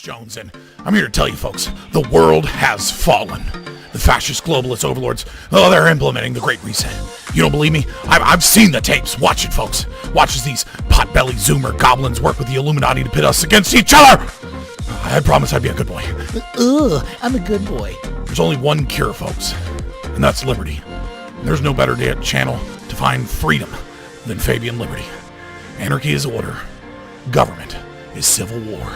Jones, and I'm here to tell you folks, the world has fallen. The fascist globalist overlords, they're implementing the Great Reset. You don't believe me? I've seen the tapes. Watch it, folks. Watch as these pot-bellied Zoomer goblins work with the Illuminati to pit us against each other. I promise I'd be a good boy. I'm a good boy. There's only one cure, folks, and that's liberty. And there's no better channel to find freedom than Fabian Liberty. Anarchy is order. Government is civil war.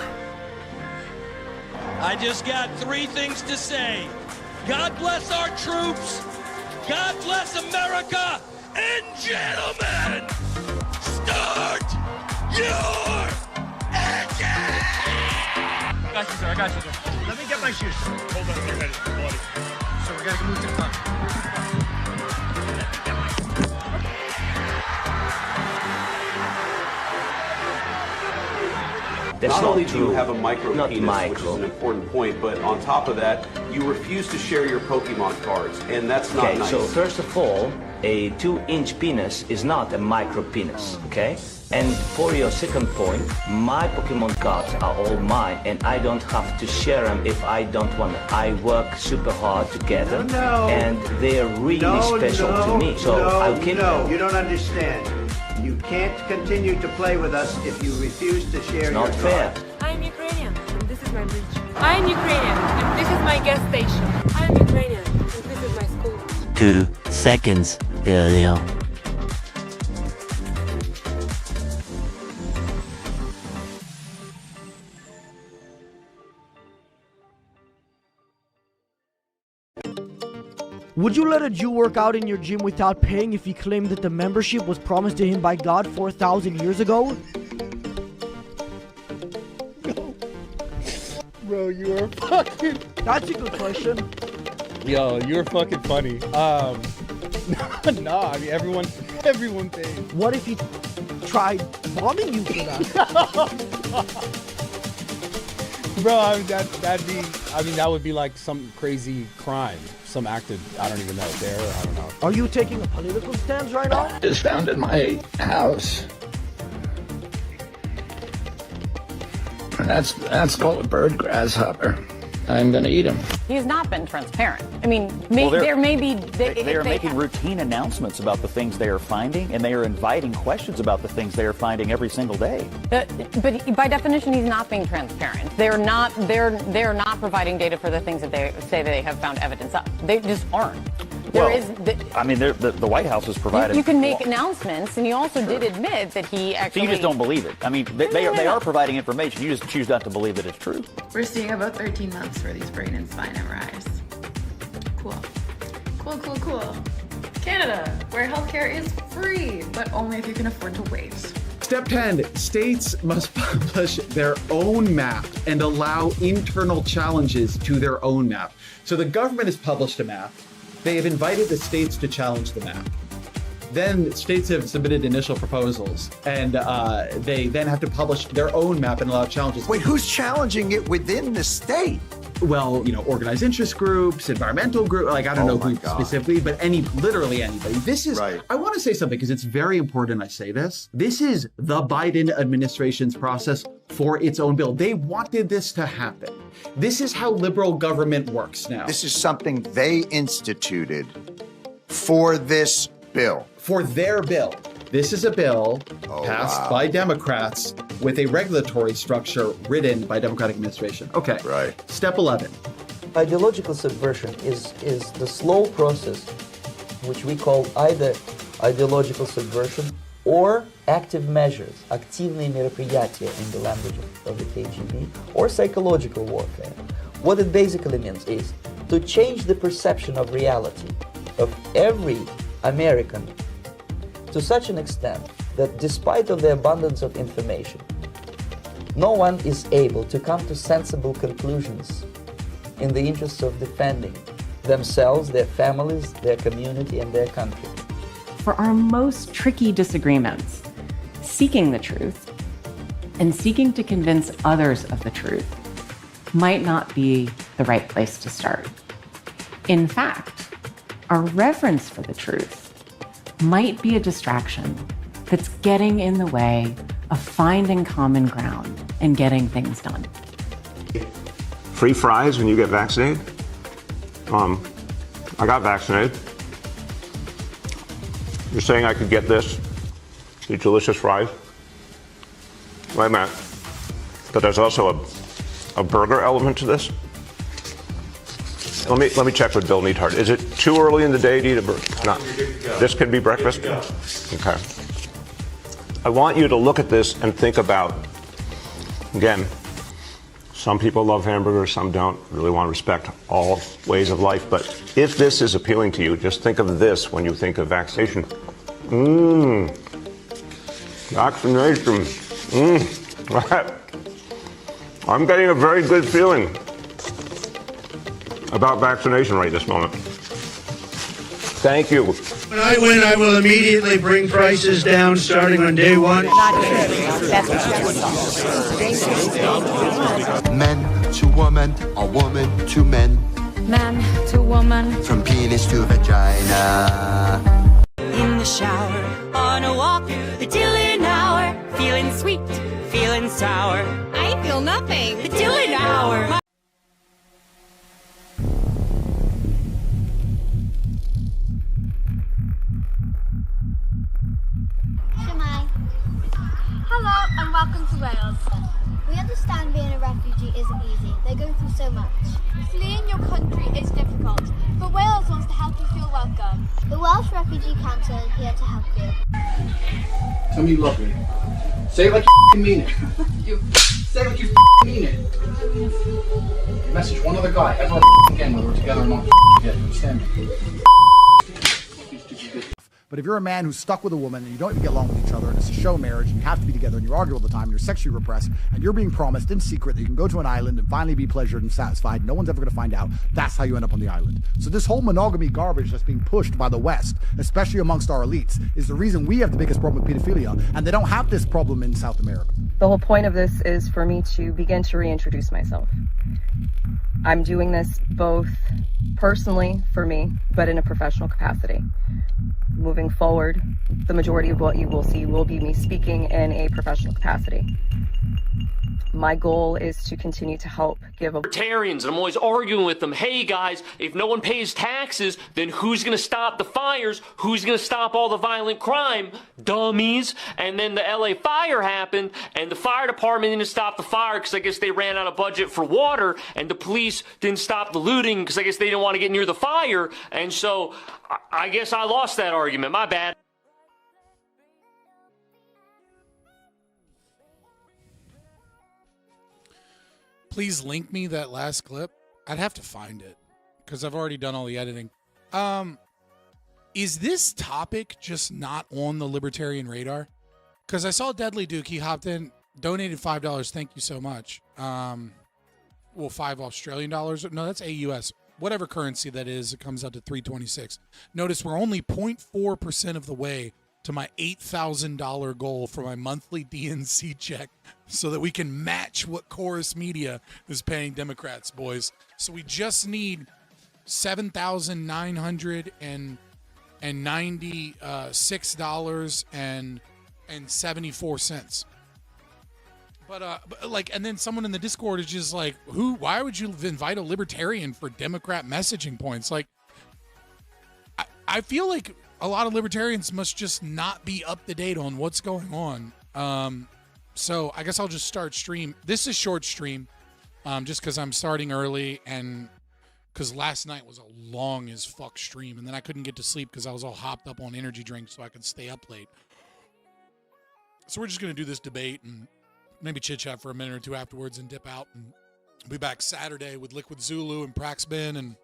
I just got 3 things to say. God bless our troops. God bless America. And gentlemen, start your engine! I got you, sir. Let me get my shoes. Hold on, you're ready. Bloody. So we gotta move to the front. Not only do you have a micro penis, which is an important point, but on top of that, you refuse to share your Pokemon cards, and that's not nice. So first of all, a 2-inch penis is not a micro penis, okay? And for your second point, my Pokemon cards are all mine, and I don't have to share them if I don't want them. I work super hard together, and they're really special to me. So I'll keep them. You don't understand. You can't continue to play with us if you refuse to share your Not fair. I'm Ukrainian, and this is my bridge. I'm Ukrainian, and this is my gas station. I'm Ukrainian, and this is my school. 2 seconds earlier. Would you let a Jew work out in your gym without paying if he claimed that the membership was promised to him by God 4,000 years ago? No. Bro, you are fucking... That's a good question. Yo, you're fucking funny. No, I mean, everyone pays. What if he tried bombing you for that? Bro, I mean, that would be like some crazy crime. Some acted, I don't even know, there, I don't know. Are you taking a political stance right now? It's found in my house. And that's called a bird grasshopper. I'm gonna eat him. He's not been transparent. I mean, there may be... They are making routine announcements about the things they are finding, and they are inviting questions about the things they are finding every single day. But by definition, he's not being transparent. They're not providing data for the things that they say they have found evidence of. They just aren't. The White House has provided... You can make announcements, and you also did admit that he actually... So you just don't believe it. I mean, they are providing information. You just choose not to believe that it's true. We're seeing about 13 months for these brain and spine MRIs. Cool. Canada, where healthcare is free, but only if you can afford to wait. Step 10, states must publish their own map and allow internal challenges to their own map. So the government has published a map. They have invited the states to challenge the map. Then states have submitted initial proposals, and they then have to publish their own map and allow challenges. Wait, who's challenging it within the state? Well, organized interest groups, environmental groups, like I don't know who specifically, but literally anybody. This is, right. I want to say something because it's very important I say this. This is the Biden administration's process for its own bill. They wanted this to happen. This is how liberal government works now. This is something they instituted for this bill. For their bill. This is a bill passed by Democrats with a regulatory structure written by Democratic administration. Okay. Right. Step 11. Ideological subversion is the slow process which we call either ideological subversion or active measures, активные мероприятия in the language of the KGB, or psychological warfare. What it basically means is to change the perception of reality of every American to such an extent that despite of the abundance of information, no one is able to come to sensible conclusions in the interests of defending themselves, their families, their community, and their country. For our most tricky disagreements, seeking the truth and seeking to convince others of the truth might not be the right place to start. In fact, our reverence for the truth might be a distraction that's getting in the way of finding common ground and getting things done. Free fries when you get vaccinated? I got vaccinated. You're saying I could get this? These delicious fries? Wait a minute. But there's also a burger element to this? Let me check with Bill Neathart. Is it too early in the day to eat a burger? No. This could be breakfast? Okay. I want you to look at this and think about, again, some people love hamburgers, some don't. Really want to respect all ways of life. But if this is appealing to you, just think of this when you think of vaccination. Vaccination. I'm getting a very good feeling about vaccination right this moment. Thank you. When I win, I will immediately bring prices down starting on day one. Men to woman, or woman to men. Man to woman. From penis to vagina. In the shower, on a walk, the Dylan hour. Feeling sweet, feeling sour. I feel nothing. The Dylan hour. Hello and welcome to Wales. We understand being a refugee isn't easy. They're going through so much. Fleeing your country is difficult, but Wales wants to help you feel welcome. The Welsh Refugee Council is here to help you. Tell me you love me. Say it like you mean it. Say it like you mean it. You message one other guy ever again whether we're together or not. You understand me? But if you're a man who's stuck with a woman and you don't even get along with each other and it's a show marriage and you have to be together and you argue all the time and you're sexually repressed and you're being promised in secret that you can go to an island and finally be pleasured and satisfied, no one's ever going to find out, that's how you end up on the island. So this whole monogamy garbage that's being pushed by the West, especially amongst our elites, is the reason we have the biggest problem with pedophilia, and they don't have this problem in South America. The whole point of this is for me to begin to reintroduce myself. I'm doing this both personally for me, but in a professional capacity. Moving forward, the majority of what you will see will be me speaking in a professional capacity. My goal is to continue to help give Libertarians, and I'm always arguing with them, hey guys, if no one pays taxes, then who's going to stop the fires? Who's going to stop all the violent crime? Dummies. And then the LA fire happened, and the fire department didn't stop the fire because I guess they ran out of budget for water, and the police didn't stop the looting because I guess they didn't want to get near the fire, and so I guess I lost that argument. My bad. Please link me that last clip. I'd have to find it because I've already done all the editing. Is this topic just not on the Libertarian radar? Because I saw Deadly Duke. He hopped in, donated $5. Thank you so much. Well, $5 Australian dollars. No, that's AUS. Whatever currency that is, it comes out to $3.26. Notice we're only 0.4% of the way to my $8,000 goal for my monthly DNC check so that we can match what Chorus Media is paying Democrats, boys. So we just need $7,996.74. But and then someone in the Discord is just like, why would you invite a libertarian for Democrat messaging points? Like, I feel like a lot of libertarians must just not be up to date on what's going on. So I guess I'll just start stream. This is short stream, just because I'm starting early and because last night was a long as fuck stream, and then I couldn't get to sleep because I was all hopped up on energy drinks so I could stay up late. So we're just gonna do this debate and maybe chit chat for a minute or two afterwards and dip out. And we'll be back Saturday with Liquid Zulu and Praxbin and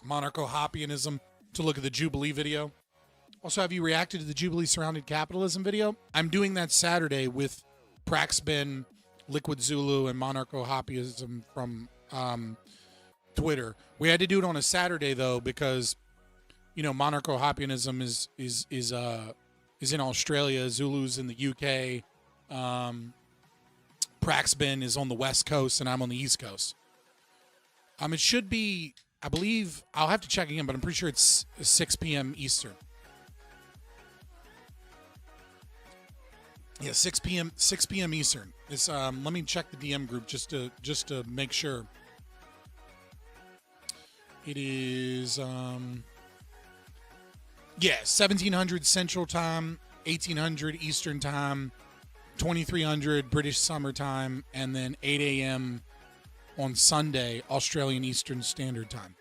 Monarcho-Hoppionism to look at the Jubilee video. Also, have you reacted to the Jubilee Surrounded Capitalism video? I'm doing that Saturday with Praxbin, Liquid Zulu, and Monarcho-Hoppionism from Twitter. We had to do it on a Saturday though because, Monarcho-Hoppionism is in Australia, Zulu's in the UK, Praxbin is on the West Coast, and I'm on the East Coast. It should be, I believe, I'll have to check again, but I'm pretty sure it's 6 p.m. Eastern. Yeah, 6 p.m. Eastern This let me check the DM group just to make sure. It is 1700 Central Time, 1800 Eastern Time, 2300 British Summer Time, and then 8 a.m. on Sunday, Australian Eastern Standard Time.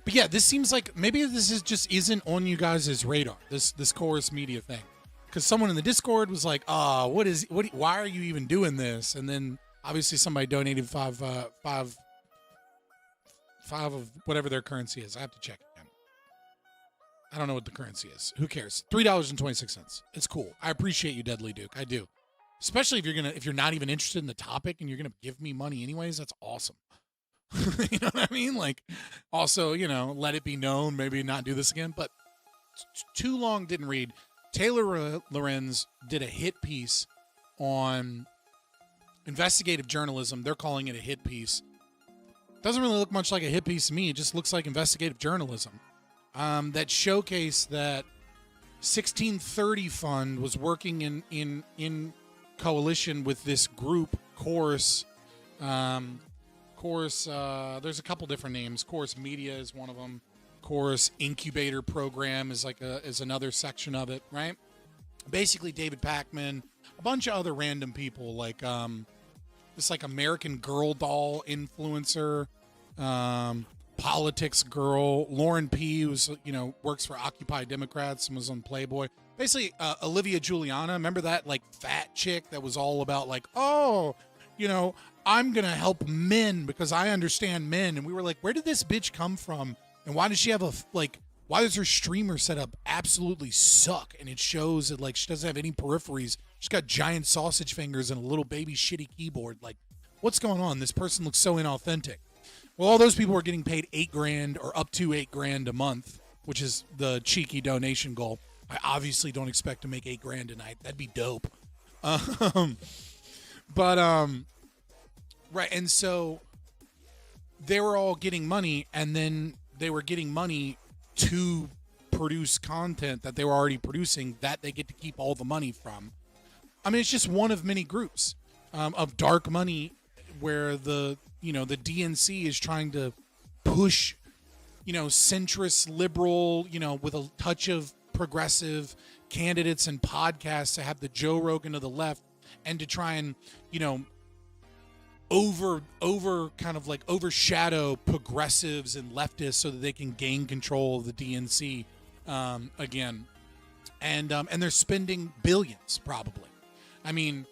But yeah, this seems like maybe this is just isn't on you guys' radar, this Chorus Media thing. Because someone in the Discord was like, why are you even doing this? And then obviously somebody donated five of whatever their currency is. I have to check again. I don't know what the currency is. Who cares? $3.26. It's cool. I appreciate you, Deadly Duke. I do. Especially if you're not even interested in the topic and you're gonna give me money anyways, that's awesome. You know what I mean? Like, also, let it be known, maybe not do this again. But too long didn't read. Taylor Lorenz did a hit piece on investigative journalism. They're calling it a hit piece. Doesn't really look much like a hit piece to me. It just looks like investigative journalism. That showcased that 1630 Fund was working in coalition with this group, Chorus. There's a couple different names. Chorus Media is one of them. Chorus Incubator program is is another section of it, right? Basically, David Pakman, a bunch of other random people like this American Girl doll influencer, politics girl, Lauren P, who's works for Occupy Democrats and was on Playboy. Basically, Olivia Juliana, remember that fat chick that was all about I'm going to help men because I understand men. And we were like, where did this bitch come from? And why does she have why does her streamer setup absolutely suck? And it shows that she doesn't have any peripheries. She's got giant sausage fingers and a little baby shitty keyboard. What's going on? This person looks so inauthentic. Well, all those people are getting paid $8,000 or up to $8,000 a month, which is the cheeky donation goal. I obviously don't expect to make $8,000 tonight. That'd be dope. Right, and so they were all getting money, and then they were getting money to produce content that they were already producing that they get to keep all the money from. I mean, it's just one of many groups of dark money where the DNC is trying to push, centrist, liberal, with a touch of progressive candidates and podcasts to have the Joe Rogan of the left and to try and, overshadow progressives and leftists so that they can gain control of the DNC again. And they're spending billions, probably. I mean,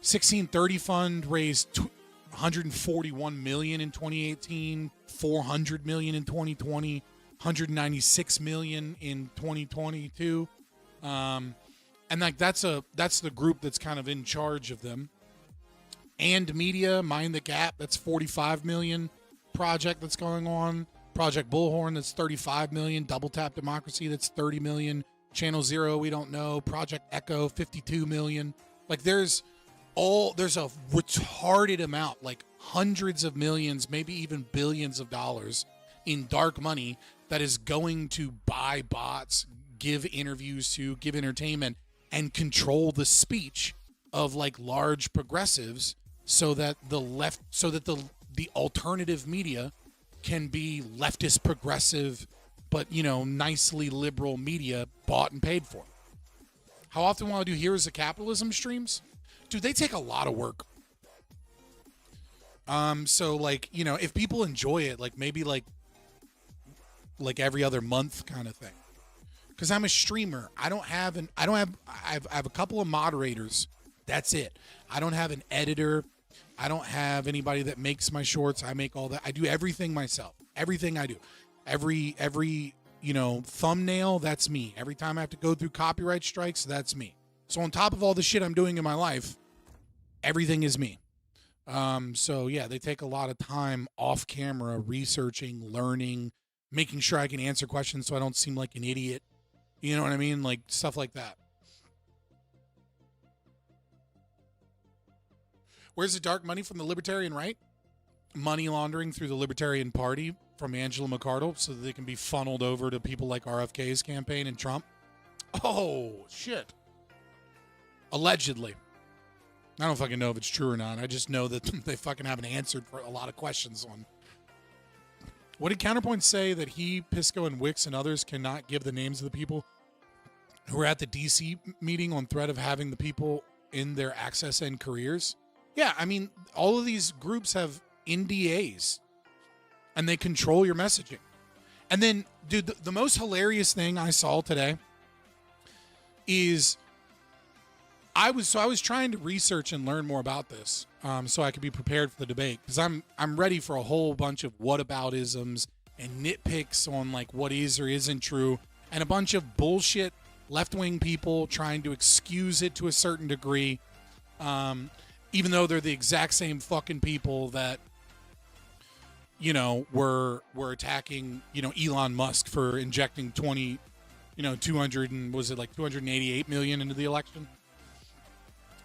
1630 Fund raised $141 million in 2018, $400 million in 2020, $196 million in 2022. And that's the group that's kind of in charge of them. And Media, Mind the Gap, that's $45 million project that's going on. Project Bullhorn, that's $35 million. Double Tap Democracy, that's $30 million. Channel Zero, we don't know. Project Echo, $52 million. There's a retarded amount, hundreds of millions, maybe even billions of dollars in dark money that is going to buy bots, give interviews to, give entertainment, and control the speech of large progressives so that the alternative media can be leftist progressive but nicely liberal media bought and paid for. How often will I do Heroes of Capitalism streams? Dude, they take a lot of work. So if people enjoy it, maybe every other month kind of thing. Because I'm a streamer. I have a couple of moderators. That's it. I don't have an editor. I don't have anybody that makes my shorts. I make all that. I do everything myself. Everything I do. Every thumbnail, that's me. Every time I have to go through copyright strikes, that's me. So on top of all the shit I'm doing in my life, everything is me. So yeah, they take a lot of time off camera researching, learning, making sure I can answer questions so I don't seem like an idiot. You know what I mean? Stuff like that. Where's the dark money from the Libertarian right? Money laundering through the Libertarian Party from Angela McArdle so that they can be funneled over to people like RFK's campaign and Trump. Oh, shit. Allegedly. I don't fucking know if it's true or not. I just know that they fucking haven't answered for a lot of questions on. What did Counterpoint say that he, Pisco, and Wicks and others cannot give the names of the people who were at the DC meeting on threat of having the people in their access and careers? Yeah, I mean, all of these groups have NDAs and they control your messaging. And then, dude, the most hilarious thing I saw today is I was trying to research and learn more about this so I could be prepared for the debate, because I'm ready for a whole bunch of whataboutisms and nitpicks on like what is or isn't true, and a bunch of bullshit left-wing people trying to excuse it to a certain degree, even though they're the exact same fucking people that, you know, were attacking, you know, Elon Musk for injecting 288 million into the election.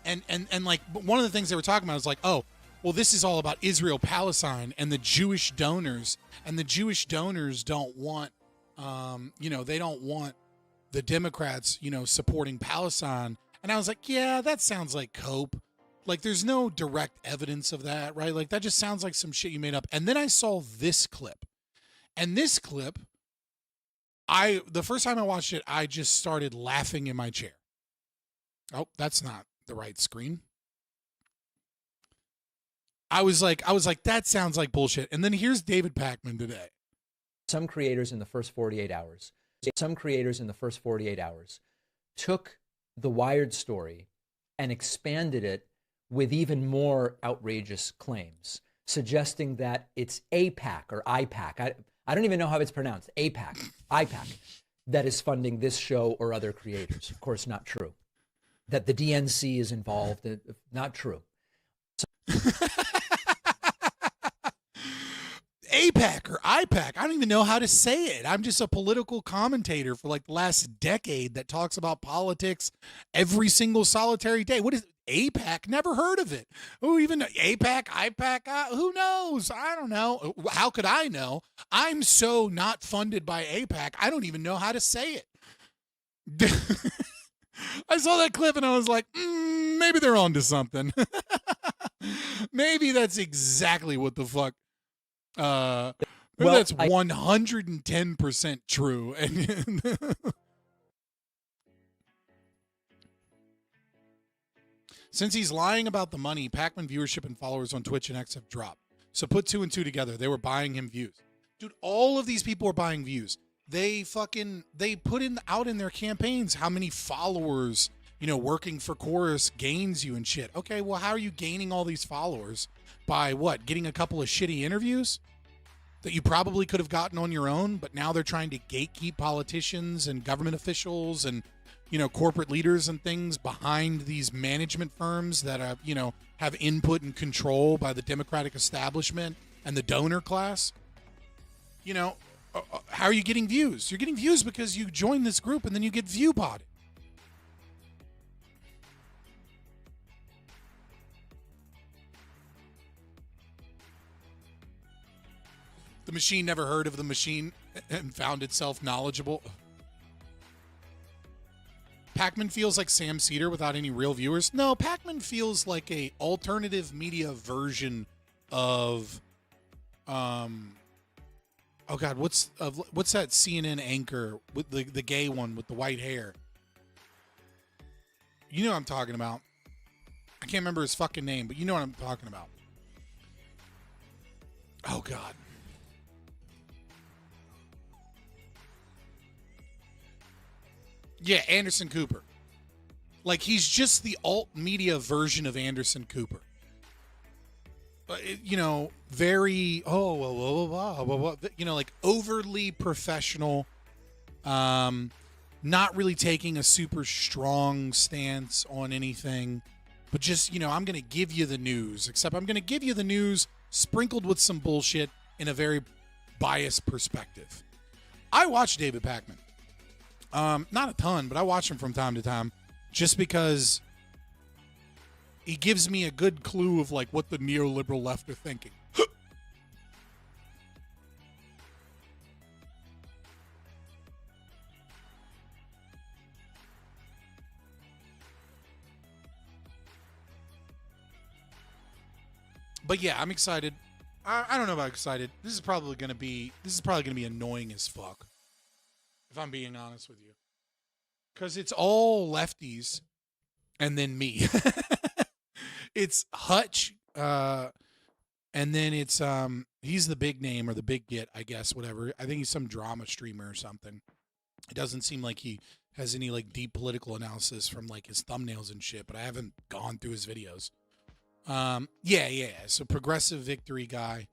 And like, one of the things they were talking about was like, oh, well, this is all about Israel Palestine and the Jewish donors, and the Jewish donors don't want, you know, they don't want the Democrats, you know, supporting Palestine. And I was like, yeah, that sounds like cope. Like, there's no direct evidence of that, right? Like, that just sounds like some shit you made up. And then I saw this clip, and this clip, the first time I watched it, I just started laughing in my chair. Oh, that's not the right screen. I was like, that sounds like bullshit. And then here's David Pakman today. Some creators in the first 48 hours took the Wired story and expanded it with even more outrageous claims, suggesting that it's AIPAC or IPAC. I don't even know how it's pronounced. IPAC, that is funding this show or other creators. Of course, not true. That the DNC is involved, not true. AIPAC or IPAC. I don't even know how to say it. I'm just a political commentator for like the last decade that talks about politics every single solitary day. What is AIPAC? Never heard of it. Who even know? AIPAC, IPAC? Who knows? I don't know. How could I know? I'm so not funded by AIPAC. I don't even know how to say it. I saw that clip and I was like, maybe they're onto something. Maybe that's exactly what the fuck. Well, that's 110% true. Since he's lying about the money, Pakman viewership and followers on Twitch and X have dropped. So put 2 and 2 together. They were buying him views. Dude, all of these people are buying views. They put out in their campaigns how many followers, you know, working for Chorus gains you and shit. Okay, well, how are you gaining all these followers? By what? Getting a couple of shitty interviews that you probably could have gotten on your own, but now they're trying to gatekeep politicians and government officials and, you know, corporate leaders and things behind these management firms that have, you know, have input and control by the Democratic establishment and the donor class. You know, how are you getting views? You're getting views because you join this group and then you get view potted. The machine never heard of the machine and found itself knowledgeable. Pakman feels like Sam Cedar without any real viewers. No, Pakman feels like a alternative media version of, oh God, what's that CNN anchor with the gay one with the white hair? You know what I'm talking about. I can't remember his fucking name, but you know what I'm talking about. Oh God. Yeah, Anderson Cooper. Like, he's just the alt media version of Anderson Cooper. You know, very, you know, like overly professional, not really taking a super strong stance on anything, but just, you know, I'm going to give you the news, except I'm going to give you the news sprinkled with some bullshit in a very biased perspective. I watch David Pakman. Not a ton, but I watch him from time to time just because he gives me a good clue of like what the neoliberal left are thinking. But yeah, I'm excited. I don't know about excited. This is probably gonna be annoying as fuck, if I'm being honest with you, because it's all lefties, and then me. It's Hutch, and then it's he's the big name or the big get, I guess, whatever. I think he's some drama streamer or something. It doesn't seem like he has any like deep political analysis from like his thumbnails and shit, but I haven't gone through his videos. Yeah. So progressive victory guy.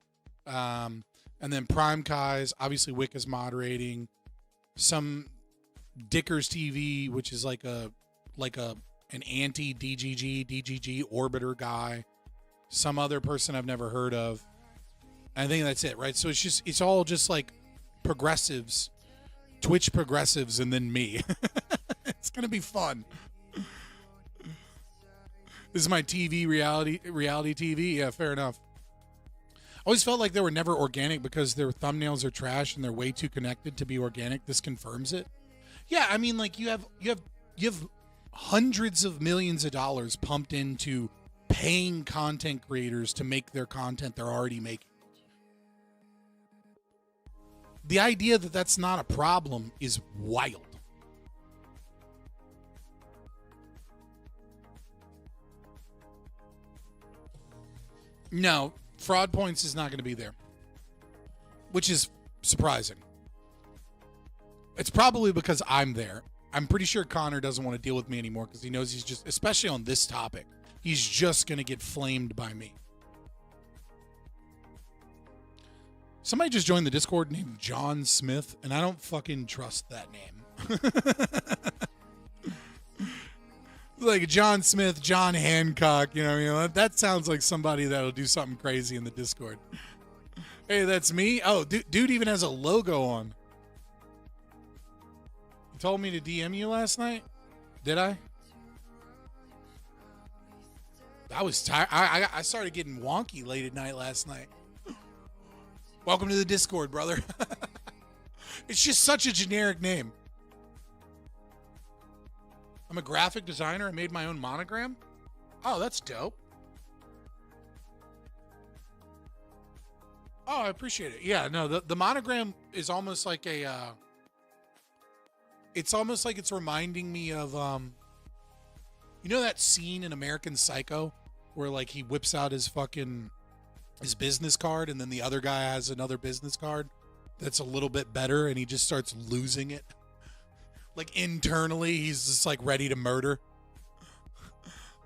And then Prime Kai's, obviously Wick is moderating. Some Dickers TV, which is like an anti DGG orbiter guy. Some other person I've never heard of. I think that's it, right? So it's all just like progressives, Twitch progressives, and then me. It's gonna be fun. This is my TV reality TV. Yeah, fair enough. I always felt like they were never organic because their thumbnails are trash and they're way too connected to be organic. This confirms it. Yeah, I mean, like you have hundreds of millions of dollars pumped into paying content creators to make their content they're already making. The idea that that's not a problem is wild. No, fraud points is not going to be there, which is surprising. It's probably because I'm there. I'm pretty sure Connor doesn't want to deal with me anymore because he knows he's just, especially on this topic, he's just going to get flamed by me. Somebody just joined the Discord named John Smith, and I don't fucking trust that name. Like John Smith, John Hancock, you know, that sounds like somebody that'll do something crazy in the Discord. Hey, that's me? Oh, dude even has a logo on. You told me to DM you last night? Did I? I was tired. I started getting wonky late at night last night. Welcome to the Discord, brother. It's just such a generic name. I'm a graphic designer. I made my own monogram. Oh, that's dope. Oh, I appreciate it. Yeah, no, the monogram is almost like a... it's almost like it's reminding me of... you know that scene in American Psycho where like he whips out his business card and then the other guy has another business card that's a little bit better and he just starts losing it? Like internally, he's just like ready to murder.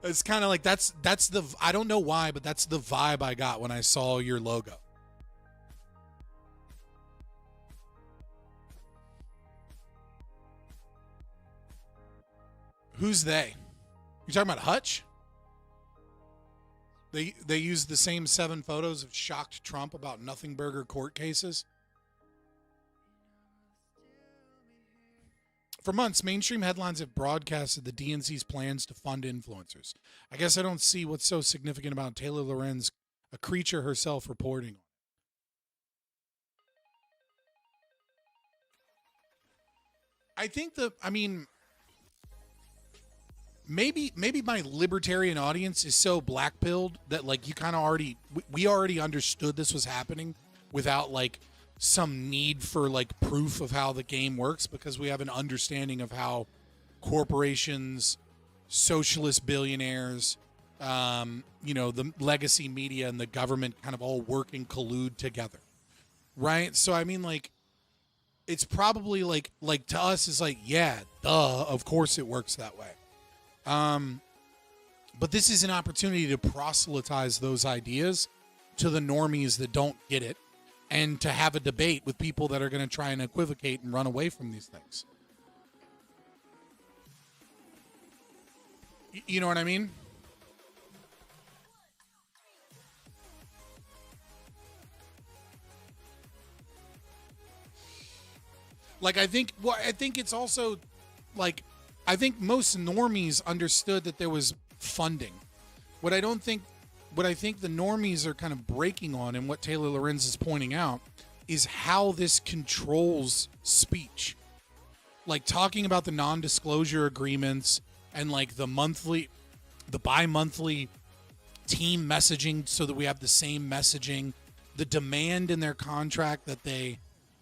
It's kind of like that's the, I don't know why, but that's the vibe I got when I saw your logo. Who's they? You talking about Hutch? They used the same 7 photos of shocked Trump about nothing burger court cases. For months, mainstream headlines have broadcasted the DNC's plans to fund influencers. I guess I don't see what's so significant about Taylor Lorenz, a creature herself, reporting on it. I think maybe my libertarian audience is so black-pilled that like you kind of we already understood this was happening without like some need for like proof of how the game works, because we have an understanding of how corporations, socialist billionaires, the legacy media and the government kind of all work and collude together, right? So I mean, like, it's probably like to us is like, yeah, duh, of course it works that way. But this is an opportunity to proselytize those ideas to the normies that don't get it, and to have a debate with people that are going to try and equivocate and run away from these things. You know what I mean? Like, I think it's also like, I think most normies understood that there was funding. What I think the normies are kind of breaking on, and what Taylor Lorenz is pointing out, is how this controls speech. Like talking about the non-disclosure agreements and like the bi-monthly team messaging so that we have the same messaging, the demand in their contract that they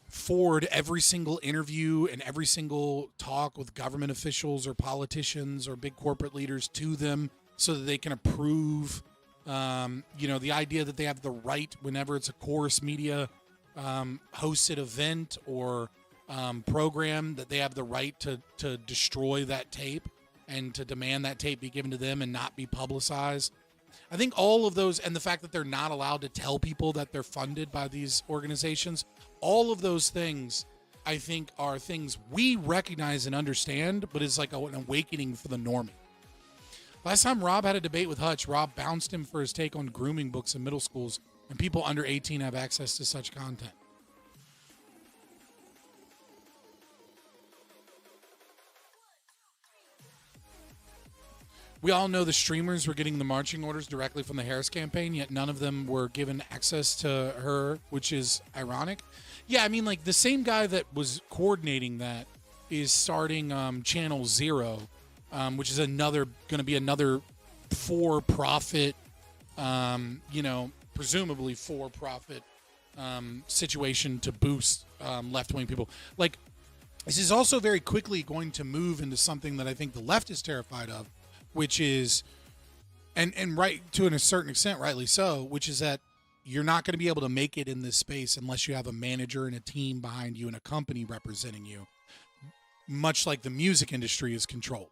forward every single interview and every single talk with government officials or politicians or big corporate leaders to them so that they can approve, the idea that they have the right whenever it's a Chorus Media hosted event or program, that they have the right to destroy that tape and to demand that tape be given to them and not be publicized. I think all of those, and the fact that they're not allowed to tell people that they're funded by these organizations, all of those things, I think, are things we recognize and understand, but it's like an awakening for the normie. Last time Rob had a debate with Hutch, Rob bounced him for his take on grooming books in middle schools, and people under 18 have access to such content. We all know the streamers were getting the marching orders directly from the Harris campaign, yet none of them were given access to her, which is ironic. Yeah, I mean, like, the same guy that was coordinating that is starting Channel Zero, which is going to be another for-profit, presumably for-profit situation to boost left-wing people. Like, this is also very quickly going to move into something that I think the left is terrified of, which is, and right to a certain extent, rightly so, which is that you're not going to be able to make it in this space unless you have a manager and a team behind you and a company representing you, much like the music industry is controlled.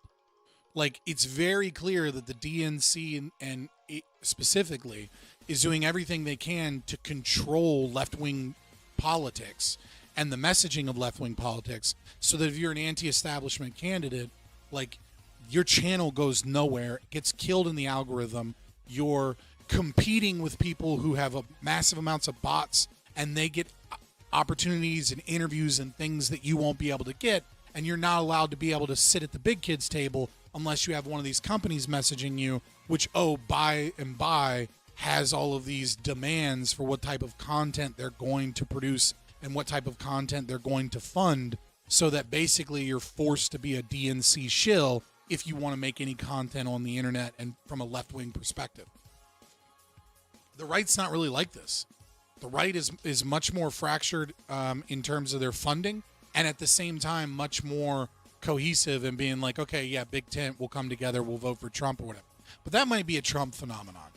Like, it's very clear that the DNC and it specifically is doing everything they can to control left-wing politics and the messaging of left-wing politics, so that if you're an anti-establishment candidate, like, your channel goes nowhere, gets killed in the algorithm. You're competing with people who have massive amounts of bots, and they get opportunities and interviews and things that you won't be able to get, and you're not allowed to be able to sit at the big kids table unless you have one of these companies messaging you, which, by and by, has all of these demands for what type of content they're going to produce and what type of content they're going to fund, so that basically you're forced to be a DNC shill if you want to make any content on the internet and from a left-wing perspective. The right's not really like this. The right is much more fractured in terms of their funding, and at the same time much more cohesive and being like, okay, yeah, big tent, we'll come together, we'll vote for Trump or whatever. But that might be a Trump phenomenon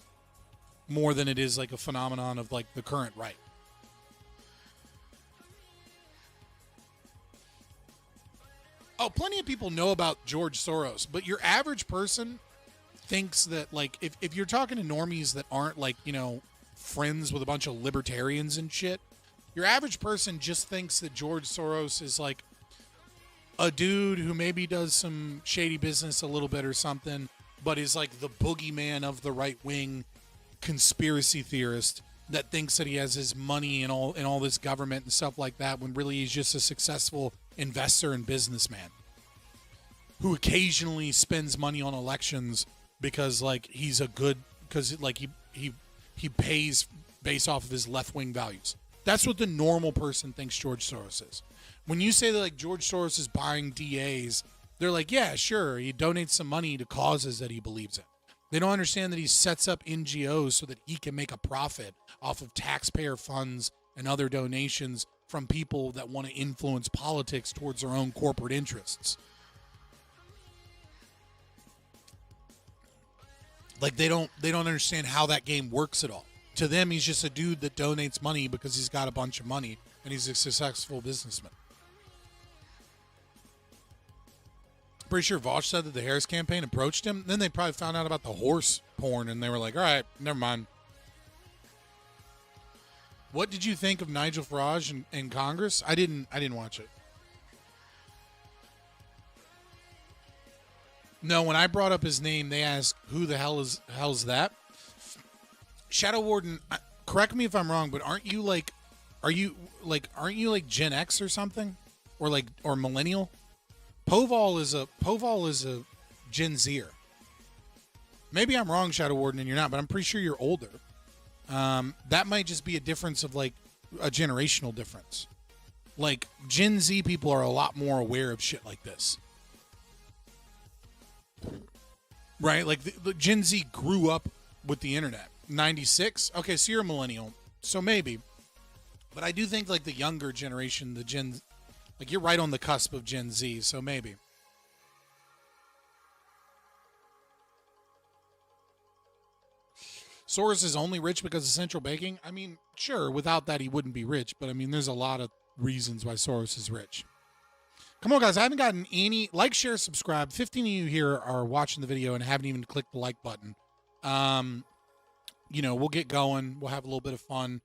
more than it is like a phenomenon of like the current right. Oh, plenty of people know about George Soros, but your average person thinks that, like, if you're talking to normies that aren't, like, friends with a bunch of libertarians and shit, your average person just thinks that George Soros is, like, a dude who maybe does some shady business a little bit or something, but is, like, the boogeyman of the right-wing conspiracy theorist that thinks that he has his money and all this government and stuff like that, when really he's just a successful investor and businessman who occasionally spends money on elections because, like, he's a good, because, like, he pays based off of his left-wing values. That's what the normal person thinks George Soros is. When you say that, like, George Soros is buying DAs, they're like, yeah, sure, he donates some money to causes that he believes in. They don't understand that he sets up NGOs so that he can make a profit off of taxpayer funds and other donations from people that want to influence politics towards their own corporate interests. Like, they don't understand how that game works at all. To them, he's just a dude that donates money because he's got a bunch of money and he's a successful businessman. Pretty sure Vaush said that the Harris campaign approached him. Then they probably found out about the horse porn and they were like, all right, never mind. What did you think of Nigel Farage in Congress? I didn't watch it. No, when I brought up his name, they asked, who the hell's that? Shadow Warden, correct me if I'm wrong, but aren't you like Gen X or something? Or millennial? Poval is a Gen Zer. Maybe I'm wrong, Shadow Warden, and you're not, but I'm pretty sure you're older. That might just be a difference of, like, a generational difference. Like, Gen Z people are a lot more aware of shit like this. Right? Like, the Gen Z grew up with the internet? 96? Okay, so you're a millennial. So maybe. But I do think like the younger generation, the Gen, like you're right on the cusp of Gen Z, so maybe. Soros is only rich because of central banking? I mean, sure, without that he wouldn't be rich, but I mean, there's a lot of reasons why Soros is rich. Come on, guys, I haven't gotten any, like, share, subscribe. 15 of you here are watching the video and haven't even clicked the like button. You know, we'll get going. We'll have a little bit of fun.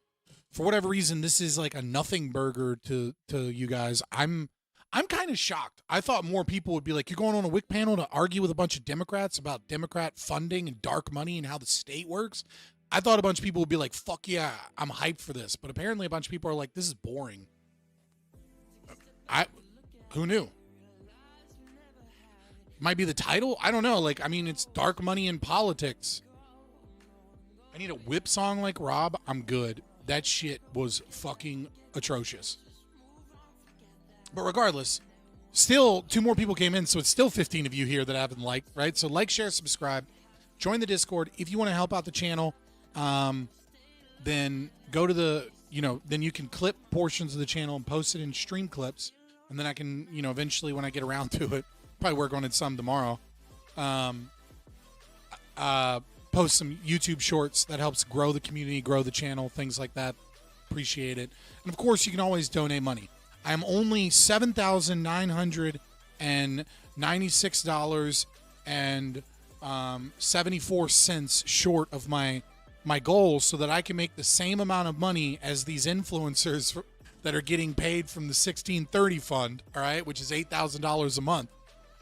For whatever reason, this is like a nothing burger to you guys. I'm kind of shocked. I thought more people would be like, you're going on a WIC panel to argue with a bunch of Democrats about Democrat funding and dark money and how the state works. I thought a bunch of people would be like, fuck yeah, I'm hyped for this. But apparently a bunch of people are like, this is boring. Who knew? Might be the title? I don't know. Like, I mean, it's dark money in politics. I need a whip song like Rob. I'm good. That shit was fucking atrocious. But regardless, still 2 more people came in, so it's still 15 of you here that haven't liked, right? So like, share, subscribe, join the Discord. If you want to help out the channel, then go to the, you know, then you can clip portions of the channel and post it in stream clips. And then I can, you know, eventually when I get around to it, probably work on it some tomorrow, post some YouTube shorts that helps grow the community, grow the channel, things like that. Appreciate it. And of course, you can always donate money. I am only $7,996.74 short of my goal, so that I can make the same amount of money as these influencers that are getting paid from the 1630 fund, all right, which is $8,000 a month.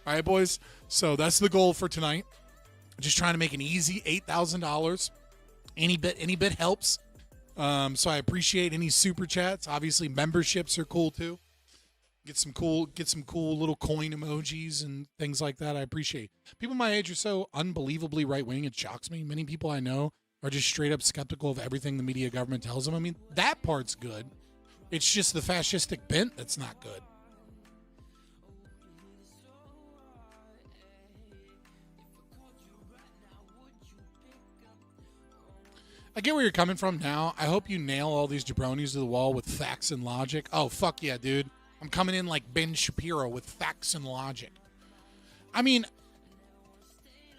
All right, boys. So that's the goal for tonight. Just trying to make an easy $8,000. Any bit helps. So I appreciate any super chats. Obviously, memberships are cool too. Get some cool little coin emojis and things like that. I appreciate. People my age are so unbelievably right wing. It shocks me. Many people I know are just straight up skeptical of everything the media government tells them. I mean, that part's good. It's just the fascistic bent that's not good. I get where you're coming from now. I hope you nail all these jabronis to the wall with facts and logic. Oh, fuck yeah, dude. I'm coming in like Ben Shapiro with facts and logic. I mean,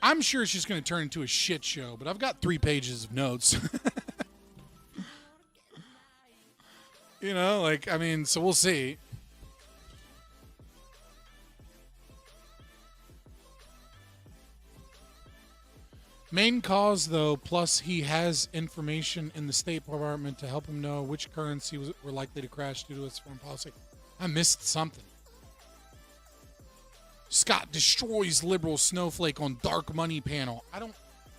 I'm sure it's just going to turn into a shit show, but I've got 3 pages of notes. You know, like, I mean, so we'll see. Main cause, though, plus he has information in the State Department to help him know which currency were likely to crash due to its foreign policy. I missed something. Scott destroys liberal snowflake on dark money panel.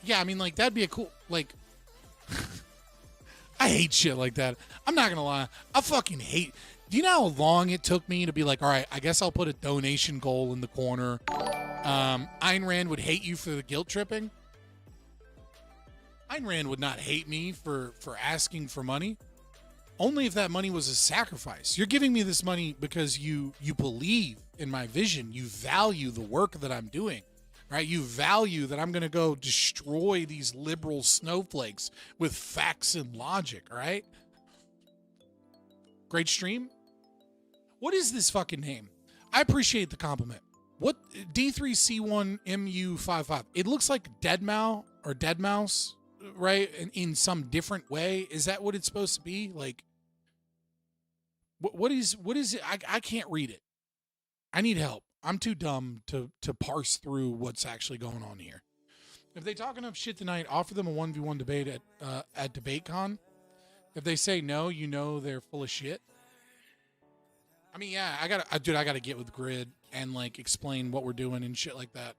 Yeah, I mean, like, that'd be a cool, like... I hate shit like that. I'm not gonna lie. I fucking hate... Do you know how long it took me to be like, all right, I guess I'll put a donation goal in the corner. Ayn Rand would hate you for the guilt tripping. Ayn Rand would not hate me for asking for money. Only if that money was a sacrifice. You're giving me this money because you believe in my vision. You value the work that I'm doing. Right? You value that I'm going to go destroy these liberal snowflakes with facts and logic, all right? Great stream. What is this fucking name? I appreciate the compliment. What? D3C1MU55. It looks like Deadmau or Deadmouse, right? In some different way. Is that what it's supposed to be? Like, what is it? I can't read it. I need help. I'm too dumb to parse through what's actually going on here. If they talk enough shit tonight, offer them a 1v1 debate at DebateCon. If they say no, you know they're full of shit. I mean, yeah, I gotta get with Grid and like explain what we're doing and shit like that.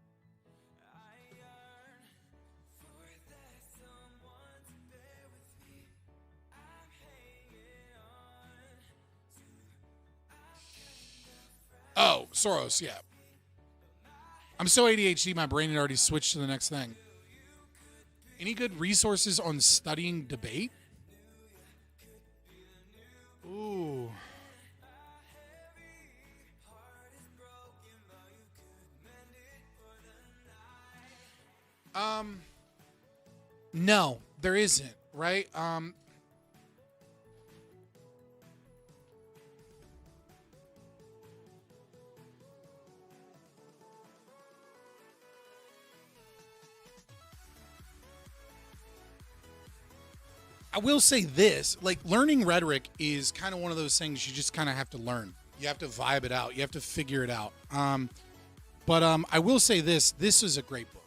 Oh, Soros, yeah. I'm so ADHD, my brain had already switched to the next thing. Any good resources on studying debate? Ooh. No, there isn't, right? I will say this, like learning rhetoric is kind of one of those things you just kind of have to learn. You have to vibe it out. You have to figure it out. But I will say this is a great book,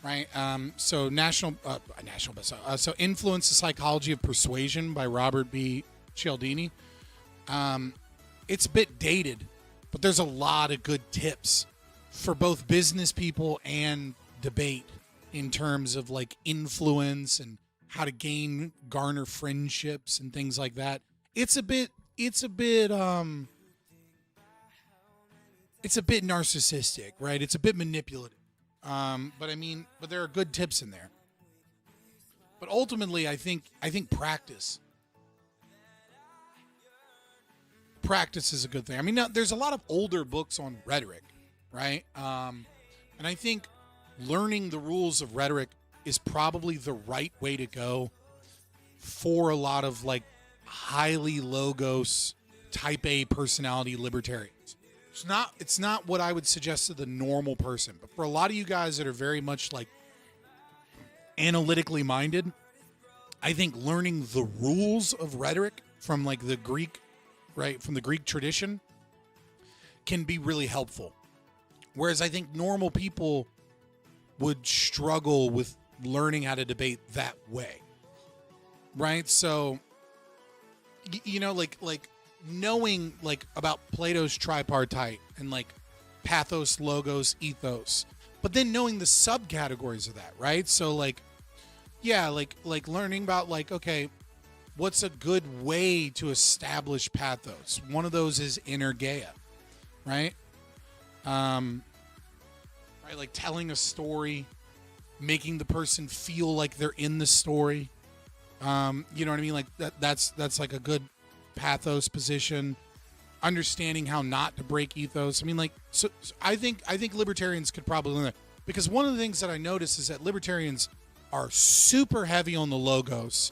right? So national bestseller. So Influence, the Psychology of Persuasion by Robert B. Cialdini. It's a bit dated, but there's a lot of good tips for both business people and debate in terms of like influence and how to garner friendships and things like that. It's a bit narcissistic, right? It's a bit manipulative. But there are good tips in there. But ultimately, I think practice is a good thing. I mean, now, there's a lot of older books on rhetoric, right? And I think learning the rules of rhetoric is probably the right way to go for a lot of like highly logos type A personality libertarians. It's not what I would suggest to the normal person, but for a lot of you guys that are very much like analytically minded, I think learning the rules of rhetoric from like the Greek, right, from the Greek tradition can be really helpful. Whereas I think normal people would struggle with learning how to debate that way, right? So, you know, like knowing like about Plato's tripartite and like pathos, logos, ethos, but then knowing the subcategories of that, right? So like, yeah, like learning about like, okay, what's a good way to establish pathos? One of those is energeia, right? Right, like telling a story, making the person feel like they're in the story. You know what I mean? Like that's like a good pathos position. Understanding how not to break ethos. I mean, like, so I think libertarians could probably learn that, because one of the things that I notice is that libertarians are super heavy on the logos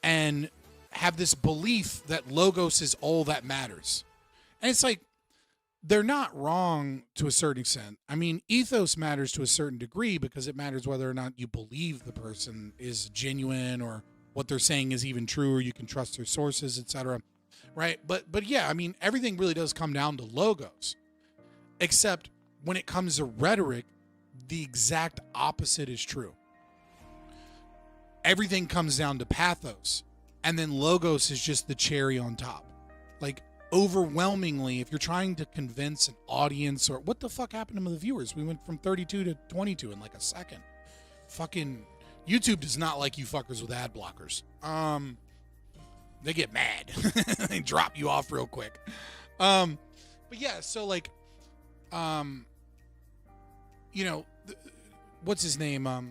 and have this belief that logos is all that matters. And it's like, they're not wrong to a certain extent. I mean, ethos matters to a certain degree because it matters whether or not you believe the person is genuine or what they're saying is even true, or you can trust their sources, etc. Right? But yeah, I mean, everything really does come down to logos. Except when it comes to rhetoric, the exact opposite is true. Everything comes down to pathos, and then logos is just the cherry on top. Like, overwhelmingly, if you're trying to convince an audience, or what the fuck happened to the viewers? We went from 32 to 22 in like a second. Fucking YouTube does not like you fuckers with ad blockers. They get mad. They drop you off real quick. But yeah, so like, you know, what's his name? Oh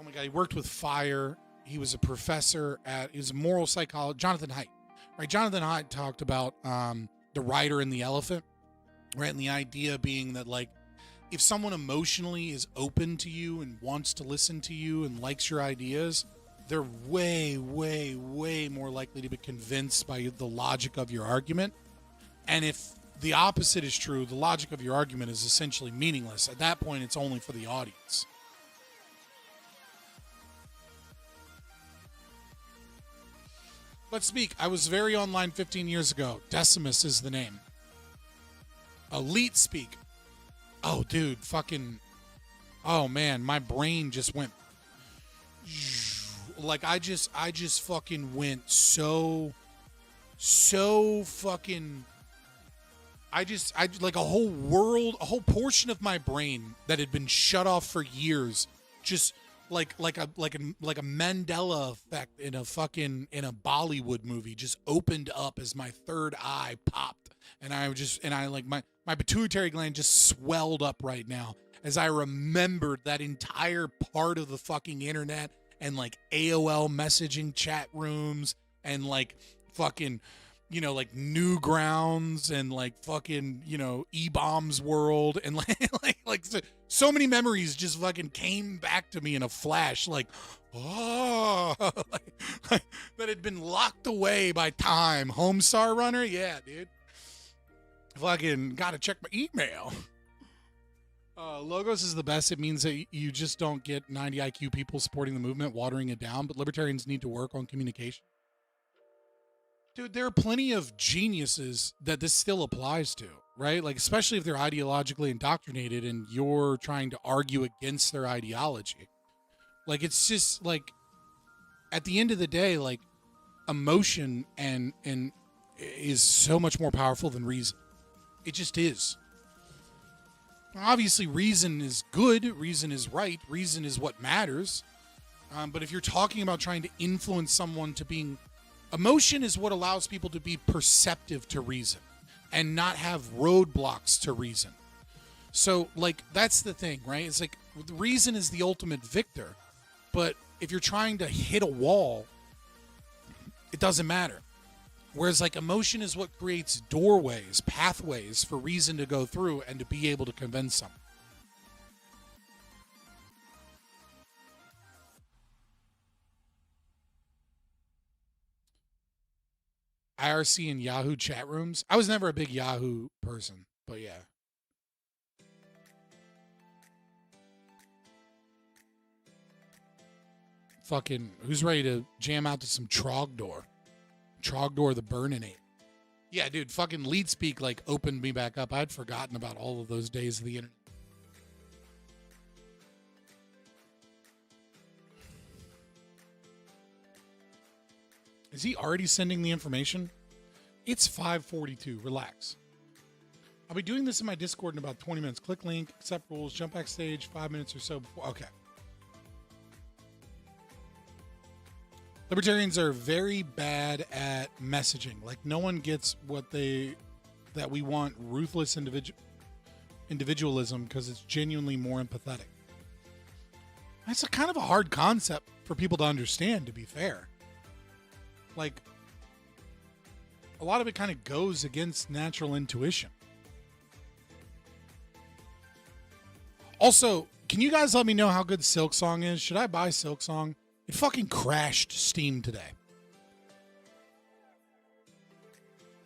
my God, he worked with fire. He was a professor he was a moral psychologist, Jonathan Haidt. Right, Jonathan Haidt talked about the rider and the elephant, right? And the idea being that, like, if someone emotionally is open to you and wants to listen to you and likes your ideas, they're way, way, way more likely to be convinced by the logic of your argument. And if the opposite is true, the logic of your argument is essentially meaningless. At that point, it's only for the audience. Let's speak. I was very online 15 years ago. Decimus is the name. Elite speak. Oh, dude, fucking. Oh man, my brain just went. Like I just fucking went so fucking. I like a whole portion of my brain that had been shut off for years, just like a Mandela effect in a Bollywood movie, just opened up as my third eye popped, and I like my pituitary gland just swelled up right now as I remembered that entire part of the fucking internet and like AOL messaging chat rooms and like fucking you know, like Newgrounds and like fucking, you know, E-Bombs World and like so many memories just fucking came back to me in a flash, like, oh, like that had been locked away by time. Homestar Runner, yeah, dude. Fucking gotta check my email. Logos is the best. It means that you just don't get 90 IQ people supporting the movement, watering it down, but libertarians need to work on communication. Dude, there are plenty of geniuses that this still applies to, right? Like, especially if they're ideologically indoctrinated and you're trying to argue against their ideology. Like, it's just like, at the end of the day, like, emotion and is so much more powerful than reason. It just is. Obviously, reason is good, reason is right, reason is what matters. But if you're talking about trying to influence someone to being... Emotion is what allows people to be perceptive to reason and not have roadblocks to reason. So, like, that's the thing, right? It's like, reason is the ultimate victor. But if you're trying to hit a wall, it doesn't matter. Whereas, like, emotion is what creates doorways, pathways for reason to go through and to be able to convince someone. IRC and Yahoo chat rooms. I was never a big Yahoo person, but yeah. Fucking, who's ready to jam out to some Trogdor? Trogdor the Burninate. Yeah, dude, fucking Lead Speak like opened me back up. I'd forgotten about all of those days of the internet. Is he already sending the information? It's 5:42. Relax. I'll be doing this in my Discord in about 20 minutes. Click link, accept rules, jump backstage 5 minutes or so before. Okay. Libertarians are very bad at messaging. Like, no one gets that we want ruthless individualism because it's genuinely more empathetic. That's a kind of a hard concept for people to understand, to be fair. Like, a lot of it kind of goes against natural intuition. Also, can you guys let me know how good Silksong is? Should I buy Silksong? It fucking crashed Steam today.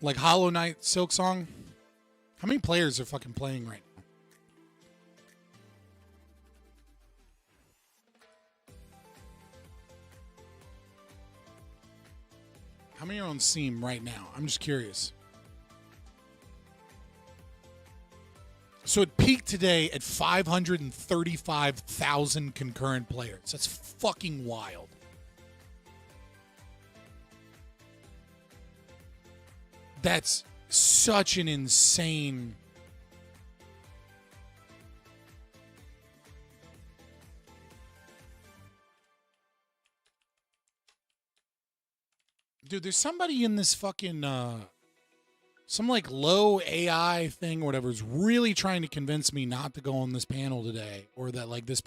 Like Hollow Knight, Silksong. How many players are fucking playing right now? How many are on Steam right now? I'm just curious. So it peaked today at 535,000 concurrent players. That's fucking wild. That's such an insane... Dude, there's somebody in this fucking... some like low AI thing or whatever is really trying to convince me not to go on this panel today, or that like this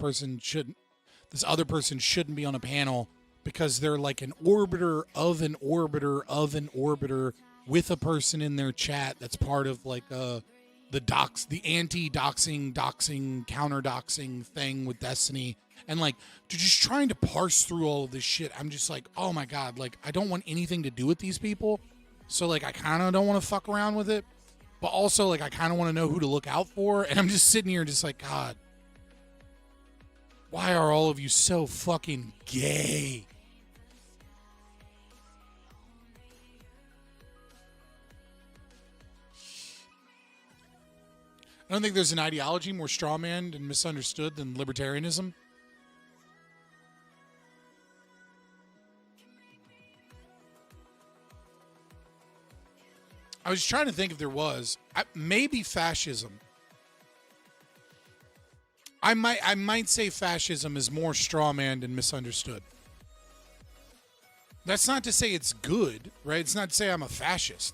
other person shouldn't be on a panel because they're like an orbiter of an orbiter of an orbiter with a person in their chat that's part of like the anti-doxing, counter-doxing thing with Destiny. And like, just trying to parse through all of this shit, I'm just like, oh my God, like I don't want anything to do with these people. So, like, I kind of don't want to fuck around with it. But also, like, I kind of want to know who to look out for. And I'm just sitting here just like, God, why are all of you so fucking gay? I don't think there's an ideology more strawmanned and misunderstood than libertarianism. I was trying to think if there was. Maybe fascism. I might say fascism is more strawmanned and misunderstood. That's not to say it's good, right? It's not to say I'm a fascist.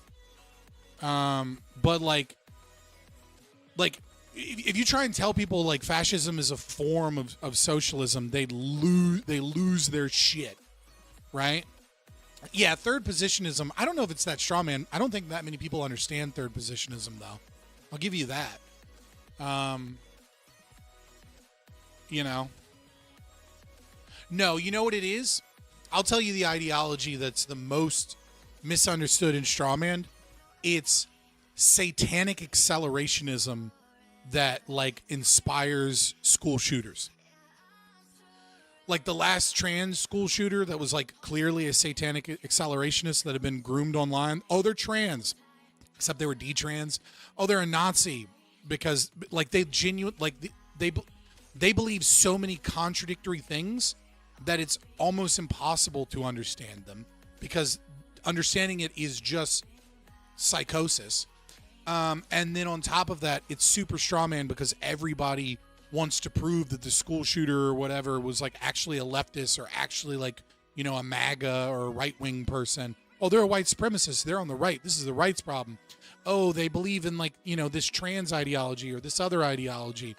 But like if you try and tell people like fascism is a form of socialism, they lose their shit, right? Yeah, third positionism. I don't know if it's that straw man. I don't think that many people understand third positionism, though. I'll give you that. You know. No, you know what it is? I'll tell you the ideology that's the most misunderstood in strawman. It's satanic accelerationism that, like, inspires school shooters. Like the last trans school shooter that was, like, clearly a satanic accelerationist that had been groomed online. Oh, they're trans. Except they were detrans. Oh, they're a Nazi because, like, they believe so many contradictory things that it's almost impossible to understand them, because understanding it is just psychosis. And then on top of that, it's super strawman because everybody wants to prove that the school shooter or whatever was, like, actually a leftist or actually, like, you know, a MAGA or a right-wing person. Oh, they're a white supremacist. They're on the right. This is the right's problem. Oh, they believe in, like, you know, this trans ideology or this other ideology.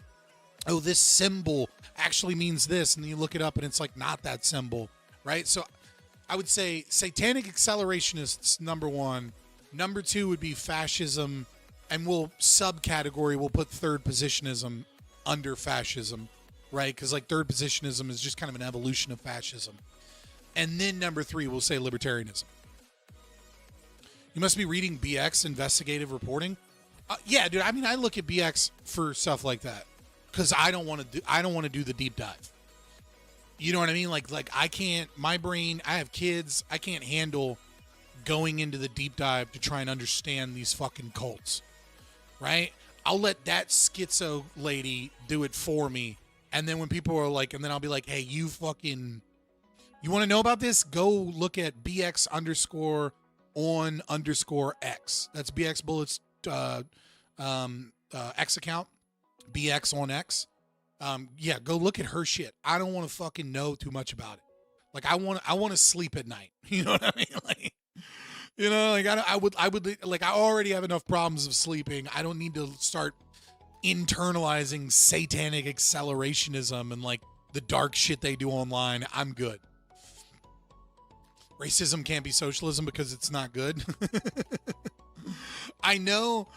Oh, this symbol actually means this. And then you look it up and it's, like, not that symbol, right? So I would say satanic accelerationists, number one. Number two would be fascism. And we'll put third positionism under fascism, right? Because, like, third positionism is just kind of an evolution of fascism. And then number three, we'll say libertarianism. You must be reading BX investigative reporting. Yeah, dude. I mean, I look at BX for stuff like that because I don't want to do the deep dive. You know what I mean? Like I can't. My brain. I have kids. I can't handle going into the deep dive to try and understand these fucking cults, right? I'll let that schizo lady do it for me, and then when people are like, and then I'll be like, hey, you want to know about this? Go look at BX_on_X. That's BX Bullets X account. BX on X. Yeah, go look at her shit. I don't want to fucking know too much about it. Like, I want to sleep at night. You know what I mean? Like, you know, like I would like, I already have enough problems of sleeping. I don't need to start internalizing satanic accelerationism and, like, the dark shit they do online. I'm good. Racism can't be socialism because it's not good. I know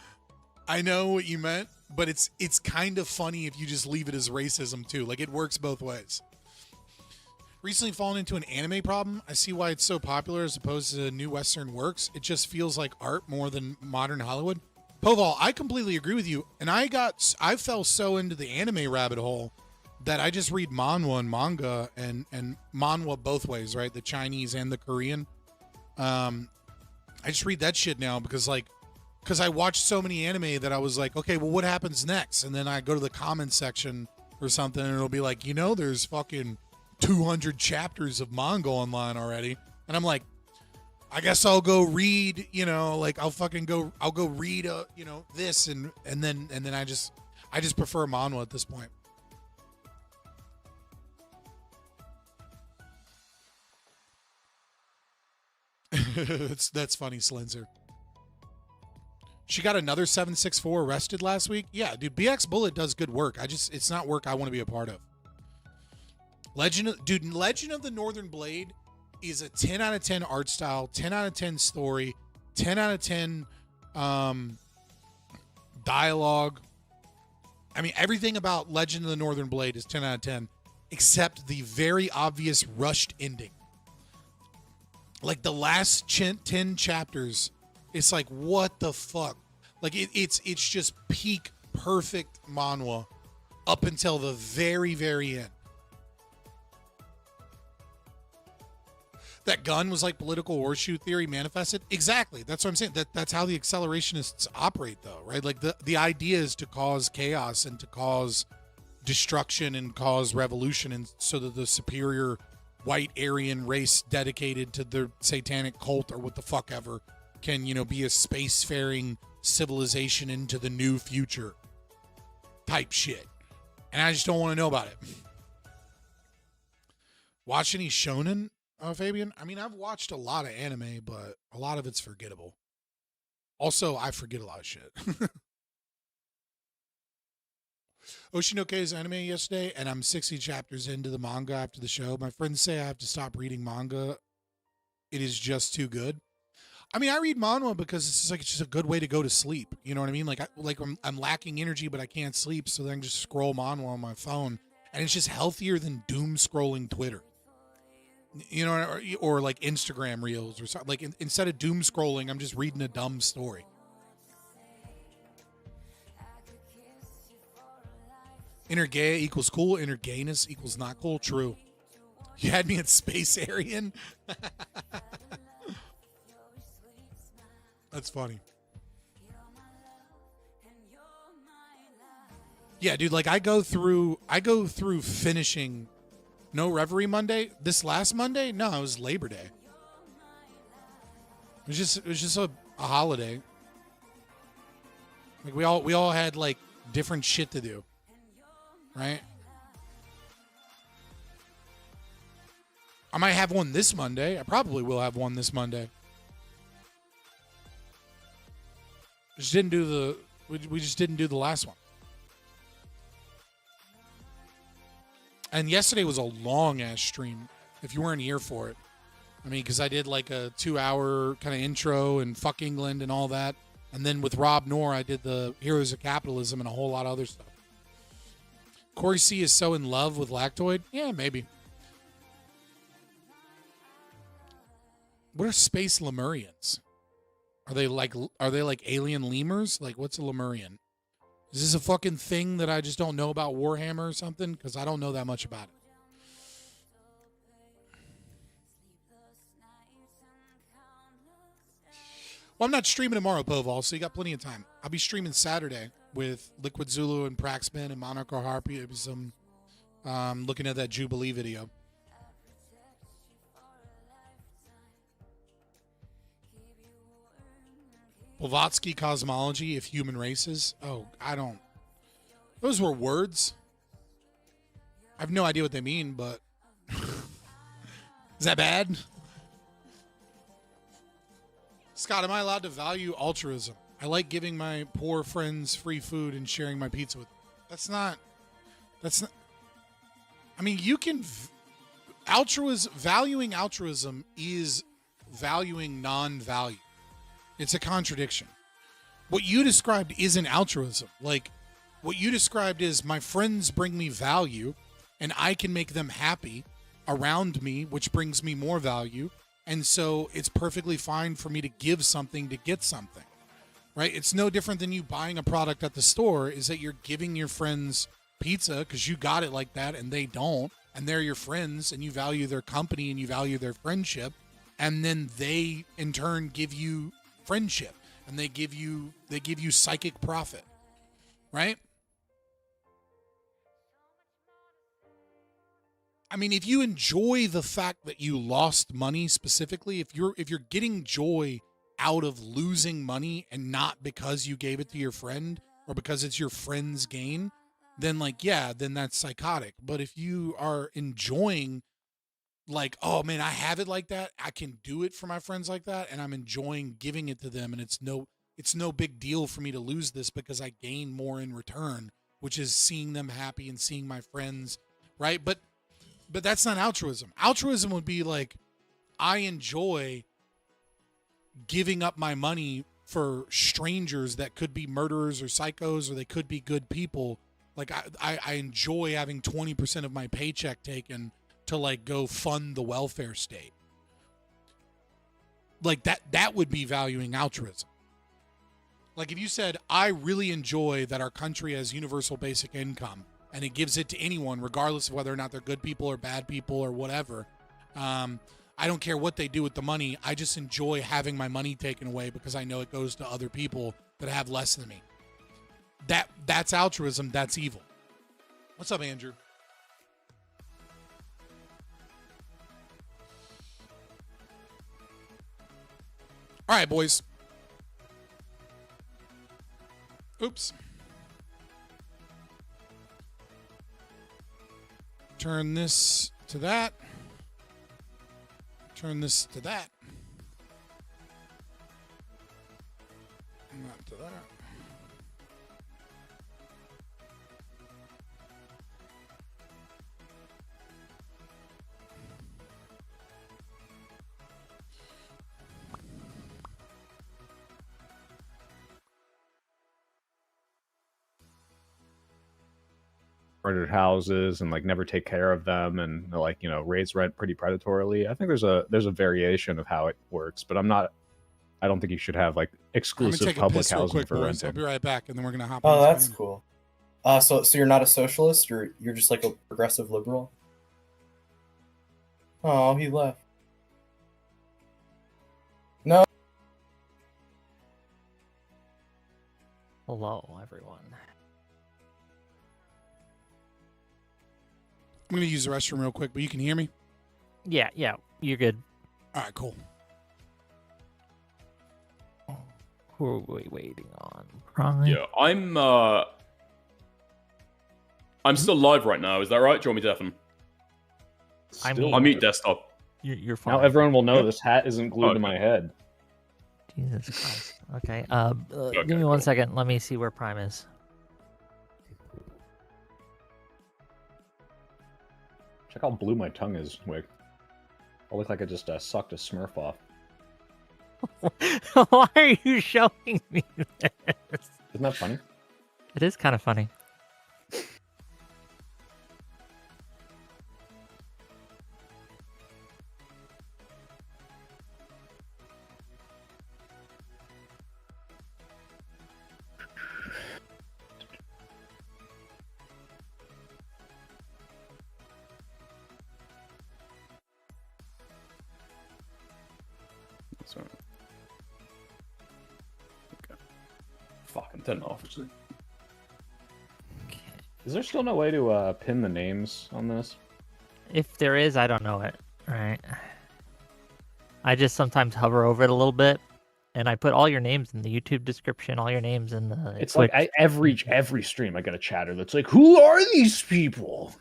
what you meant, but it's kind of funny if you just leave it as racism too. Like, it works both ways. Recently fallen into an anime problem. I see why it's so popular as opposed to new Western works. It just feels like art more than modern Hollywood. Poval, I completely agree with you. And I fell so into the anime rabbit hole that I just read manhwa and manga and manhwa both ways, right? The Chinese and the Korean. I just read that shit now because I watched so many anime that I was like, okay, well, what happens next? And then I go to the comment section or something and it'll be like, you know, there's fucking 200 chapters of manga online already. And I'm like, I guess I'll go read, you know, like I'll go read, you know, this and then I just prefer manhwa at this point. That's funny, Slenzer. She got another 764 arrested last week. Yeah, dude, BX Bullet does good work. It's not work I want to be a part of. Legend of the Northern Blade is a 10 out of 10 art style, 10 out of 10 story, 10 out of 10 dialogue. I mean, everything about Legend of the Northern Blade is 10 out of 10, except the very obvious rushed ending. Like, the last 10 chapters, it's like, what the fuck? Like, it's just peak perfect manhwa up until the very, very end. That gun was like political horseshoe theory manifested. Exactly. That's what I'm saying. That's how the accelerationists operate, though, right? Like, the idea is to cause chaos and to cause destruction and cause revolution, and so that the superior white Aryan race dedicated to the satanic cult or what the fuck ever can, you know, be a spacefaring civilization into the new future type shit. And I just don't want to know about it. Watch any shonen, Fabian? I mean, I've watched a lot of anime, but a lot of it's forgettable. Also, I forget a lot of shit. Oshinoke's anime yesterday, and I'm 60 chapters into the manga after the show. My friends say I have to stop reading manga it is just too good. I mean, I read manhwa because it's just a good way to go to sleep. You know what I mean? Like I'm lacking energy, but I can't sleep, so then I just scroll manhwa on my phone, and it's just healthier than doom scrolling Twitter. You know, or like Instagram reels or something. Like instead of doom scrolling, I'm just reading a dumb story. Inner gay equals cool. Inner gayness equals not cool. True. You had me at Space Aryan. That's funny. Yeah, dude, like I go through finishing No Reverie Monday. This last Monday? No, it was Labor Day. It was just a holiday. Like we all had like different shit to do. Right? I might have one this Monday. I probably will have one this Monday. We just didn't do the last one. And yesterday was a long ass stream if you weren't here for it. I mean, because I did like a 2-hour kind of intro and fuck England and all that. And then with Rob Noor, I did the Heroes of Capitalism and a whole lot of other stuff. Corey C is so in love with Lactoid? Yeah, maybe. What are space Lemurians? Are they like alien lemurs? Like, what's a Lemurian? Is this a fucking thing that I just don't know about Warhammer or something? Because I don't know that much about it. Well, I'm not streaming tomorrow, Poval, so you got plenty of time. I'll be streaming Saturday with Liquid Zulu and Praxman and Monarch or Harpy. It was some looking at that Jubilee video. Blavatsky cosmology, if human races. Oh, I don't. Those were words. I have no idea what they mean, but is that bad? Scott, am I allowed to value altruism? I like giving my poor friends free food and sharing my pizza with them. That's not. I mean, you can. Valuing altruism is valuing non-value. It's a contradiction. What you described isn't altruism. Like, what you described is my friends bring me value, and I can make them happy around me, which brings me more value. And so it's perfectly fine for me to give something to get something, right? It's no different than you buying a product at the store, is that you're giving your friends pizza because you got it like that and they don't, and they're your friends and you value their company and you value their friendship. And then they in turn give you friendship and they give you psychic profit, right? I mean, if you enjoy the fact that you lost money specifically, if you're getting joy out of losing money and not because you gave it to your friend or because it's your friend's gain, then then that's psychotic. But if you are enjoying, like, oh man, I have it like that, I can do it for my friends like that, and I'm enjoying giving it to them, and it's no big deal for me to lose this because I gain more in return, which is seeing them happy and seeing my friends, right? But that's not altruism. Altruism would be like, I enjoy giving up my money for strangers that could be murderers or psychos, or they could be good people. Like, I enjoy having 20% of my paycheck taken to like go fund the welfare state. Like that would be valuing altruism. Like if you said, I really enjoy that our country has universal basic income and it gives it to anyone, regardless of whether or not they're good people or bad people or whatever. I don't care what they do with the money. I just enjoy having my money taken away because I know it goes to other people that have less than me. That's altruism. That's evil. What's up, Andrew? All right, boys. Oops. Turn this to that. Turn this to that. Not to that. rented houses and like never take care of them and like raise rent pretty predatorily. I think there's a variation of how it works, but I don't think you should have like exclusive public housing for renting. I'll be right back, and then we're gonna hop. Oh, that's cool. So you're not a socialist, you're just like a progressive liberal? Oh, he left. No. Hello, everyone. I'm gonna use the restroom real quick, but you can hear me? Yeah, you're good. All right, cool. Who are we waiting on? Prime? Yeah, I'm still live right now. Is that right? Do you want me to deafen? I'm mute desktop. You're fine. Now everyone will know this hat isn't glued to my head. Jesus Christ. Okay. Give me 1 second. Let me see where Prime is. Check how blue my tongue is, Wick. I look like I just sucked a Smurf off. Why are you showing me this? Isn't that funny? It is kind of funny. Sorry. Okay. Fucking turn it off, actually. Is there still no way to pin the names on this? If there is, I don't know it. Right. I just sometimes hover over it a little bit, and I put all your names in the YouTube description, all your names in the. It's like every stream I get a chatter that's like, "Who are these people?"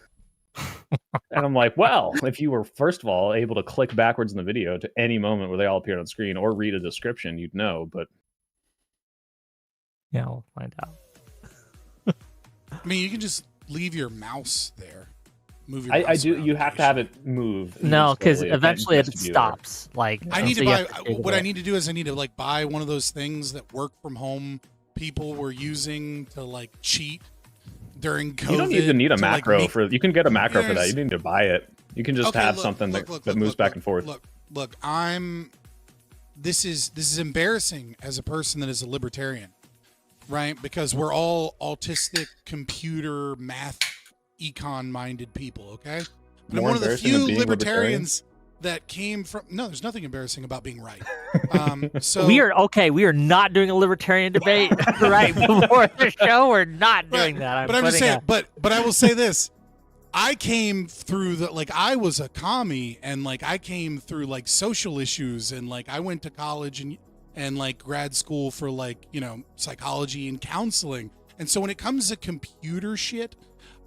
And I'm like, well, if you were first of all able to click backwards in the video to any moment where they all appeared on screen, or read a description, you'd know. But yeah, we'll find out. I mean, you can just leave your mouse there. Move your I mouse do. around You have to have it move. No, because slowly. eventually it has to be stops. Like I need so to you buy. have to What I need to do is I need to like buy one of those things that work from home people were using to like cheat during COVID. You don't even need a macro like, for. You can get a macro for that. You don't need to buy it. You can just Okay, have look, something look, that moves back and forth. Look. This is embarrassing as a person that is a libertarian, right? Because we're all autistic, computer, math, econ-minded people. Okay, but I'm More one of the embarrassing few than being libertarians that came from. No, there's nothing embarrassing about being right. So we are not doing a libertarian debate right before the show. We're not doing that. But I'm just saying. But I will say this. I came through I was a commie, and like I came through like social issues, and like I went to college and like grad school for like, psychology and counseling. And so when it comes to computer shit,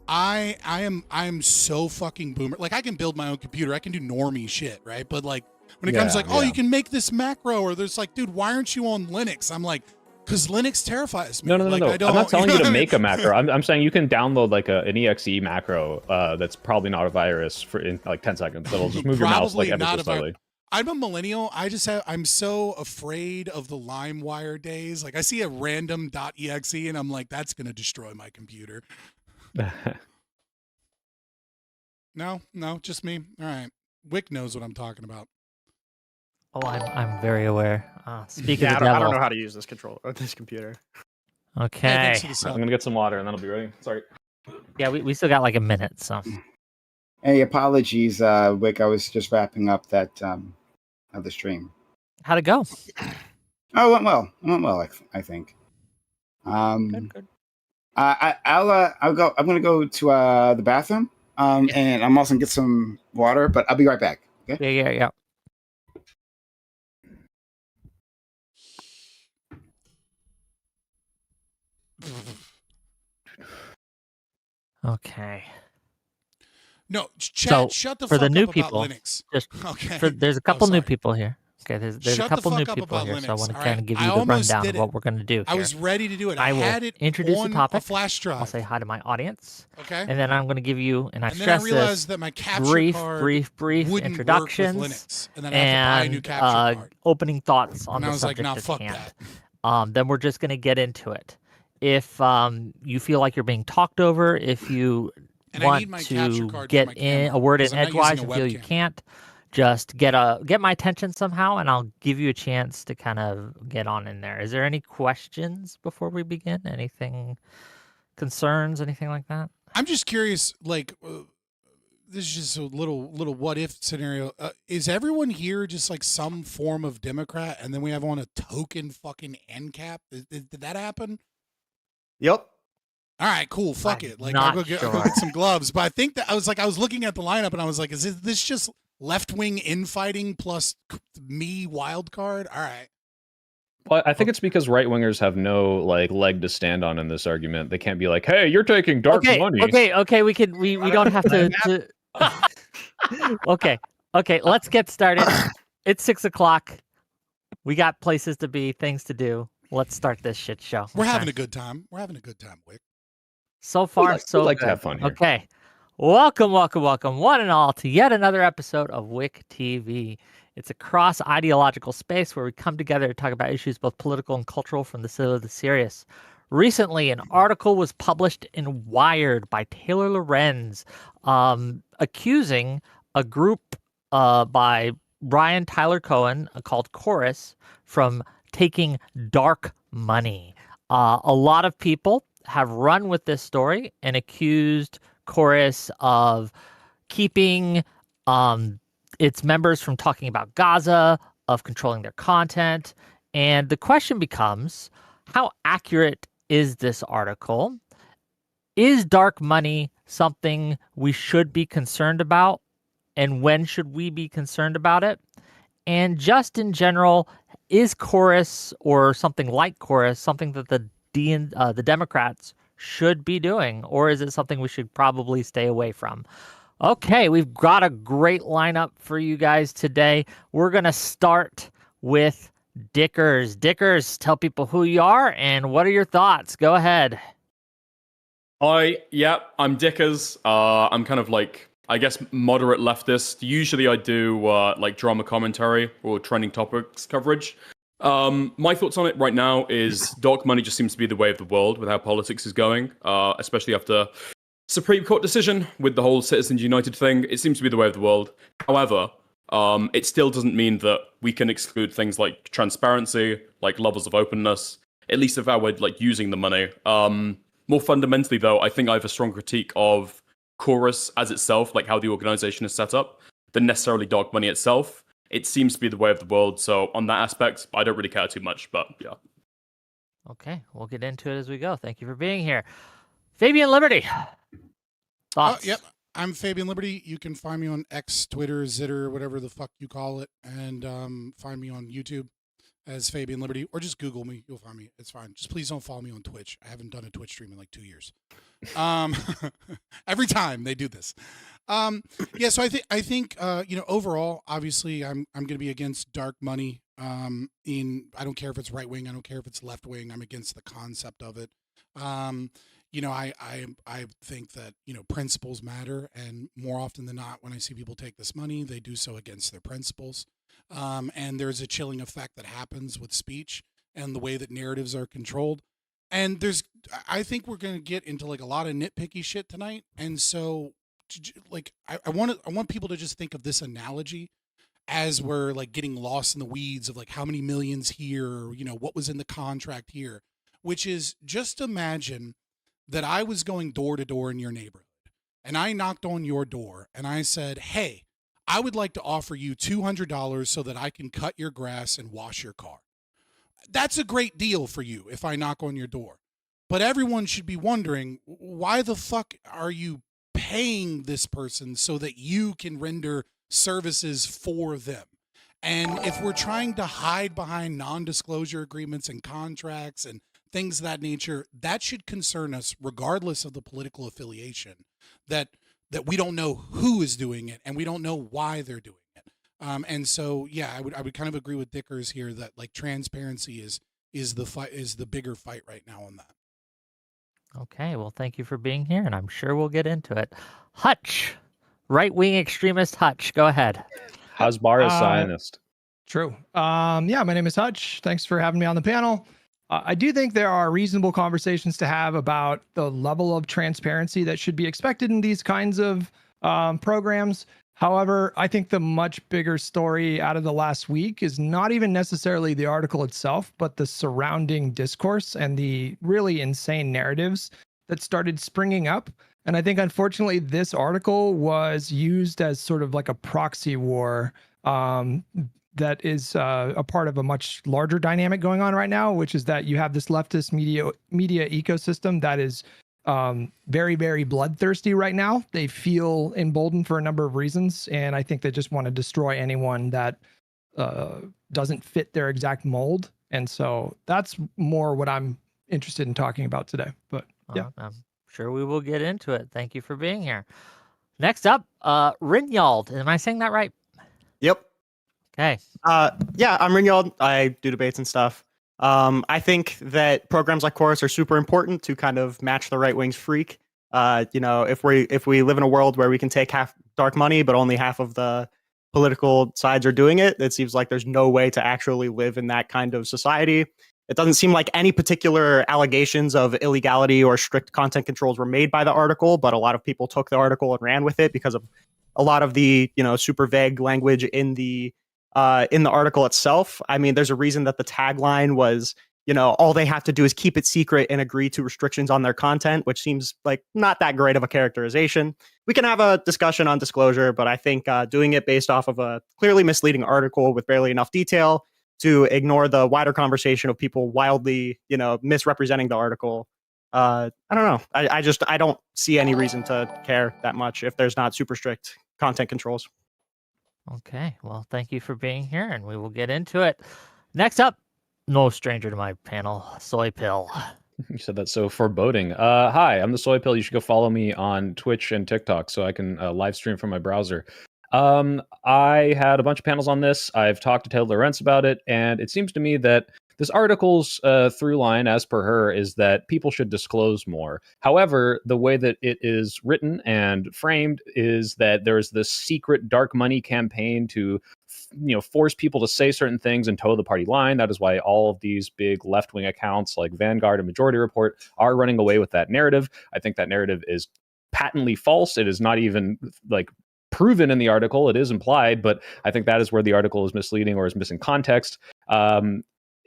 I am so fucking boomer. Like I can build my own computer. I can do normie shit, right? But like when it comes to you can make this macro, or there's like, dude, why aren't you on Linux? I'm like, because Linux terrifies me. No. Like, I'm not telling you to make a macro. I'm saying you can download like an exe macro that's probably not a virus in like 10 seconds. That'll just move your mouse like ever so slightly. I'm a millennial. I'm so afraid of the LimeWire days. Like I see a random .exe and I'm like, that's going to destroy my computer. No, just me. All right. Wick knows what I'm talking about. Oh, I'm very aware. Speaking of the I devil. don't know how to use this this computer. Okay. I'm gonna get some water and then I'll be ready. Sorry. Yeah, we still got like a minute, so. Hey, apologies, Wick. I was just wrapping up that of the stream. How'd it go? Oh, it went well. It went well, I think. Good. I'll go. I'm gonna go to the bathroom. And I'm also gonna get some water, but I'll be right back. Okay? Yeah. Okay. No, chat, shut the for fuck the new up people, about Linux. Okay. There's a couple new people here. Okay, there's Shut a couple the new fuck up people about here, Linux. so I want to All kind of right. give I you the almost rundown did of what it. we're going to do here. I was ready to do it. I will had it introduce on the topic. a flash drive. I'll say hi to my audience. Okay. And then I'm going to give you, and I And then I stress realized this, that my capture card brief wouldn't work with introductions Linux, and then I have to buy a new capture card. opening thoughts on And the I was like, subject nah, at fuck hand. Then we're just going to get into it. if you feel like you're being talked over, if you want to get in a word in edgewise and feel you can't, just get my attention somehow, and I'll give you a chance to kind of get on in there. Is there any questions before we begin? Anything, concerns, anything like that? I'm just curious, like, this is just a little what if scenario. Is everyone here just like some form of Democrat, and then we have on a token fucking end cap? Did that happen? Yep. All right, cool. Fuck it. Like, I'll go get some gloves. But I think that I was looking at the lineup, and I was like, is this just left-wing infighting plus me wild card? All right. Well, I think it's because right-wingers have no leg to stand on in this argument. They can't be like, hey, you're taking dark money. Okay, we don't have to Okay, let's get started. It's 6 o'clock. We got places to be, things to do. Let's start this shit show. We're having a good time. Wick. So far, so we like good. To have fun here. Okay. Welcome, one and all, to yet another episode of Wick TV. It's a cross-ideological space where we come together to talk about issues both political and cultural, from the silly to the serious. Recently, an article was published in Wired by Taylor Lorenz, accusing a group by Brian Tyler Cohen called Chorus from taking dark money. A lot of people have run with this story and accused Chorus of keeping its members from talking about Gaza, of controlling their content. And the question becomes, how accurate is this article? Is dark money something we should be concerned about? And when should we be concerned about it? And just in general, is Chorus, or something like Chorus, something that the Democrats should be doing? Or is it something we should probably stay away from? Okay, we've got a great lineup for you guys today. We're going to start with Dickers. Dickers, tell people who you are and what are your thoughts. Go ahead. I'm Dickers. I'm kind of like, I guess, moderate leftist. Usually I do like drama commentary or trending topics coverage. My thoughts on it right now is dark money just seems to be the way of the world with how politics is going, especially after Supreme Court decision with the whole Citizens United thing. It seems to be the way of the world. However, it still doesn't mean that we can exclude things like transparency, like levels of openness, at least if I were like using the money. More fundamentally, though, I think I have a strong critique of Chorus as itself, like how the organization is set up, than necessarily dark money itself. It seems to be the way of the world, so on that aspect, I don't really care too much, but yeah. Okay, we'll get into it as we go. Thank you for being here. Fabian Liberty. Thoughts? Yep. I'm Fabian Liberty. You can find me on X, Twitter, Zitter, whatever the fuck you call it, and find me on YouTube as Fabian Liberty, or just Google me. You'll find me. It's fine. Just please don't follow me on Twitch. I haven't done a Twitch stream in like 2 years. Every time they do this. So I think overall, obviously, I'm going to be against dark money. I don't care if it's right wing. I don't care if it's left wing. I'm against the concept of it. I think that, principles matter, and more often than not, when I see people take this money, they do so against their principles. And there's a chilling effect that happens with speech and the way that narratives are controlled. And I think we're going to get into like a lot of nitpicky shit tonight. And so like, I want people to just think of this analogy as we're like getting lost in the weeds of like how many millions here, or, what was in the contract here, which is, just imagine that I was going door to door in your neighborhood and I knocked on your door and I said, hey, I would like to offer you $200 so that I can cut your grass and wash your car. That's a great deal for you if I knock on your door. But everyone should be wondering, why the fuck are you paying this person so that you can render services for them? And if we're trying to hide behind non-disclosure agreements and contracts and things of that nature, that should concern us regardless of the political affiliation, that we don't know who is doing it and we don't know why they're doing it. And so, yeah, I would kind of agree with Dickers here that like transparency is the bigger fight right now on that. Okay, well, thank you for being here, and I'm sure we'll get into it. Hutch, right-wing extremist Hutch, go ahead. Hasbar is Zionist. True. My name is Hutch. Thanks for having me on the panel. I do think there are reasonable conversations to have about the level of transparency that should be expected in these kinds of programs. However, I think the much bigger story out of the last week is not even necessarily the article itself, but the surrounding discourse and the really insane narratives that started springing up. And I think, unfortunately, this article was used as sort of like a proxy war that is a part of a much larger dynamic going on right now, which is that you have this leftist media ecosystem that is very, very bloodthirsty right now. They feel emboldened for a number of reasons, and I think they just want to destroy anyone that doesn't fit their exact mold. And so that's more what I'm interested in talking about today. But yeah, I'm sure we will get into it. Thank you for being here. Next up, Rinyald. Am I saying that right? Yep. Okay. Yeah, I'm Rinyald. I do debates and stuff. I think that programs like Chorus are super important to kind of match the right wing's freak. If we live in a world where we can take half dark money, but only half of the political sides are doing it, it seems like there's no way to actually live in that kind of society. It doesn't seem like any particular allegations of illegality or strict content controls were made by the article, but a lot of people took the article and ran with it because of a lot of the super vague language in the article itself. I mean, there's a reason that the tagline was, all they have to do is keep it secret and agree to restrictions on their content, which seems like not that great of a characterization. We can have a discussion on disclosure, but I think doing it based off of a clearly misleading article with barely enough detail to ignore the wider conversation of people wildly, misrepresenting the article. I don't know. I don't see any reason to care that much if there's not super strict content controls. Okay, well, thank you for being here, and we will get into it. Next up, no stranger to my panel, Soypill. You said that so foreboding. Hi, I'm the Soypill. You should go follow me on Twitch and TikTok so I can live stream from my browser. I had a bunch of panels on this. I've talked to Taylor Lorenz about it, and it seems to me that this article's through line, as per her, is that people should disclose more. However, the way that it is written and framed is that there's this secret dark money campaign to, force people to say certain things and toe the party line. That is why all of these big left-wing accounts like Vanguard and Majority Report are running away with that narrative. I think that narrative is patently false. It is not even proven in the article. It is implied, but I think that is where the article is misleading or is missing context.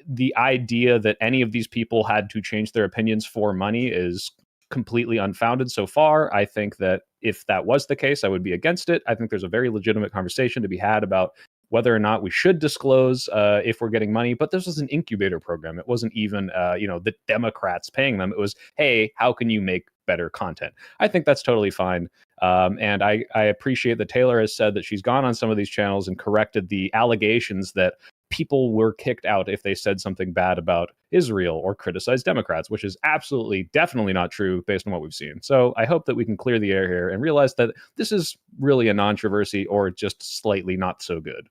The idea that any of these people had to change their opinions for money is completely unfounded so far. I think that if that was the case, I would be against it. I think there's a very legitimate conversation to be had about whether or not we should disclose if we're getting money. But this was an incubator program. It wasn't even, the Democrats paying them. It was, hey, how can you make better content? I think that's totally fine. And I appreciate that Taylor has said that she's gone on some of these channels and corrected the allegations that people were kicked out if they said something bad about Israel or criticized Democrats, which is absolutely, definitely not true based on what we've seen. So I hope that we can clear the air here and realize that this is really a non-controversy or just slightly not so good.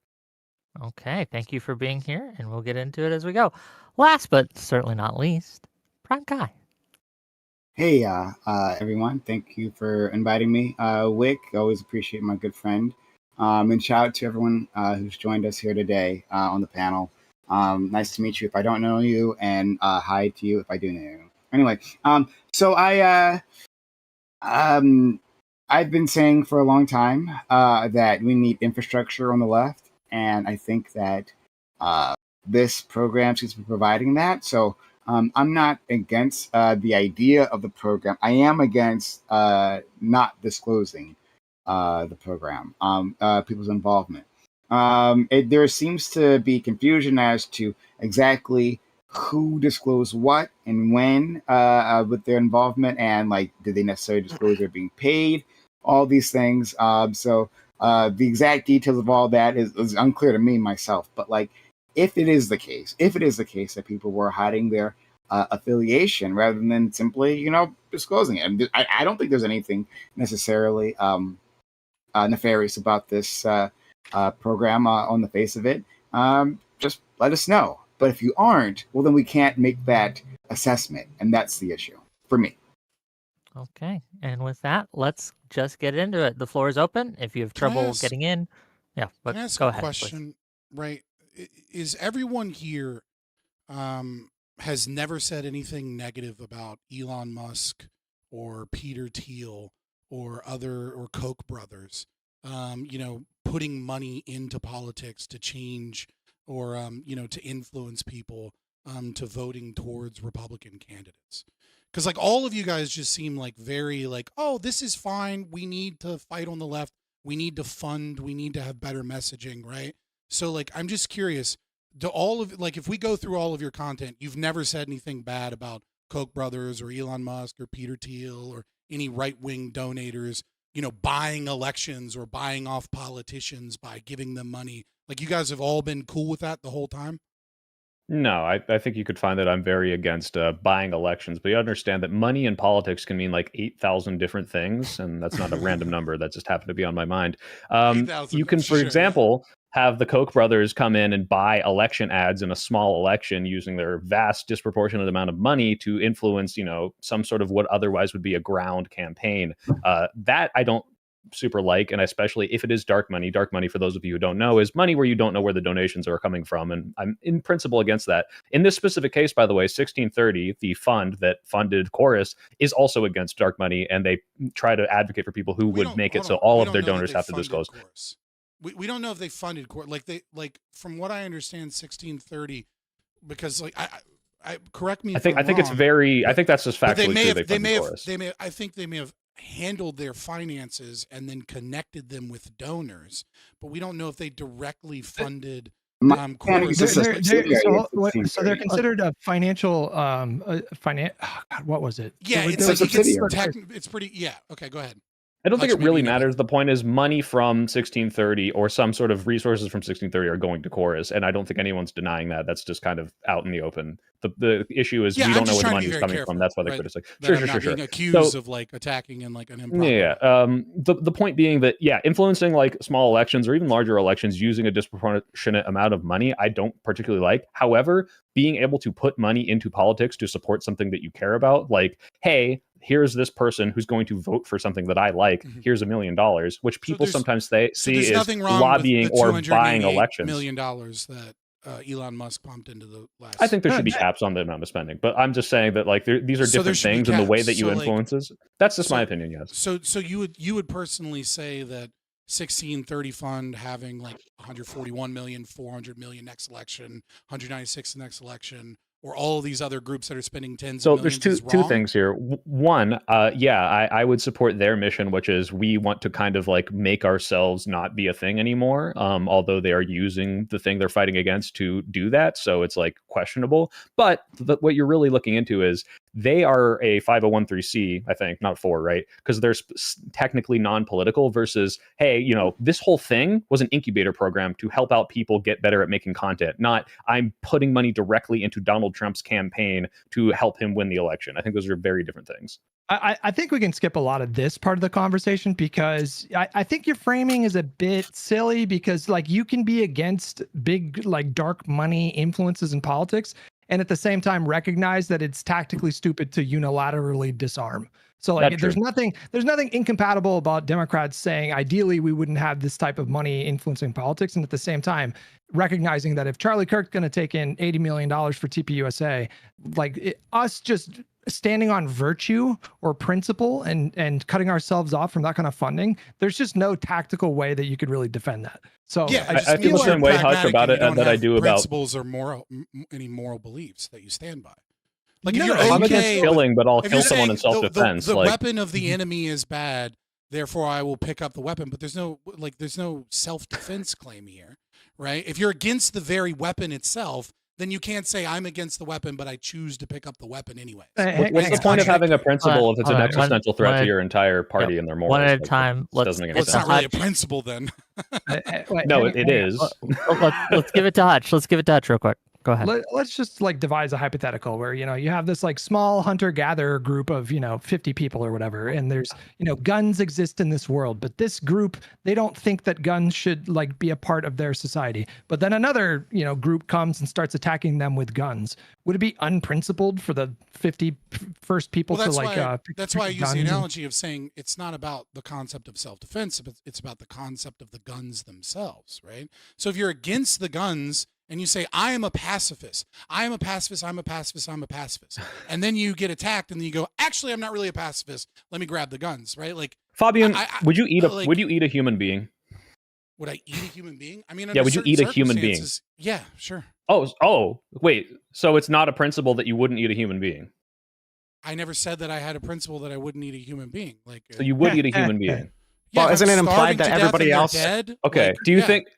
Okay, thank you for being here, and we'll get into it as we go. Last but certainly not least, Prime Guy. Hey, everyone. Thank you for inviting me. Wick, always appreciate my good friend. And shout out to everyone who's joined us here today on the panel. Nice to meet you if I don't know you, and hi to you if I do know you. Anyway, so I've been saying for a long time that we need infrastructure on the left, and I think that this program seems to be providing that. So I'm not against the idea of the program. I am against not disclosing the program, people's involvement. There seems to be confusion as to exactly who disclosed what and when with their involvement, and did they necessarily disclose they're being paid? All these things. So the exact details of all that is unclear to me myself. But if it is the case that people were hiding their affiliation rather than simply, disclosing it, and I don't think there's anything necessarily nefarious about this program on the face of it. Just let us know. But if you aren't, well, then we can't make that assessment, and that's the issue for me. Okay, and with that, let's just get into it. The floor is open. If you have trouble getting in, but can I ask go a ahead. question? Please. Right? Is everyone here has never said anything negative about Elon Musk or Peter Thiel or Koch brothers, putting money into politics to change or, to influence people to voting towards Republican candidates. Because like all of you guys just seem like very like, oh, this is fine. We need to fight on the left. We need to fund. We need to have better messaging, right? So like, I'm just curious, if we go through all of your content, you've never said anything bad about Koch brothers or Elon Musk or Peter Thiel or any right-wing donators, buying elections or buying off politicians by giving them money. Like you guys have all been cool with that the whole time? No, I think you could find that I'm very against buying elections, but you understand that money in politics can mean like 8,000 different things, and that's not a random number that just happened to be on my mind. You can, for example, have the Koch brothers come in and buy election ads in a small election using their vast disproportionate amount of money to influence, some sort of what otherwise would be a ground campaign. That I don't super like, and especially if it is dark money, for those of you who don't know, is money where you don't know where the donations are coming from, and I'm in principle against that. In this specific case, by the way, 1630, the fund that funded Chorus, is also against dark money, and they try to advocate for people who would make it so all of their donors have to disclose. We don't know if they funded Chorus. Like from what I understand, 1630, because like I correct me. I think it's very. I think that's just factually true. I think they may have handled their finances and then connected them with donors, but we don't know if they directly funded Chorus. So they're considered a financial what was it? Yeah, it's pretty. Yeah. Okay, go ahead. I don't think it really matters. The point is money from 1630 or some sort of resources from 1630 are going to Chorus, and I don't think anyone's denying that. That's just kind of out in the open. The issue is we don't know where the money is coming from. That's why they criticize. Sure. Being accused of like attacking in like an improper. Yeah. The point being that influencing like small elections or even larger elections using a disproportionate amount of money, I don't particularly like. However, being able to put money into politics to support something that you care about, like, hey, here's this person who's going to vote for something that I like. Mm-hmm. Here's $1 million, which people sometimes see is lobbying or buying elections. $1 million that Elon Musk pumped into the last. I think there should be caps on the amount of spending, but I'm just saying that like these are different things, and the way that you influences. That's just my opinion. Yes. So you would personally say that 1630 fund having like 141 million, 400 million next election, 196 the next election, or all of these other groups that are spending tens of millions. So there's two things here. One, I would support their mission, which is we want to kind of like make ourselves not be a thing anymore, although they are using the thing they're fighting against to do that. So it's like questionable. But what you're really looking into is they are a 501(c), I think, not 4, right? Because they're technically non-political versus, hey, this whole thing was an incubator program to help out people get better at making content, not I'm putting money directly into Donald Trump's campaign to help him win the election. I think those are very different things. I think we can skip a lot of this part of the conversation because I think your framing is a bit silly because like you can be against big like dark money influences in politics and at the same time recognize that it's tactically stupid to unilaterally disarm. So like there's nothing incompatible about Democrats saying ideally we wouldn't have this type of money influencing politics, and at the same time recognizing that if Charlie Kirk's going to take in $80 million for TPUSA, like us just standing on virtue or principle and cutting ourselves off from that kind of funding, there's just no tactical way that you could really defend that. So I feel the same way, Hutch, about it that I do about principles or any moral beliefs that you stand by. Like if you're I'm against killing, but I'll kill someone in self-defense. The weapon of the enemy is bad, therefore I will pick up the weapon. But there's no self-defense claim here, right? If you're against the very weapon itself, then you can't say I'm against the weapon, but I choose to pick up the weapon anyway. What's the point of having a principle if it's an existential threat to your entire party and their morals? One at a time. Doesn't make any sense. It's not really a principle then. No, it is. Let's give it to Hutch. Let's give it to Hutch real quick. Go ahead. Let's just like devise a hypothetical where, you have this like small hunter-gatherer group of, 50 people or whatever. And there's, guns exist in this world, but this group, they don't think that guns should like be a part of their society. But then another, group comes and starts attacking them with guns. Would it be unprincipled for the 50 first people to like, that's why I use the analogy of saying it's not about the concept of self-defense, but it's about the concept of the guns themselves, right? So if you're against the guns and you say, I am a pacifist. I am a pacifist. I'm a pacifist. I'm a pacifist. And then you get attacked and then you go, actually, I'm not really a pacifist. Let me grab the guns, right? Like, Fabian, would you eat a human being? Would I eat a human being? I mean, yeah, would you eat a human being? Yeah, sure. Oh, wait. So it's not a principle that you wouldn't eat a human being. I never said that I had a principle that I wouldn't eat a human being. Like, so you would eat a human being. Well, isn't it implied that everybody else? Dead? Okay. Like, do you think?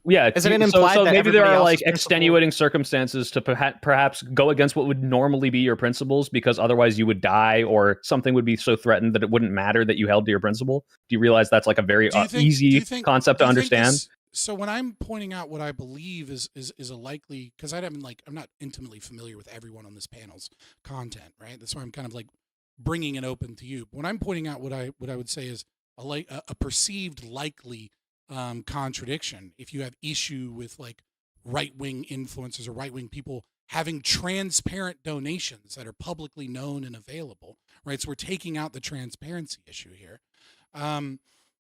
Yeah. Isn't it implied so that maybe there are like principle... extenuating circumstances to perhaps go against what would normally be your principles, because otherwise you would die, or something would be so threatened that it wouldn't matter that you held to your principle. Do you realize that's like a very easy concept to understand? So when I'm pointing out what I believe is a likely, because I'm not intimately familiar with everyone on this panel's content, right? That's why I'm kind of like bringing it open to you. But when I'm pointing out what I would say is a perceived likely contradiction, if you have issue with like right-wing influencers or right-wing people having transparent donations that are publicly known and available, right? So we're taking out the transparency issue here.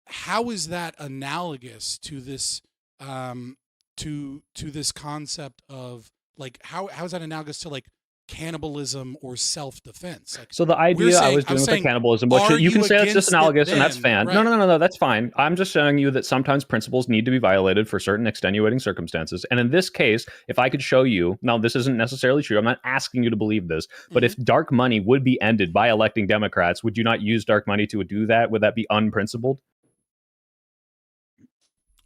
How is that analogous to this to this concept of like how is that analogous to like cannibalism or self-defense? Like, so the idea I was doing with the cannibalism, which you can say it's just analogous, and that's fine. Right. No, that's fine. I'm just showing you that sometimes principles need to be violated for certain extenuating circumstances. And in this case, if I could show you, now this isn't necessarily true, I'm not asking you to believe this, but if dark money would be ended by electing Democrats, would you not use dark money to do that? Would that be unprincipled?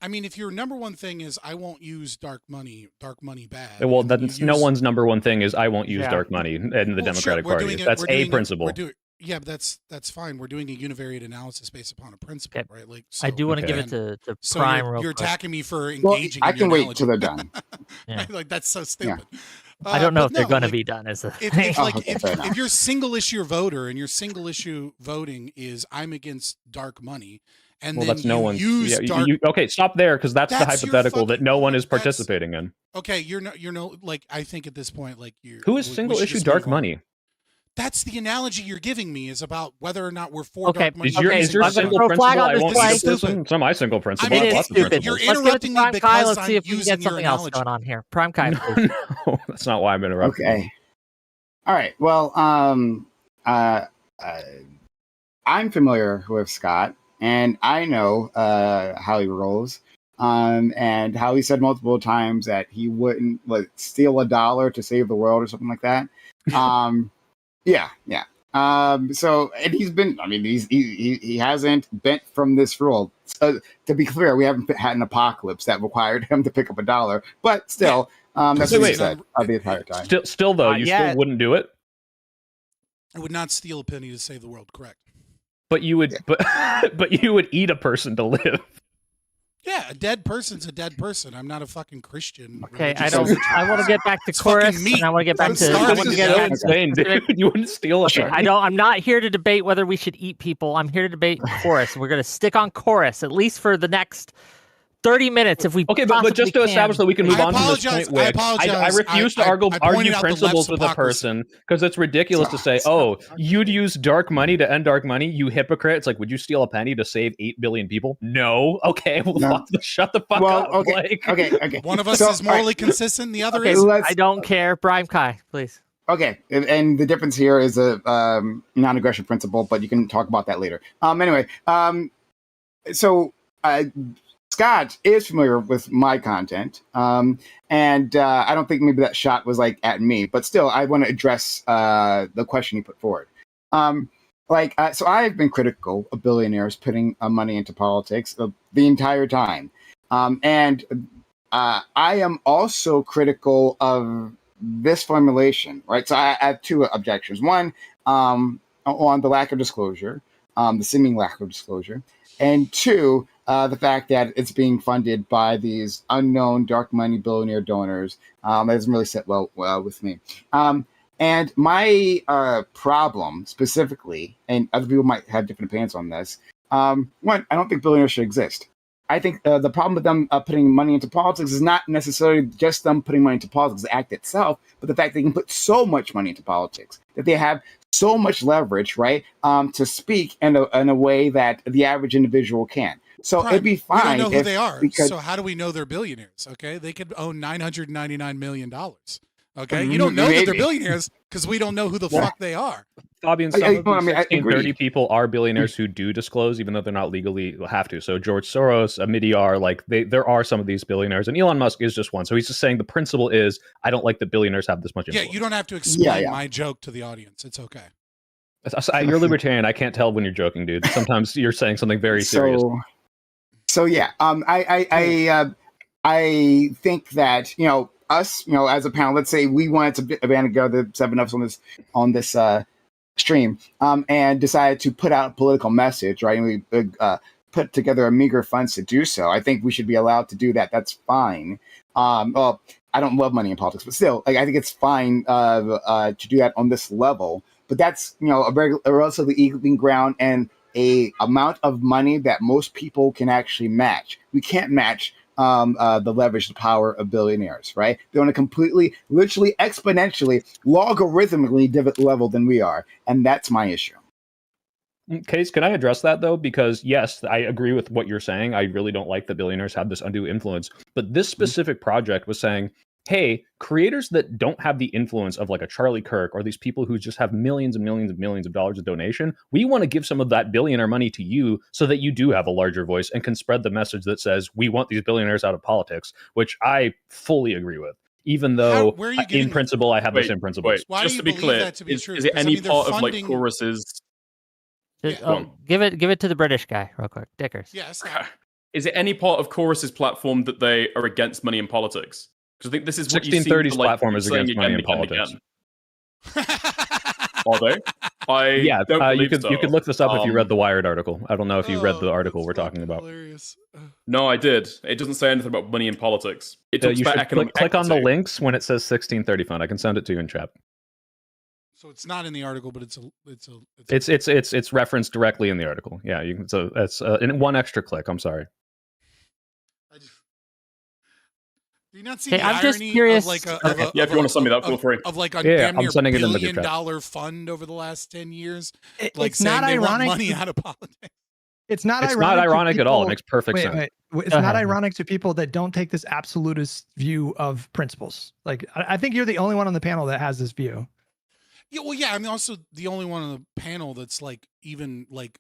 I mean, if your number one thing is I won't use dark money bad. Well, that's no one's number one thing is I won't use dark money in the Democratic Party. That's a principle. Yeah, but that's fine. We're doing a univariate analysis based upon a principle, right? Like, so, I do want to give it to so Prime. You're attacking me for engaging. I in your can wait analogy. till they're done. Yeah. Like that's so stupid. Yeah. I don't know if they're going to like, be done as a if if you're a single issue voter and your single issue voting is I'm against dark money. And well, then that's no one. Use dark... okay, stop there, because that's the hypothetical that no one is participating in. Okay, you're no like I think at this point like you. Who is single issue dark money? That's the analogy you're giving me is about whether or not we're for dark money. Is your single principle? I won't use a person. It's not my single principle. It is stupid. You're interrupting me because let's see if we can get something else going on here. Prime Kai, please. No, that's not why I'm interrupting. Okay. All right. Well, I'm familiar with Scott. And I know how he rolls, and how he said multiple times that he wouldn't steal $1 to save the world or something like that. Yeah. So, and he's been. I mean, he hasn't bent from this rule. So, to be clear, we haven't had an apocalypse that required him to pick up $1, but still, that's what he said the entire time. Still though, you still wouldn't do it. I would not steal a penny to save the world. Correct. But you would, but you would eat a person to live. Yeah, a dead person's a dead person. I'm not a fucking Christian. Okay, I want to get back to chorus, and I want to get back to. Insane, dude. You wouldn't steal a person. I'm not here to debate whether we should eat people. I'm here to debate chorus. We're going to stick on chorus at least for the next 30 minutes if we but just to establish that we can move on from this point, Wick, I refuse to argue principles with a person because it's ridiculous to say, you'd use dark money to end dark money, you hypocrite. It's like, would you steal a penny to save 8 billion people? No. Okay, well, shut the fuck up. Okay. One of us is morally consistent, the other is. I don't care. Brian Kai, please. Okay, and the difference here is a non-aggression principle, but you can talk about that later. Anyway, Scott is familiar with my content, and I don't think maybe that shot was like at me, but still, I want to address the question he put forward. So I've been critical of billionaires putting money into politics the entire time, and I am also critical of this formulation, right? So I have two objections. One, on the lack of disclosure, the seeming lack of disclosure, and two, the fact that it's being funded by these unknown dark money billionaire donors that doesn't really sit well with me. And my problem specifically, and other people might have different opinions on this, one, I don't think billionaires should exist. I think the problem with them putting money into politics is not necessarily just them putting money into politics, the act itself, but the fact they can put so much money into politics, that they have so much leverage, right, to speak in a way that the average individual can. So it'd be fine. We don't know who if- they are. because- So how do we know they're billionaires? Okay, they could own $999 million. Okay, Mm, you don't know that they're maybe. billionaires because we don't know who the fuck they are. Fabian, some of I these mean, I 16, 30 agree. people are billionaires who do disclose, even though they're not legally have to. So George Soros, Midyar, like there are some of these billionaires, and Elon Musk is just one. So he's just saying the principle is, I don't like that billionaires have this much Yeah, influence. you don't have to explain my joke to the audience. It's okay. You're libertarian. I can't tell when you're joking, dude. Sometimes you're saying something very serious. So yeah, I think that us, as a panel, let's say we wanted to band together, the 7 of us on this stream, and decided to put out a political message, right? And we put together a meager funds to do so. I think we should be allowed to do that. That's fine. Well, I don't love money in politics, but still, like I think it's fine to do that on this level. But that's a relatively even ground and a amount of money that most people can actually match. We can't match the leverage, the power of billionaires, right? They're on a completely, literally, exponentially, logarithmically different level than we are, and that's my issue. Case, can I address that though? Because yes, I agree with what you're saying. I really don't like that billionaires have this undue influence. But this specific project was saying, hey, creators that don't have the influence of like a Charlie Kirk or these people who just have millions and millions and millions of dollars of donation, we want to give some of that billionaire money to you so that you do have a larger voice and can spread the message that says we want these billionaires out of politics, which I fully agree with. Even though in principle, I have the same principles. Why just do to you be believe clear, that to be true? is it Because, any they're part of like funding- Chorus's? Give it to the British guy real quick, Dickers. Yes. Is it any part of Chorus's platform that they are against money in politics? Because I think this is what you 1630's seem to, like, platform is keep saying against money in again and politics. again. Are they? I Yeah, don't you believe could so. you could look this up if you read the Wired article. I don't know if you read the article we're talking about. No, I did. It doesn't say anything about money in politics. It talks You about should economic click on the equity. links when it says 1630 fund. I can send it to you in chat. So it's not in the article, but it's It's referenced directly in the article. Yeah, you can. So that's in one extra click. I'm sorry. Do you not see Hey, the I'm just irony curious- of like Yeah, if you want to send me that, feel free. Of like a Yeah, damn I'm near sending it in the $1 group billion chat. fund over the last 10 years? It's Like saying not they want ironic. money out of politics. It's not It's ironic. not to ironic at all. It people- makes perfect wait, sense. wait. It's Go not ahead. ironic to people that don't take this absolutist view of principles. Like, I think you're the only one on the panel that has this view. Yeah, well, yeah. I'm also the only one on the panel that's like even like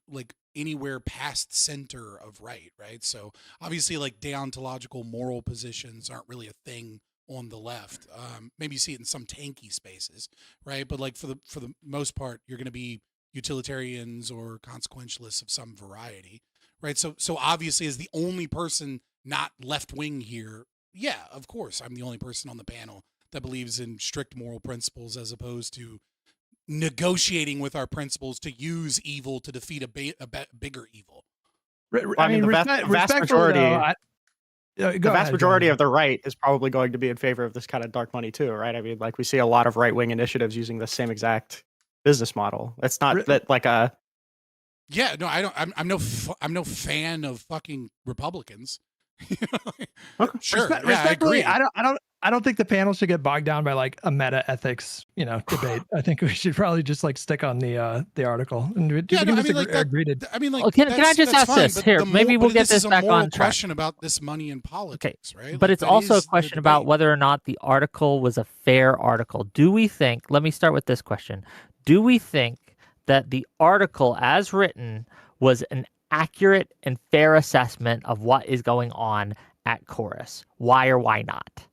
anywhere past center of right. So obviously, like deontological moral positions aren't really a thing on the left. Maybe you see it in some tanky spaces, right? But like for the most part, you're going to be utilitarians or consequentialists of some variety, right? So obviously, as the only person not left wing here, yeah, of course, I'm the only person on the panel that believes in strict moral principles as opposed to negotiating with our principles to use evil to defeat a bigger evil. I mean, the vast majority, the go vast ahead, majority John. of the right is probably going to be in favor of this kind of dark money too, right? I mean, like we see a lot of right wing initiatives using the same exact business model. It's not that like a Yeah, no, I don't. I'm no fan of fucking Republicans. Sure, yeah, I Respectfully, agree. I don't think the panel should get bogged down by like a meta ethics, debate. I think we should probably just like stick on the article. And we Yeah, can no, I just mean, like that. agree to. I mean, like, Well, can I that's- just that's ask fine, this? but Here, the maybe mo- we'll but get this this is a back moral on track. question about this money in politics, right? But Like, it's that also a is the question about debate. whether or not the article was a fair article. Do we think, let me start with this question. Do we think that the article as written was an accurate and fair assessment of what is going on at Chorus? Why or why not?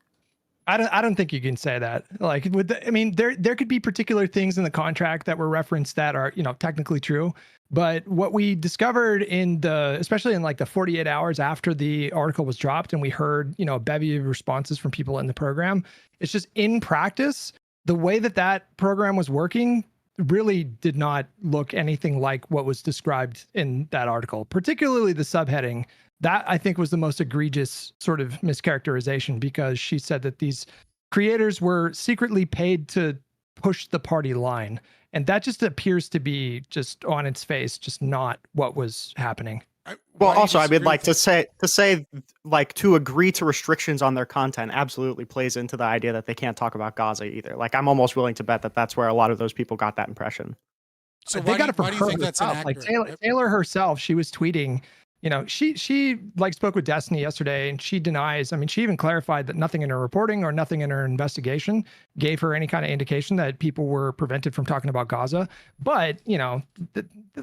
I don't think you can say that. Like there could be particular things in the contract that were referenced that are, technically true. But what we discovered especially in like the 48 hours after the article was dropped and we heard, a bevy of responses from people in the program, it's just in practice, the way that program was working really did not look anything like what was described in that article, particularly the subheading. That I think was the most egregious sort of mischaracterization, because she said that these creators were secretly paid to push the party line. And that just appears to be just on its face, just not what was happening. well, also, I mean, like to say like to agree to restrictions on their content absolutely plays into the idea that they can't talk about Gaza either. Like, I'm almost willing to bet that that's where a lot of those people got that impression. So they why got do it from you her think that's herself. Like inaccurate? Taylor herself, she was tweeting, you know, she like spoke with Destiny yesterday, and she denies. I mean, she even clarified that nothing in her reporting or nothing in her investigation gave her any kind of indication that people were prevented from talking about Gaza. But, you know,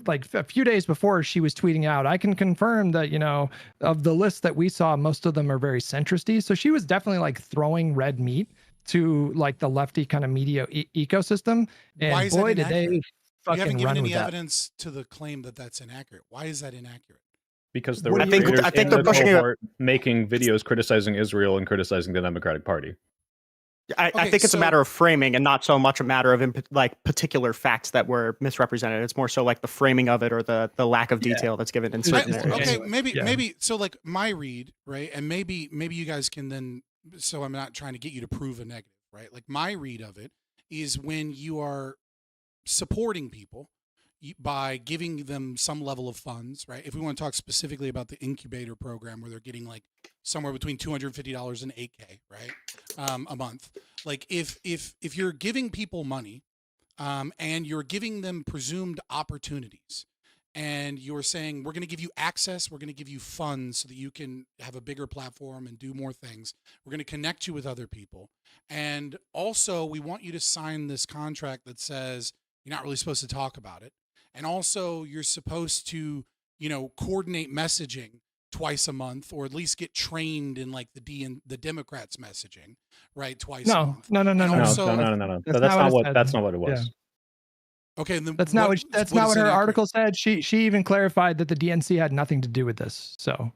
like a few days before she was tweeting out, I can confirm that, you know, of the list that we saw, most of them are very centristy. So she was definitely like throwing red meat to like the lefty kind of media ecosystem. And Why is boy, that did they inaccurate? fucking You haven't given run any with that. evidence to the claim that that's inaccurate. Why is that inaccurate? Because there What were do you- creators I think in they're the pushing it- cohort making videos criticizing Israel and criticizing the Democratic Party. I think it's a matter of framing and not so much a matter of like particular facts that were misrepresented. It's more so like the framing of it or the lack of detail that's given in certain areas. Okay, maybe so like my read, right? And maybe you guys can then, so I'm not trying to get you to prove a negative, right? Like my read of it is when you are supporting people by giving them some level of funds, right? If we want to talk specifically about the Incubator program, where they're getting like somewhere between $250 and $8K, right, a month. Like if you're giving people money, and you're giving them presumed opportunities, and you're saying we're going to give you access, we're going to give you funds so that you can have a bigger platform and do more things. We're going to connect you with other people, and also we want you to sign this contract that says you're not really supposed to talk about it. And also you're supposed to, you know, coordinate messaging twice a month, or at least get trained in like the Democrats' messaging, right? Twice a month. No. That's not what it was. Yeah. Okay, then That's not what her article said. She even clarified that the DNC had nothing to do with this. So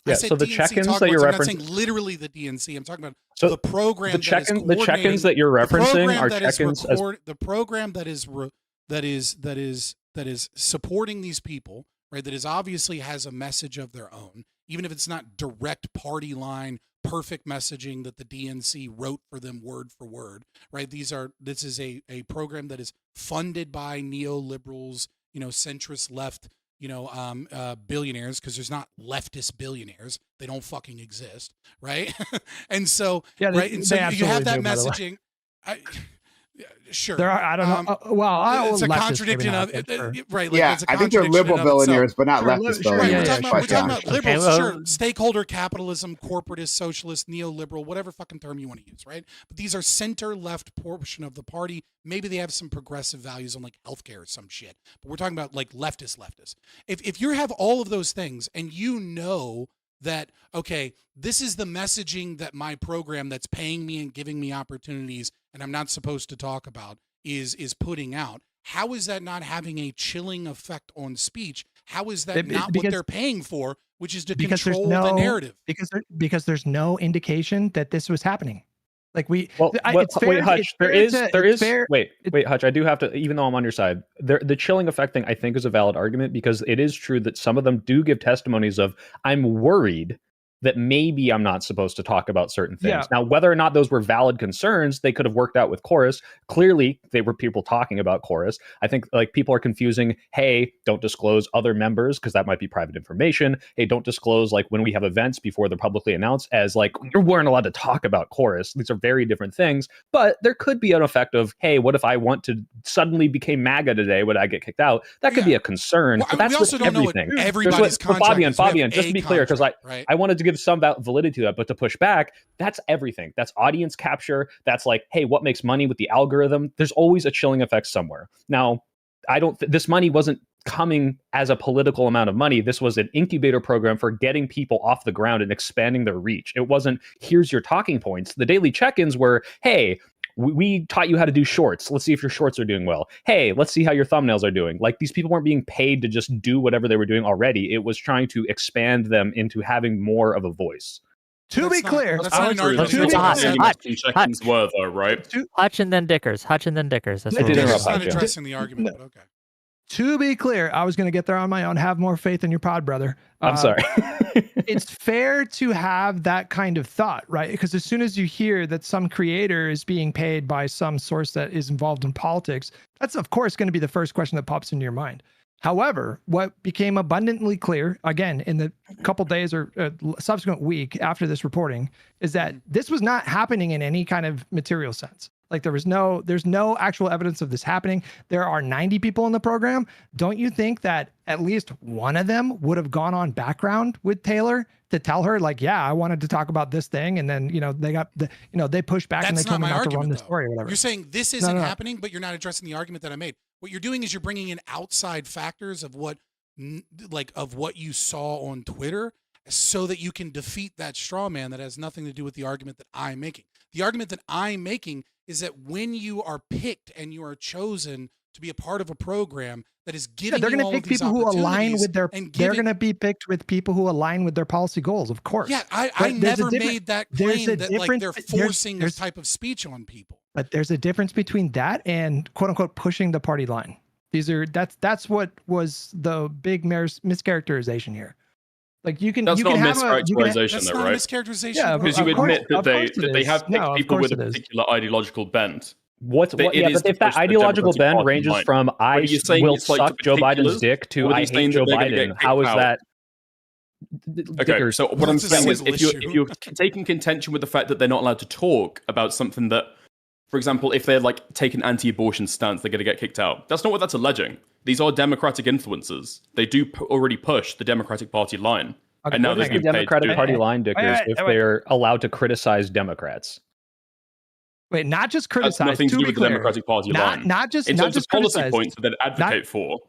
Yeah, so the check-ins that you're I'm not referencing, saying literally the DNC. I'm talking about so the program. the check-ins that you're referencing are check-ins as the program that is supporting these people, right? That is obviously has a message of their own, even if it's not direct party line, perfect messaging that the DNC wrote for them word for word, right? This is a program that is funded by neoliberals, you know, centrist left, you know, billionaires, because there's not leftist billionaires. They don't fucking exist, right? And so, yeah, right? And so you have that absolutely do, by the way. messaging. Sure. There are, I don't know. Well, it's a contradiction of right. Like, Yeah, it's a I think they're liberal contradiction in of billionaires, itself. but not Sure, leftist sure, billionaires. We're talking about liberals, Okay, sure. Stakeholder capitalism, corporatist, socialist, neoliberal, whatever fucking term you want to use, right? But these are center-left portion of the party. Maybe they have some progressive values on like healthcare or some shit. But we're talking about like leftist. If you have all of those things and you know that, okay, this is the messaging that my program that's paying me and giving me opportunities and I'm not supposed to talk about is putting out, how is that not having a chilling effect on speech? How is that not what they're paying for, which is to control the narrative? Because there's no indication that this was happening. Like wait, Hutch, wait, Hutch, I do have to, even though I'm on your side, the chilling effect thing I think is a valid argument, because it is true that some of them do give testimonies of, I'm worried that maybe I'm not supposed to talk about certain things. Yeah. Now, whether or not those were valid concerns, they could have worked out with Chorus. Clearly, they were people talking about Chorus. I think like people are confusing, hey, don't disclose other members because that might be private information. Hey, don't disclose like when we have events before they're publicly announced, as like you weren't allowed to talk about Chorus. These are very different things. But there could be an effect of, hey, what if I want to suddenly became MAGA today? Would I get kicked out? That could be a concern. Well, but that's we also with don't know everything. what everybody's contract is. We Fabian, have just a to be clear, because contract, I wanted to give some validity to that, but to push back, that's everything. That's audience capture. That's like, hey, what makes money with the algorithm? There's always a chilling effect somewhere. Now, this money wasn't coming as a political amount of money. This was an incubator program for getting people off the ground and expanding their reach. It wasn't, here's your talking points. The daily check-ins were, hey, we taught you how to do shorts. Let's see if your shorts are doing well. Hey, let's see how your thumbnails are doing. Like, these people weren't being paid to just do whatever they were doing already. It was trying to expand them into having more of a voice. To be clear, That's not an argument. Check-ins were though, right? Hutch and then Dickers. Hutch and then Dickers. That's what It's not addressing the argument, but okay. To be clear, I was going to get there on my own. Have more faith in your pod, brother. I'm sorry. It's fair to have that kind of thought, right? Because as soon as you hear that some creator is being paid by some source that is involved in politics, that's of course going to be the first question that pops into your mind. However, what became abundantly clear, again, in the couple days or subsequent week after this reporting, is that this was not happening in any kind of material sense. there's no actual evidence of this happening. There are 90 people in the program. Don't you think that at least one of them would have gone on background with Taylor to tell her, like, yeah, I wanted to talk about this thing, and then they pushed back and they told me not to run the story or whatever. You're saying this isn't happening, but you're not addressing the argument that I made. What you're doing is you're bringing in outside factors of what you saw on Twitter, so that you can defeat that straw man that has nothing to do with the argument that I'm making. The argument that I'm making is that when you are picked and you are chosen to be a part of a program that is giving they're you going all to of pick these people who align with their. and They're giving- going to be picked with people who align with their policy goals, of course. Yeah, I never made that claim that like they're forcing this type of speech on people. But there's a difference between that and quote unquote pushing the party line. That's what was the big mischaracterization here. Like That's not mischaracterization, though, right? Mischaracterization. Yeah, because you admit that they have picked No, of people course with a it is. particular ideological bent. But if that ideological bend ranges from I will suck Joe Biden's dick to I hate Joe Biden, how is that? Okay, so what I'm saying is if you're taking contention with the fact that they're not allowed to talk about something that, for example, if they're like take an anti-abortion stance, they're going to get kicked out. That's not what that's alleging. These are Democratic influencers. They do already push the Democratic Party line. Okay, and now what is the Democratic Party line, Dickers, if they're allowed to criticize Democrats? Wait, not just criticize. Nothing to do with the Democratic Party line. Not just in terms of policy criticize. points that they advocate for.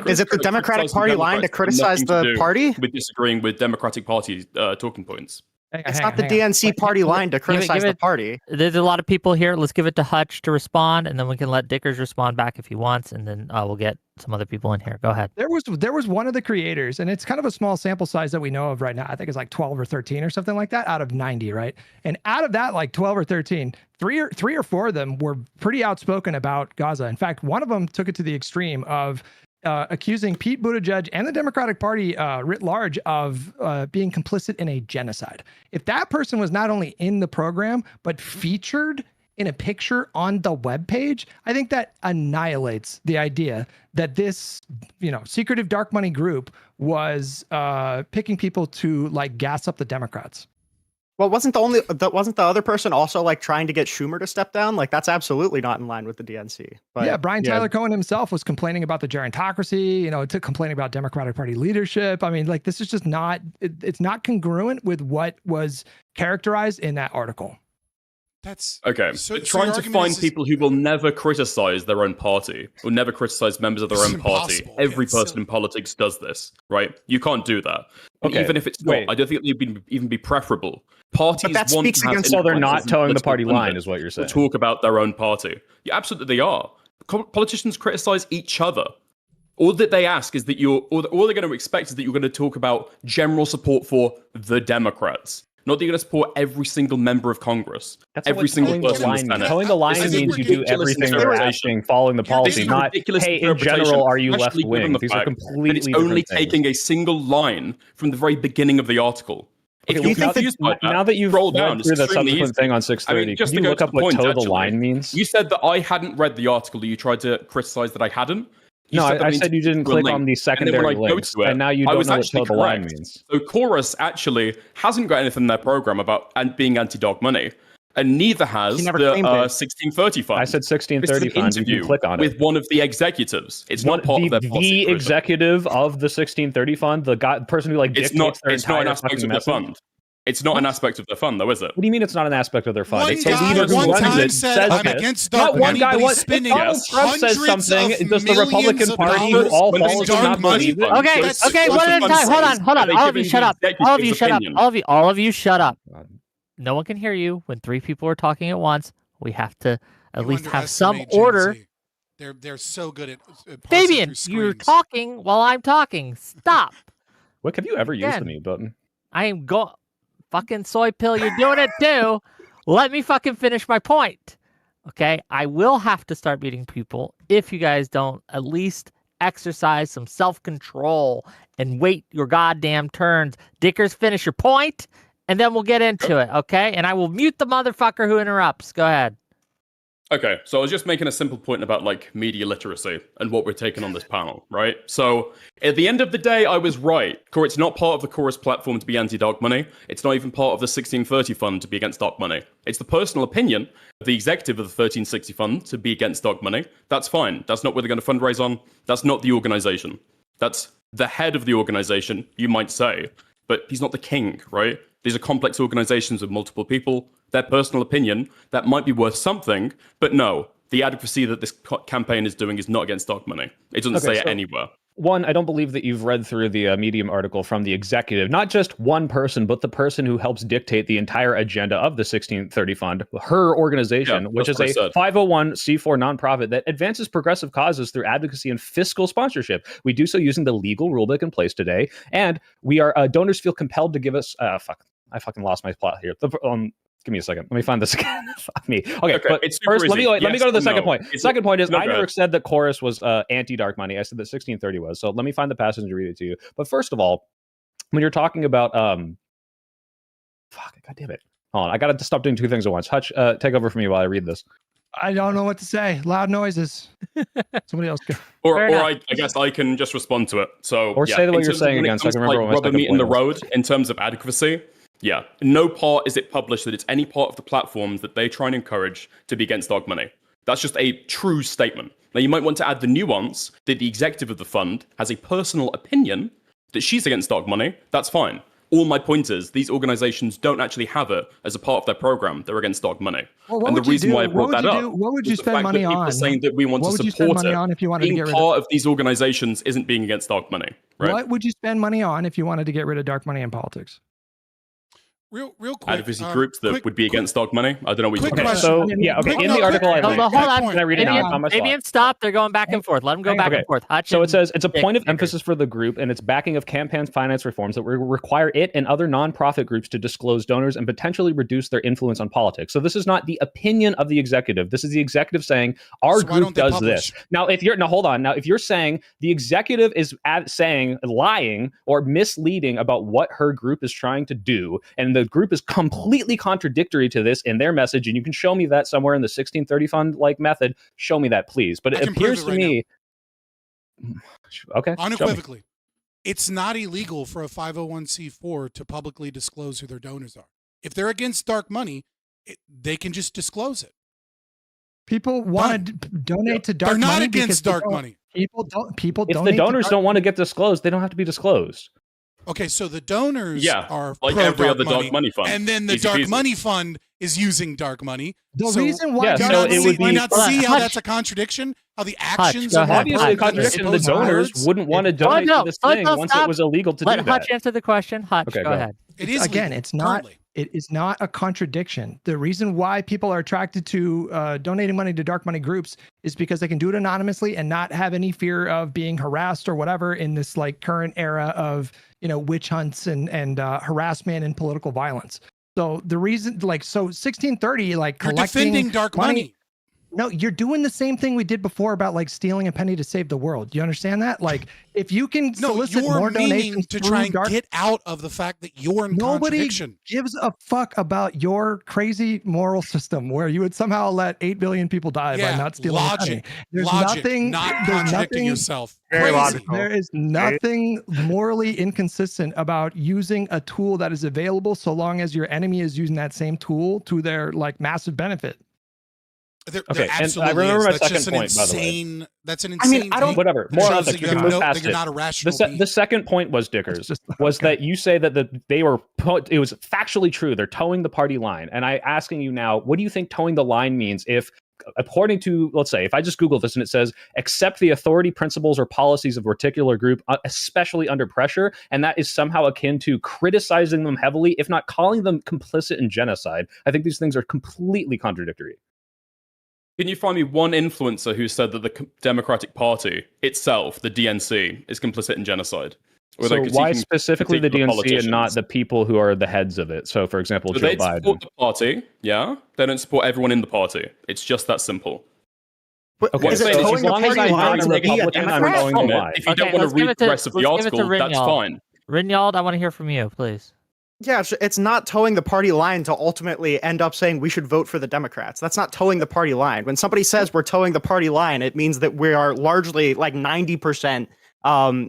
Is it the Democratic Party line to criticize the party? With disagreeing with Democratic Party talking points. It's not the DNC party line to criticize the party. There's a lot of people here. Let's give it to Hutch to respond, and then we can let Dickers respond back if he wants, and then we'll get some other people in here. Go ahead. There was one of the creators, and it's kind of a small sample size that we know of right now. I think it's like 12 or 13 or something like that out of 90, right? And out of that, like 12 or 13, three or four of them were pretty outspoken about Gaza. In fact, one of them took it to the extreme of accusing Pete Buttigieg and the Democratic Party writ large of being complicit in a genocide. If that person was not only in the program, but featured in a picture on the webpage, I think that annihilates the idea that this, secretive dark money group was picking people to like gas up the Democrats. Well, wasn't the other person also like trying to get Schumer to step down? Like that's absolutely not in line with the DNC. But, yeah, Brian Tyler Cohen himself was complaining about the gerontocracy, complaining about Democratic Party leadership. I mean, like this is just not, it's not congruent with what was characterized in that article. That's okay. So trying to find people who will never criticize their own party, will never criticize members of their own party. Every person in politics does this, right? You can't do that. Okay. Even if it's not, I don't think it would even be preferable. Parties that want speaks to have against- So they're not towing the political party line, pundits is what you're saying. to talk about their own party. Yeah, absolutely, they are. Politicians criticize each other. All that they ask is that all they're going to expect is that you're going to talk about general support for the Democrats. Not that you're going to support every single member of Congress, every single person in the Senate. Towing the line means you do everything they're asking, following the policy, not, hey, in general, are you left wing? These are completely it's only different things. taking a single line from the very beginning of the article. Okay, If well, you're confused by that, now that you've scroll read down. It's through the extremely subsequent easy. thing on 630, just can to you go look to up the what point, toe the actually, line means? You said that I hadn't read the article that you tried to criticize that I hadn't. No, that I need said to you didn't click click on the secondary links, and now you don't know what toe the line means. So Chorus actually hasn't got anything in their program about being anti-dog money, and neither has the 1630 fund. I said 1630 fund. You can click on it. with one of the executives. It's not part of their policy. The executive of the 1630 fund, the person who like It's dictates not. their It's not an entire aspect fucking of their message. fund. It's not an aspect of their fund, though, is it? What do you mean it's not an aspect of their fund? One It's the guy leader who one runs time it said, says "I'm this. against Not dark one money," guy. but he's What if spinning Donald it. Trump says Hundreds something? of Does the Republican millions of Party, who dollars all when follows they him, not dark money believe it? fund. Okay, That's okay, what one the at a fund time. Hold says. on, hold on. They're All of you giving shut the up. All of you executive's shut up. opinion. All of you shut up. No one can hear you when three people are talking at once. We have to at least have some underestimate Gen order. Z. They're so good at parsing Fabian, through you're screens. talking while I'm talking. Stop. What have you ever used the Again. mute button? I am fucking Soypill. You're doing it too. Let me fucking finish my point. Okay, I will have to start meeting people if you guys don't at least exercise some self-control and wait your goddamn turns. Dickers, finish your point, and then we'll get into it, okay? And I will mute the motherfucker who interrupts. Go ahead. Okay, so I was just making a simple point about like media literacy and what we're taking on this panel, right? So at the end of the day, I was right. It's not part of the Chorus platform to be anti-dark money. It's not even part of the 1630 fund to be against dark money. It's the personal opinion of the executive of the 1360 fund to be against dark money. That's fine. That's not what they're going to fundraise on. That's not the organization. That's the head of the organization, you might say, but he's not the king, right? These are complex organizations with multiple people. Their personal opinion, that might be worth something, but no, the advocacy that this campaign is doing is not against dark money. It doesn't say it anywhere. One, I don't believe that you've read through the Medium article from the executive, not just one person, but the person who helps dictate the entire agenda of the 1630 Fund, her organization, which is a 501c4 nonprofit that advances progressive causes through advocacy and fiscal sponsorship. We do so using the legal rulebook in place today, and we are donors feel compelled to give us. I fucking lost my plot here. Give me a second. Let me find this again. Fuck me. Okay, but first, let me go to the second point. The second point is I never said that Chorus was anti-dark money. I said that 1630 was. So let me find the passage and read it to you. But first of all, when you're talking about God damn it. Hold on. I got to stop doing two things at once. Hutch, take over for me while I read this. I don't know what to say. Loud noises. Somebody else go. Or I guess I can just respond to it. So or say what you're saying again, so I can remember what my meet in the road in terms of advocacy. Yeah, no part is it published that it's any part of the platforms that they try and encourage to be against dark money. That's just a true statement. Now, you might want to add the nuance that the executive of the fund has a personal opinion that she's against dark money. That's fine. All my point is these organizations don't actually have it as a part of their program. They're against dark money. Well, and the reason why I brought that up, what would you spend money on? People saying that we want to support it. If you wanted to get rid part of these organizations isn't being against dark money. Right? What would you spend money on if you wanted to get rid of dark money in politics? Real quick. Advocacy groups that would be against dark money. I don't know what you're talking about. So, in the article I read. Hold on. Can I read it now? Damien, stop. They're going back and forth. Let them go back and forth. Hutch so it says, it's a point of emphasis for the group and its backing of campaign finance reforms that will require it and other nonprofit groups to disclose donors and potentially reduce their influence on politics. So this is not the opinion of the executive. This is the executive saying, our group does this. Now, if you're saying the executive is lying or misleading about what her group is trying to do, and the group is completely contradictory to this in their message, and you can show me that somewhere in the 1630 fund like method, show me that, please. But it appears to me okay, unequivocally, it's not illegal for a 501c4 to publicly disclose who their donors are. If they're against dark money, they can just disclose it. People want to donate to dark money. They're not against dark money. People don't. If the donors don't want to get disclosed, they don't have to be disclosed. Okay, so the donors are like every other dark money fund, and then the dark money fund is using dark money. The reason why why not see how that's a contradiction? How the actions are obviously a contradiction. The donors wouldn't want to donate to this thing once it was illegal to do that. Let Hutch answer the question. Hutch, go ahead. It is again. It's not. It is not a contradiction. The reason why people are attracted to donating money to dark money groups is because they can do it anonymously and not have any fear of being harassed or whatever in this like current era of witch hunts and harassment and political violence. So the reason, 1630, like you're defending dark money. No, you're doing the same thing we did before about like stealing a penny to save the world. You understand that? Like, if you can solicit more donations to try and get out of the fact that you're in contradiction. Nobody gives a fuck about your crazy moral system where you would somehow let 8 billion people die by not stealing a penny. There's nothing, not contradicting yourself. Very logical. There is nothing morally inconsistent about using a tool that is available so long as your enemy is using that same tool to their like massive benefit. There and I remember my second point, by the way. That's an insane. I don't. Whatever. More on that. You can move past you're not a rational the second point was Dickers. Was that you say that they were it was factually true. They're towing the party line, and I asking you now, what do you think towing the line means? If according to, let's say, if I just Google this and it says accept the authority, principles, or policies of a particular group, especially under pressure, and that is somehow akin to criticizing them heavily, if not calling them complicit in genocide. I think these things are completely contradictory. Can you find me one influencer who said that the Democratic Party itself, the DNC, is complicit in genocide? So why specifically the DNC and not the people who are the heads of it? So, for example, Joe Biden. Support the party, yeah. They don't support everyone in the party. It's just that simple. Okay, so as long as I'm not a Republican, I'm going to lie. If you don't want to read the rest of the article, that's fine. Rinyald, I want to hear from you, please. Yeah, it's not towing the party line to ultimately end up saying we should vote for the Democrats. That's not towing the party line. When somebody says we're towing the party line, it means that we are largely like 90%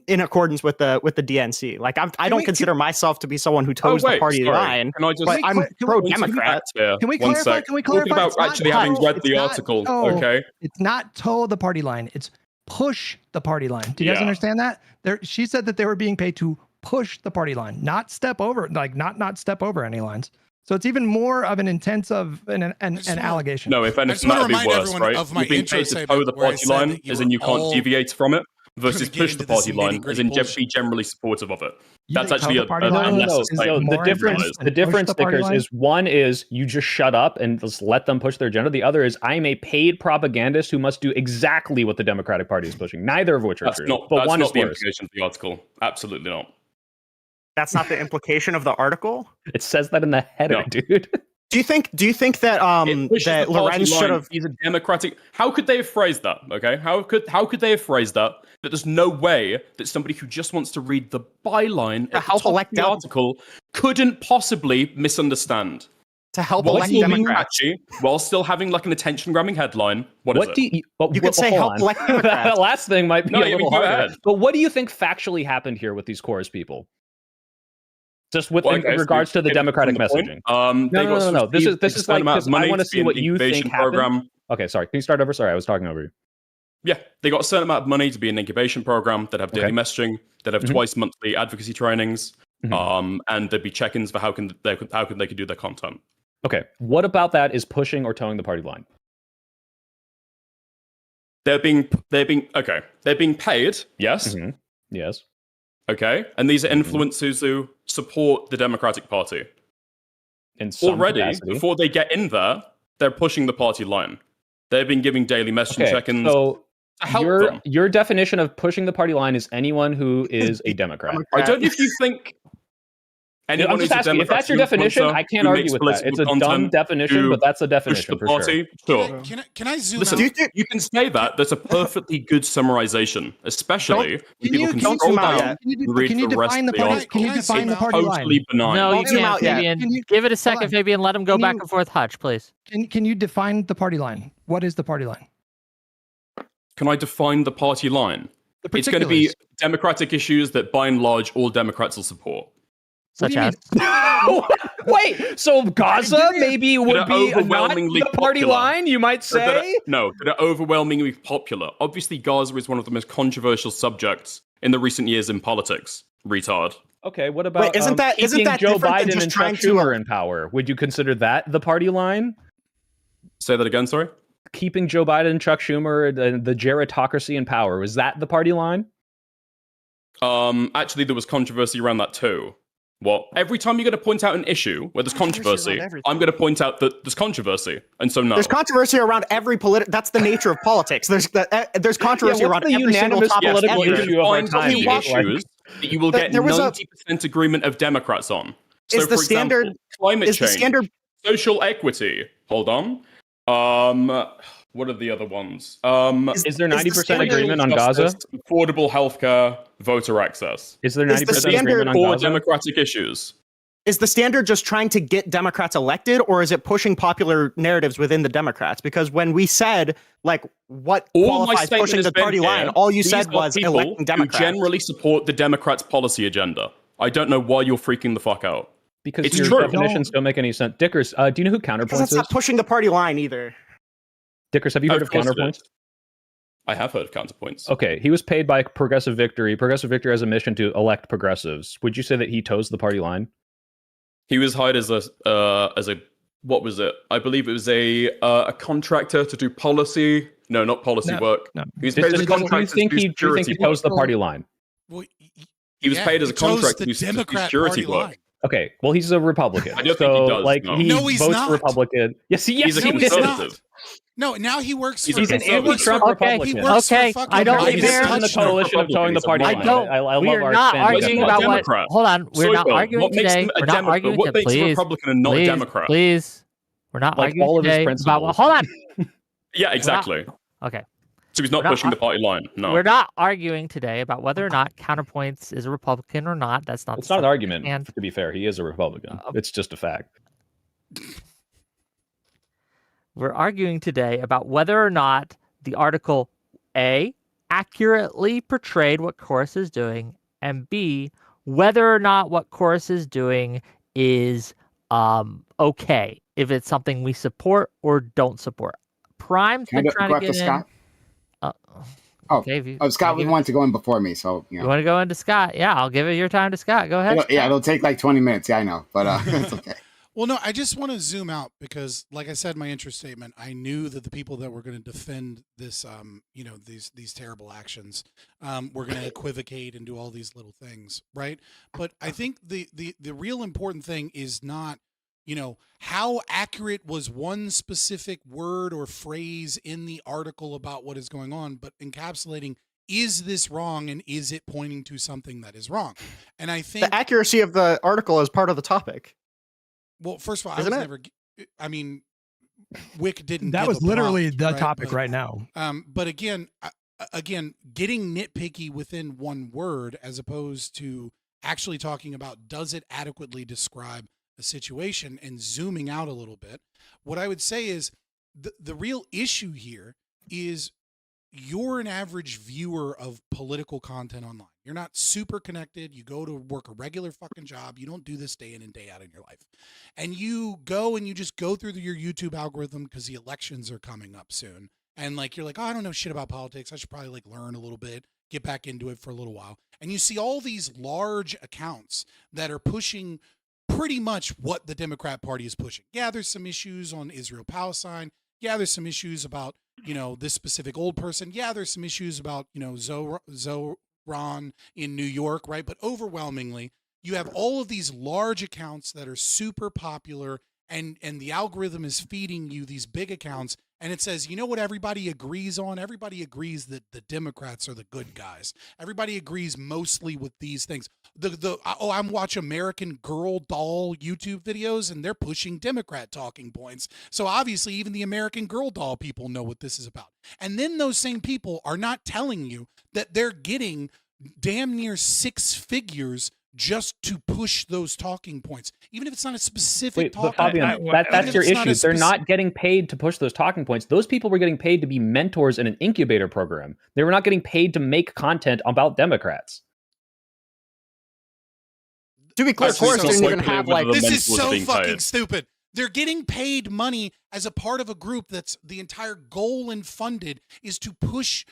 in accordance with the DNC. Like I don't consider myself to be someone who toes the party line, but I'm pro-Democrat. Can we clarify? Can we clarify? Talk about actually having read the article. Okay. It's not toe the party line. It's push the party line. Do you guys understand that? She said that they were being paid to push the party line, not step over, like not step over any lines. So it's even more of an intense of an allegation. No, if anything, that'd be worse, right? You're being paid to toe the party line, as in you can't deviate from it, versus push the party line, as in be generally supportive of it. That's actually a less so the difference stickers is one is you just shut up and just let them push their agenda. The other is I'm a paid propagandist who must do exactly what the Democratic Party is pushing. Neither of which are true. But one is the worse. implication of the article. Absolutely not. That's not the implication of the article. It says that in the header, dude. Do you think that that Lorenz should have? He's a Democratic. How could they have phrased that? Okay, how could they have phrased that? That there's no way that somebody who just wants to read the byline at the top of the article couldn't possibly misunderstand. To help elect Democrats, while still having like an attention-grabbing headline. What is it? You could say help elect Democrats. The last thing might be a little harder. But what do you think factually happened here with these chorus people? Just with in regards to the Democratic messaging. No. This is like I want to see what you think happened. Okay, sorry. Can you start over? Sorry, I was talking over you. Yeah, they got a certain amount of money to be an incubation program that have daily messaging, that have twice monthly advocacy trainings, and there'd be check-ins for how they could do their content. Okay, what about that is pushing or towing the party line? They're being paid. Yes. Yes. Okay, and these are influencers who support the Democratic Party. In some capacity. Before they get in there, they're pushing the party line. They've been giving daily messaging check-ins so to help them. Your definition of pushing the party line is anyone who is a Democrat. I don't know if you think anyone I'm just asking, if that's your definition, I can't argue with that. It's a dumb definition, but that's a definition for sure. Sure. Can I zoom Listen, out? you can say that. That's a perfectly good summarization, especially when people can scroll down and read the rest of the article. Can you define the party line? Totally benign. No, you can't, Fabian. Give it a second, Fabian. Let him go back and forth. Hutch, please. Can you define the party line? What is the party line? Can I define the party line? It's going to be democratic issues that, by and large, all Democrats will support. Such as? Wait, so Gaza maybe would be not the party line, you might say? No, that are overwhelmingly popular. Obviously, Gaza is one of the most controversial subjects in the recent years in politics. Retard. Okay, what about Wait, isn't that Joe Biden just and Chuck trying Schumer in power? Would you consider that the party line? Say that again, sorry? Keeping Joe Biden, Chuck Schumer, the gerontocracy in power, was that the party line? Actually, there was controversy around that too. What? Every time you're going to point out an issue where there's controversy, I'm going to point out that there's controversy, and so no. There's controversy around every That's the nature of politics. There's controversy around every single political issue of our time. Issues that you will get 90% agreement of Democrats on. So, is the for standard example, climate is change, the standard social equity? Hold on. What are the other ones? Is there 90% agreement on Gaza? Affordable healthcare, voter access. Is there 90% agreement on Gaza? Democratic issues. Is the standard just trying to get Democrats elected, or is it pushing popular narratives within the Democrats? Because when we said, like, what qualifies pushing the party line, all you said was electing Democrats. Who generally support the Democrats' policy agenda. I don't know why you're freaking the fuck out. Because it's your true. definitions don't make any sense. Dickers, do you know who Counterpoints is? That's not pushing the party line either. Dickers, have you heard of Counterpoints? I have heard of Counterpoints. Okay, he was paid by Progressive Victory. Progressive Victory has a mission to elect progressives. Would you say that he toes the party line? He was hired as a what was it? I believe it was a contractor to do policy. No, not policy work. No. He was paid as a contractor do you think he toes the party line? Well, he was paid as a contractor to do security work. Okay, well, he's a Republican. I don't think he does. Like, no. he No, he's votes not. Republican. Yes, He's a conservative. No, now he works He's for... an anti-Trump Republican. He works for fucking I don't Biden. share in the coalition of towing the party line. I love we're our not expanded arguing definition. about what. Hold on, we're not arguing today. We're not arguing What makes a please, Republican and not a please, Democrat? Please, we're not Like all arguing of his today principles. about. Hold on. Yeah, exactly. Okay. So he's not pushing the party line. No. We're not arguing today about whether or not Counterpoints is a Republican or not. That's not. It's not an argument. And to be fair, he is a Republican. It's just a fact. we're arguing today about whether or not the article A accurately portrayed what Chorus is doing, and B whether or not what Chorus is doing is okay, if it's something we support or don't support. Prime's been trying to get in. Scott? Scott would want to go in before me, so you want to go into Scott? Yeah, I'll give it your time to Scott. Go ahead. It'll take like 20 minutes. Yeah, I know, but it's okay. Well, no, I just want to zoom out because, like I said in my intro statement, I knew that the people that were going to defend this, these terrible actions, were going to equivocate and do all these little things, right? But I think the real important thing is not, how accurate was one specific word or phrase in the article about what is going on, but encapsulating, is this wrong and is it pointing to something that is wrong? And I think the accuracy of the article is part of the topic. Well, first of all, Wick didn't. That give was a literally prompt, the right? topic right now. But again, getting nitpicky within one word as opposed to actually talking about does it adequately describe a situation and zooming out a little bit. What I would say is the real issue here is you're an average viewer of political content online. You're not super connected. You go to work a regular fucking job. You don't do this day in and day out in your life. And you go and you just go through your YouTube algorithm because the elections are coming up soon. And you're like, oh, I don't know shit about politics. I should probably learn a little bit, get back into it for a little while. And you see all these large accounts that are pushing pretty much what the Democrat Party is pushing. Yeah, there's some issues on Israel-Palestine. Yeah, there's some issues about, this specific old person. Yeah, there's some issues about, Zoran in New York, right? But overwhelmingly, you have all of these large accounts that are super popular, and the algorithm is feeding you these big accounts, and it says, you know what everybody agrees on? Everybody agrees that the Democrats are the good guys. Everybody agrees mostly with these things. I'm watching American Girl doll YouTube videos, and they're pushing Democrat talking points. So obviously, even the American Girl doll people know what this is about. And then those same people are not telling you that they're getting damn near 6 figures just to push those talking points, even if it's not a specific talking point. Fabian, that's your issue. They're not getting paid to push those talking points. Those people were getting paid to be mentors in an incubator program. They were not getting paid to make content about Democrats. To be clear, of course, didn't even have this is so fucking stupid. They're getting paid money as a part of a group that's the entire goal and funded is to push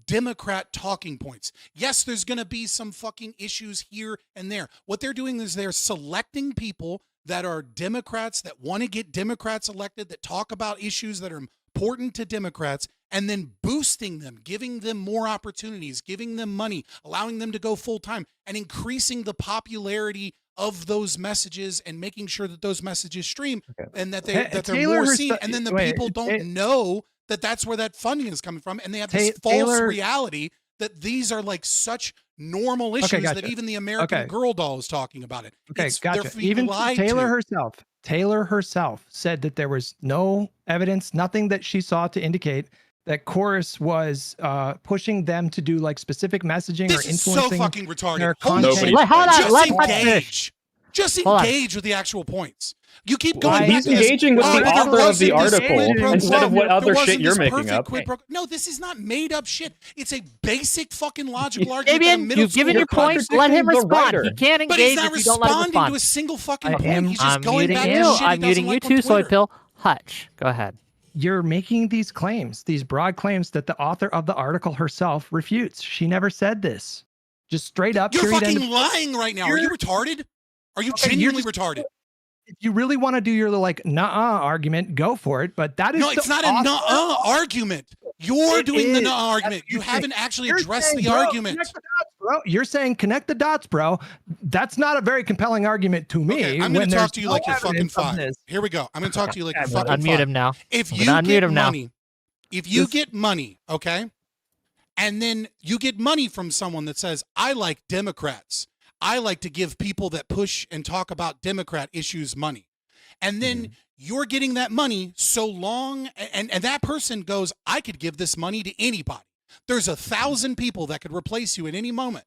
Democrat talking points. Yes, there's going to be some fucking issues here and there. What they're doing is they're selecting people that are Democrats, that want to get Democrats elected, that talk about issues that are important to Democrats, and then boosting them, giving them more opportunities, giving them money, allowing them to go full time, and increasing the popularity of those messages and making sure that those messages stream and that they're more seen. And then the people don't know that that's where that funding is coming from, and they have this false reality that these are such normal issues that even the American Girl doll is talking about it. Gotcha. Even Taylor herself said that there was no evidence, nothing that she saw to indicate that Chorus was pushing them to do specific messaging or influencing. This is so fucking retarded. Just engage with the actual points. You keep going. He's engaging with the author of the article instead of what other shit you're making up. No, this is not made up shit. It's a basic fucking logical argument. You've given your points. Let him respond. He can't engage if you don't let him respond. But he's not responding to a single fucking point. He's just going back to shit. I'm muting you too, Soypill. Hutch, go ahead. You're making these claims, these broad claims that the author of the article herself refutes. She never said this. Just straight up. You're fucking lying right now. Are you retarded? Are you genuinely retarded? If you really want to do your nuh-uh argument, go for it. But that is it's not a nuh-uh argument. You're doing the nuh-uh argument. You haven't actually addressed the argument. Connect the dots, bro. You're saying connect the dots, bro. That's not a very compelling argument to me. Okay, I'm going to talk to you like you're fucking five. Here we go. I'm going to talk to you like you're fucking five. Unmute him now. If you get money, get money, okay, and then you get money from someone that says, I like Democrats. I like to give people that push and talk about Democrat issues money. And then you're getting that money so long, and that person goes, I could give this money to anybody. There's 1,000 people that could replace you at any moment,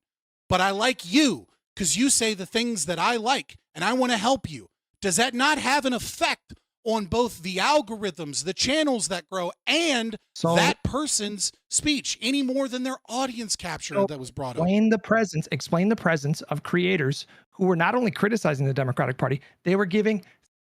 but I like you because you say the things that I like and I want to help you. Does that not have an effect on both the algorithms, the channels that grow, and that person's speech any more than their audience capture that was brought up? Explain the presence of creators who were not only criticizing the Democratic Party, they were giving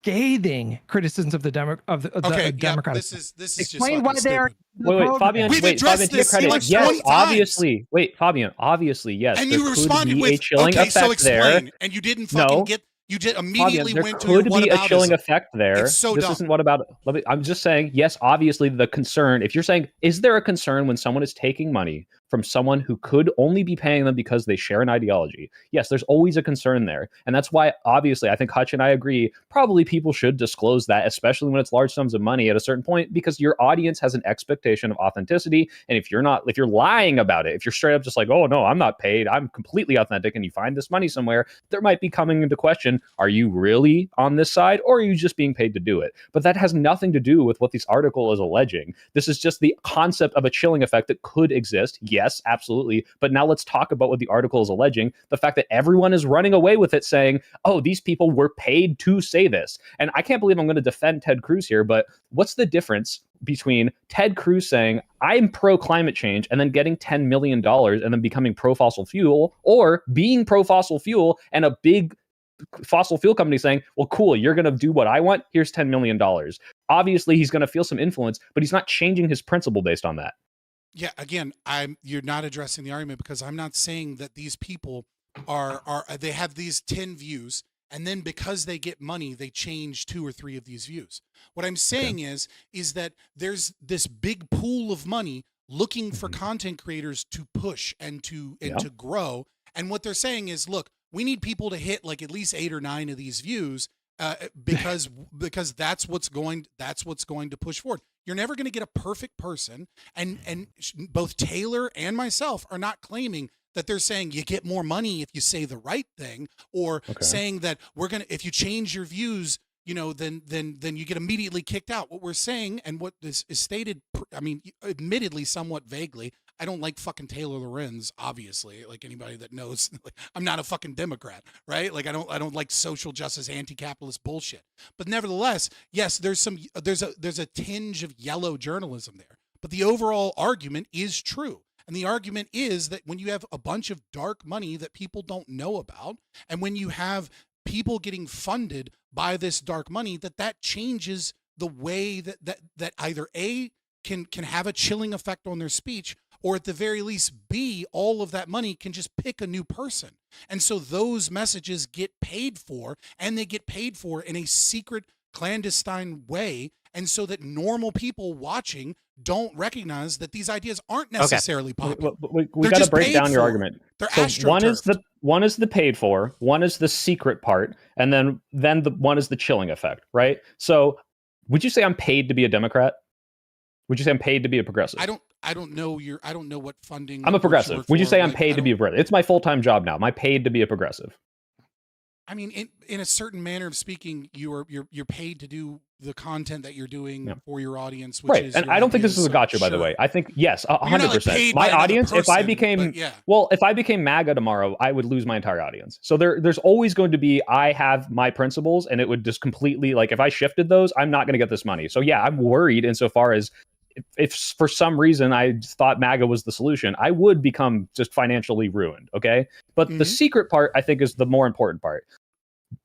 scathing criticisms of the Democratic. This is explain just why they are. Wait, Fabian. We've wait, addressed Fabian, to your this credit. like Yes, 20 obviously. Wait, Fabian. Obviously, yes. And there you could responded be with, a chilling okay, effect so explain. there. And you didn't fucking get. You did immediately Fabian, went to there your could be a chilling whataboutism. effect there. It's so this dumb. isn't what about. I'm just saying. Yes, obviously the concern. If you're saying, is there a concern when someone is taking money from someone who could only be paying them because they share an ideology? Yes, there's always a concern there, and that's why obviously I think Hutch and I agree. Probably people should disclose that, especially when it's large sums of money at a certain point, because your audience has an expectation of authenticity. And if you're lying about it, if you're straight up just like, oh no, I'm not paid, I'm completely authentic, and you find this money somewhere, there might be coming into question, are you really on this side, or are you just being paid to do it? But that has nothing to do with what this article is alleging. This is just the concept of a chilling effect that could exist. Yes, absolutely. But now let's talk about what the article is alleging. The fact that everyone is running away with it saying, oh, these people were paid to say this. And I can't believe I'm going to defend Ted Cruz here, but what's the difference between Ted Cruz saying, I'm pro climate change, and then getting $10 million and then becoming pro fossil fuel, or being pro fossil fuel and a big fossil fuel company saying, well, cool, you're going to do what I want, here's $10 million. Obviously he's going to feel some influence, but he's not changing his principle based on that. Yeah, again, you're not addressing the argument, because I'm not saying that these people they have these 10 views, and then because they get money, they change 2 or 3 of these views. What I'm saying is that there's this big pool of money looking for content creators to push and to grow. And what they're saying is, look, we need people to hit like at least 8 or 9 of these views because that's what's going to push forward. You're never going to get a perfect person, and both Taylor and myself are not claiming that they're saying you get more money if you say the right thing, or saying that if you change your views, then you get immediately kicked out. What we're saying, and what is stated, I mean, admittedly somewhat vaguely, I don't like fucking Taylor Lorenz, obviously, like anybody that knows. I'm not a fucking Democrat, right? Like I don't like social justice, anti-capitalist bullshit. But nevertheless, yes, there's a tinge of yellow journalism there. But the overall argument is true. And the argument is that when you have a bunch of dark money that people don't know about, and when you have people getting funded by this dark money, that changes the way that either A, can have a chilling effect on their speech, or at the very least, B, all of that money can just pick a new person. And so those messages get paid for, and they get paid for in a secret, clandestine way. And so that normal people watching don't recognize that these ideas aren't necessarily popular. We got to break down your argument. They're so one is the paid for, one is the secret part, and then the one is the chilling effect, right? So would you say I'm paid to be a Democrat? Would you say I'm paid to be a progressive? I don't know what funding. I'm a progressive. Would you say I'm paid to be a progressive? It's my full-time job now. Am I paid to be a progressive? I mean, in a certain manner of speaking, you're paid to do the content that you're doing for your audience, which is and I don't think this is a gotcha, by the way. I think yes, 100%. My audience, if I became MAGA tomorrow, I would lose my entire audience. So there's always going to be, I have my principles, and it would just completely, like, if I shifted those, I'm not going to get this money. So yeah, I'm worried insofar as if for some reason I thought MAGA was the solution, I would become just financially ruined. Okay. But the secret part, I think, is the more important part.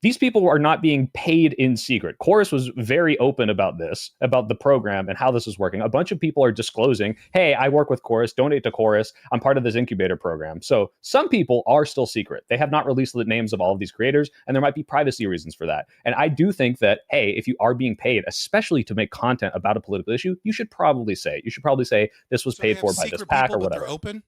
These people are not being paid in secret. Chorus was very open about this, about the program and how this is working. A bunch of people are disclosing, hey, I work with Chorus, donate to Chorus, I'm part of this incubator program. So some people are still secret. They have not released the names of all of these creators, and there might be privacy reasons for that. And I do think that, hey, if you are being paid, especially to make content about a political issue, you should probably say, this was paid for by this PAC or whatever. They're open?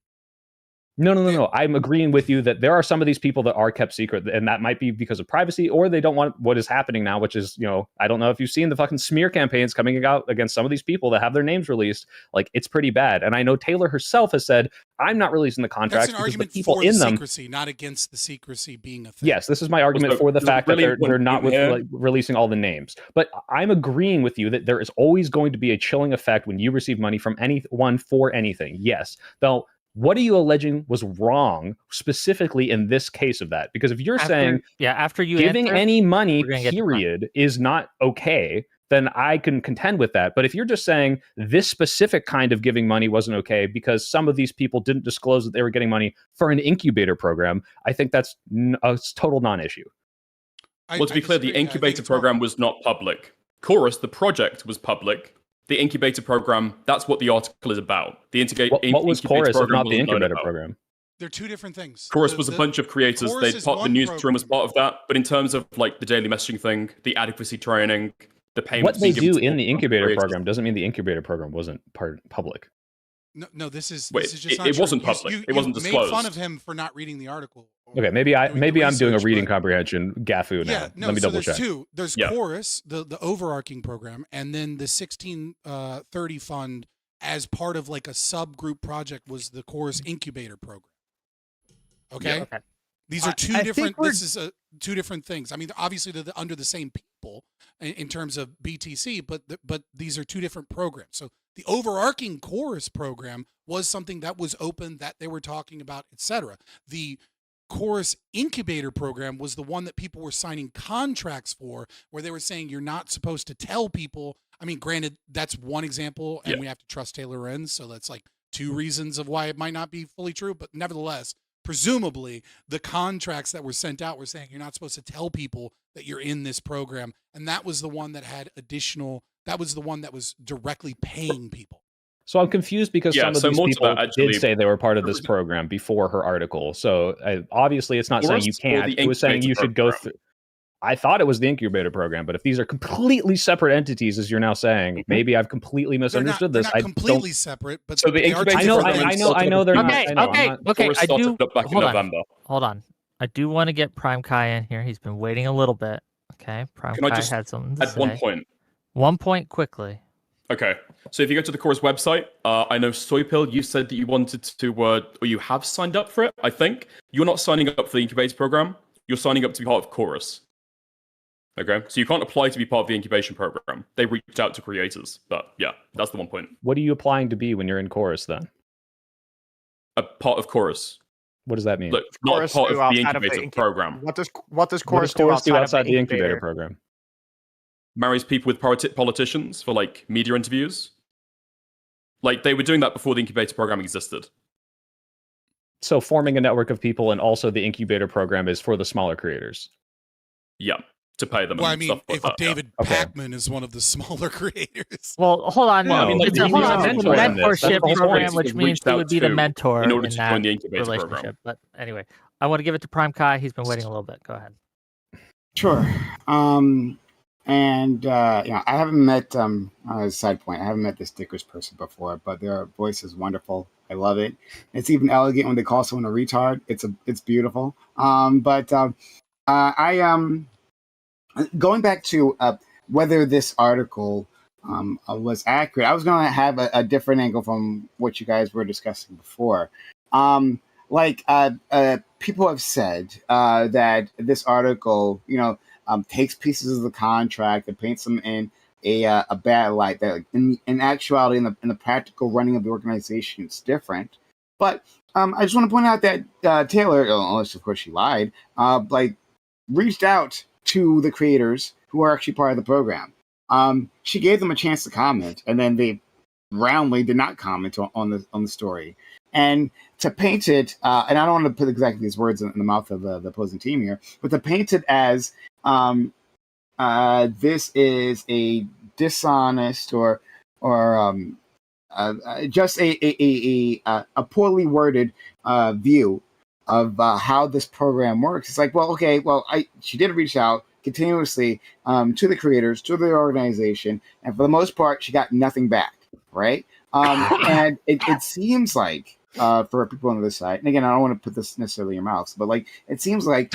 No. I'm agreeing with you that there are some of these people that are kept secret, and that might be because of privacy, or they don't want what is happening now, which is, I don't know if you've seen the fucking smear campaigns coming out against some of these people that have their names released. Like, it's pretty bad. And I know Taylor herself has said, I'm not releasing the contracts because the people in them. Secrecy, not against the secrecy being a thing. Yes, this is my argument for the fact that they're not releasing all the names. But I'm agreeing with you that there is always going to be a chilling effect when you receive money from anyone for anything. Yes, though. What are you alleging was wrong specifically in this case of that? Because if you're saying after you giving answer, any money period is not okay, then I can contend with that. But if you're just saying this specific kind of giving money wasn't okay because some of these people didn't disclose that they were getting money for an incubator program, I think that's a total non-issue. Well, to be clear, the incubator program was not public. Chorus, the project, was public. The incubator program, that's what the article is about. The what was Chorus if not the incubator program? They're two different things. Chorus was a bunch of creators. The newsroom was part of that. But in terms of like the daily messaging thing, the adequacy training, the payments. What they do in the incubator program doesn't mean the incubator program wasn't public. No, this is just it not true. wasn't public. It wasn't disclosed. Made fun of him for not reading the article. Okay, maybe I'm doing a reading comprehension gaffu now. Yeah, no, let me double check. There's Chorus, the overarching program, and then the 1630 fund as part of like a subgroup project was the Chorus incubator program. Okay. Yeah, okay. These are two different. This is two different things. I mean, obviously they're under the same people in terms of BTC, but these are two different programs. So the overarching Chorus program was something that was open, that they were talking about, etc. The Chorus incubator program was the one that people were signing contracts for, where they were saying you're not supposed to tell people. I mean, granted, that's one example, and we have to trust Taylor Lorenz, so that's like two reasons of why it might not be fully true, but nevertheless, presumably the contracts that were sent out were saying you're not supposed to tell people that you're in this program, and that was the one that had that was the one that was directly paying people. So I'm confused because some of these people did say they were part of this program before her article. So obviously it's not saying you can't. It was saying you should go through. I thought it was the incubator program, but if these are completely separate entities, as you're now saying, maybe I've completely misunderstood this. They're not completely separate, but so the incubator I know they're okay. I do. Hold on. I do want to get Prime Kai in here. He's been waiting a little bit. Okay, Prime Kai had something to say. At one point. 1 point quickly. Okay, so if you go to the Chorus website, I know Soypill, you said that you wanted to, or you have signed up for it, I think. You're not signing up for the Incubator program. You're signing up to be part of Chorus. Okay, so you can't apply to be part of the incubation program. They reached out to creators, but yeah, that's the 1 point. What are you applying to be when you're in Chorus then? A part of Chorus. What does that mean? Look, not part of the incubator program. What does Chorus do outside the incubator program? Marries people with politicians for like media interviews. Like they were doing that before the incubator program existed. So forming a network of people, and also the incubator program is for the smaller creators. Yeah, to pay them. Well, I mean, if David Pacman is one of the sort creators. Well, hold on. Well, I mean, it's a mentorship program, which means he would be the mentor in order to that join the incubator relationship. program. But anyway, I want to give it to Prime Kai. He's been waiting a little bit. Go ahead. Sure. And I haven't met as a side point, I haven't met this Stickers person before, but their voice is wonderful. I love it. It's even elegant when they call someone a retard. It's beautiful. Going back to whether this article was accurate, I was going to have a different angle from what you guys were discussing before. People have said that this article, takes pieces of the contract and paints them in a bad light. That in actuality, in the practical running of the organization, it's different. But I just want to point out that Taylor, unless of course she lied, reached out to the creators who are actually part of the program. She gave them a chance to comment, and then they roundly did not comment on the story. And to paint it, and I don't want to put exactly these words in the mouth of the opposing team here, but to paint it as this is a dishonest or just a poorly worded view of how this program works. It's like, she did reach out continuously to the creators, to the organization, and for the most part, she got nothing back, right? And it seems like for people on the other side. And again, I don't want to put this necessarily in your mouths, but like it seems like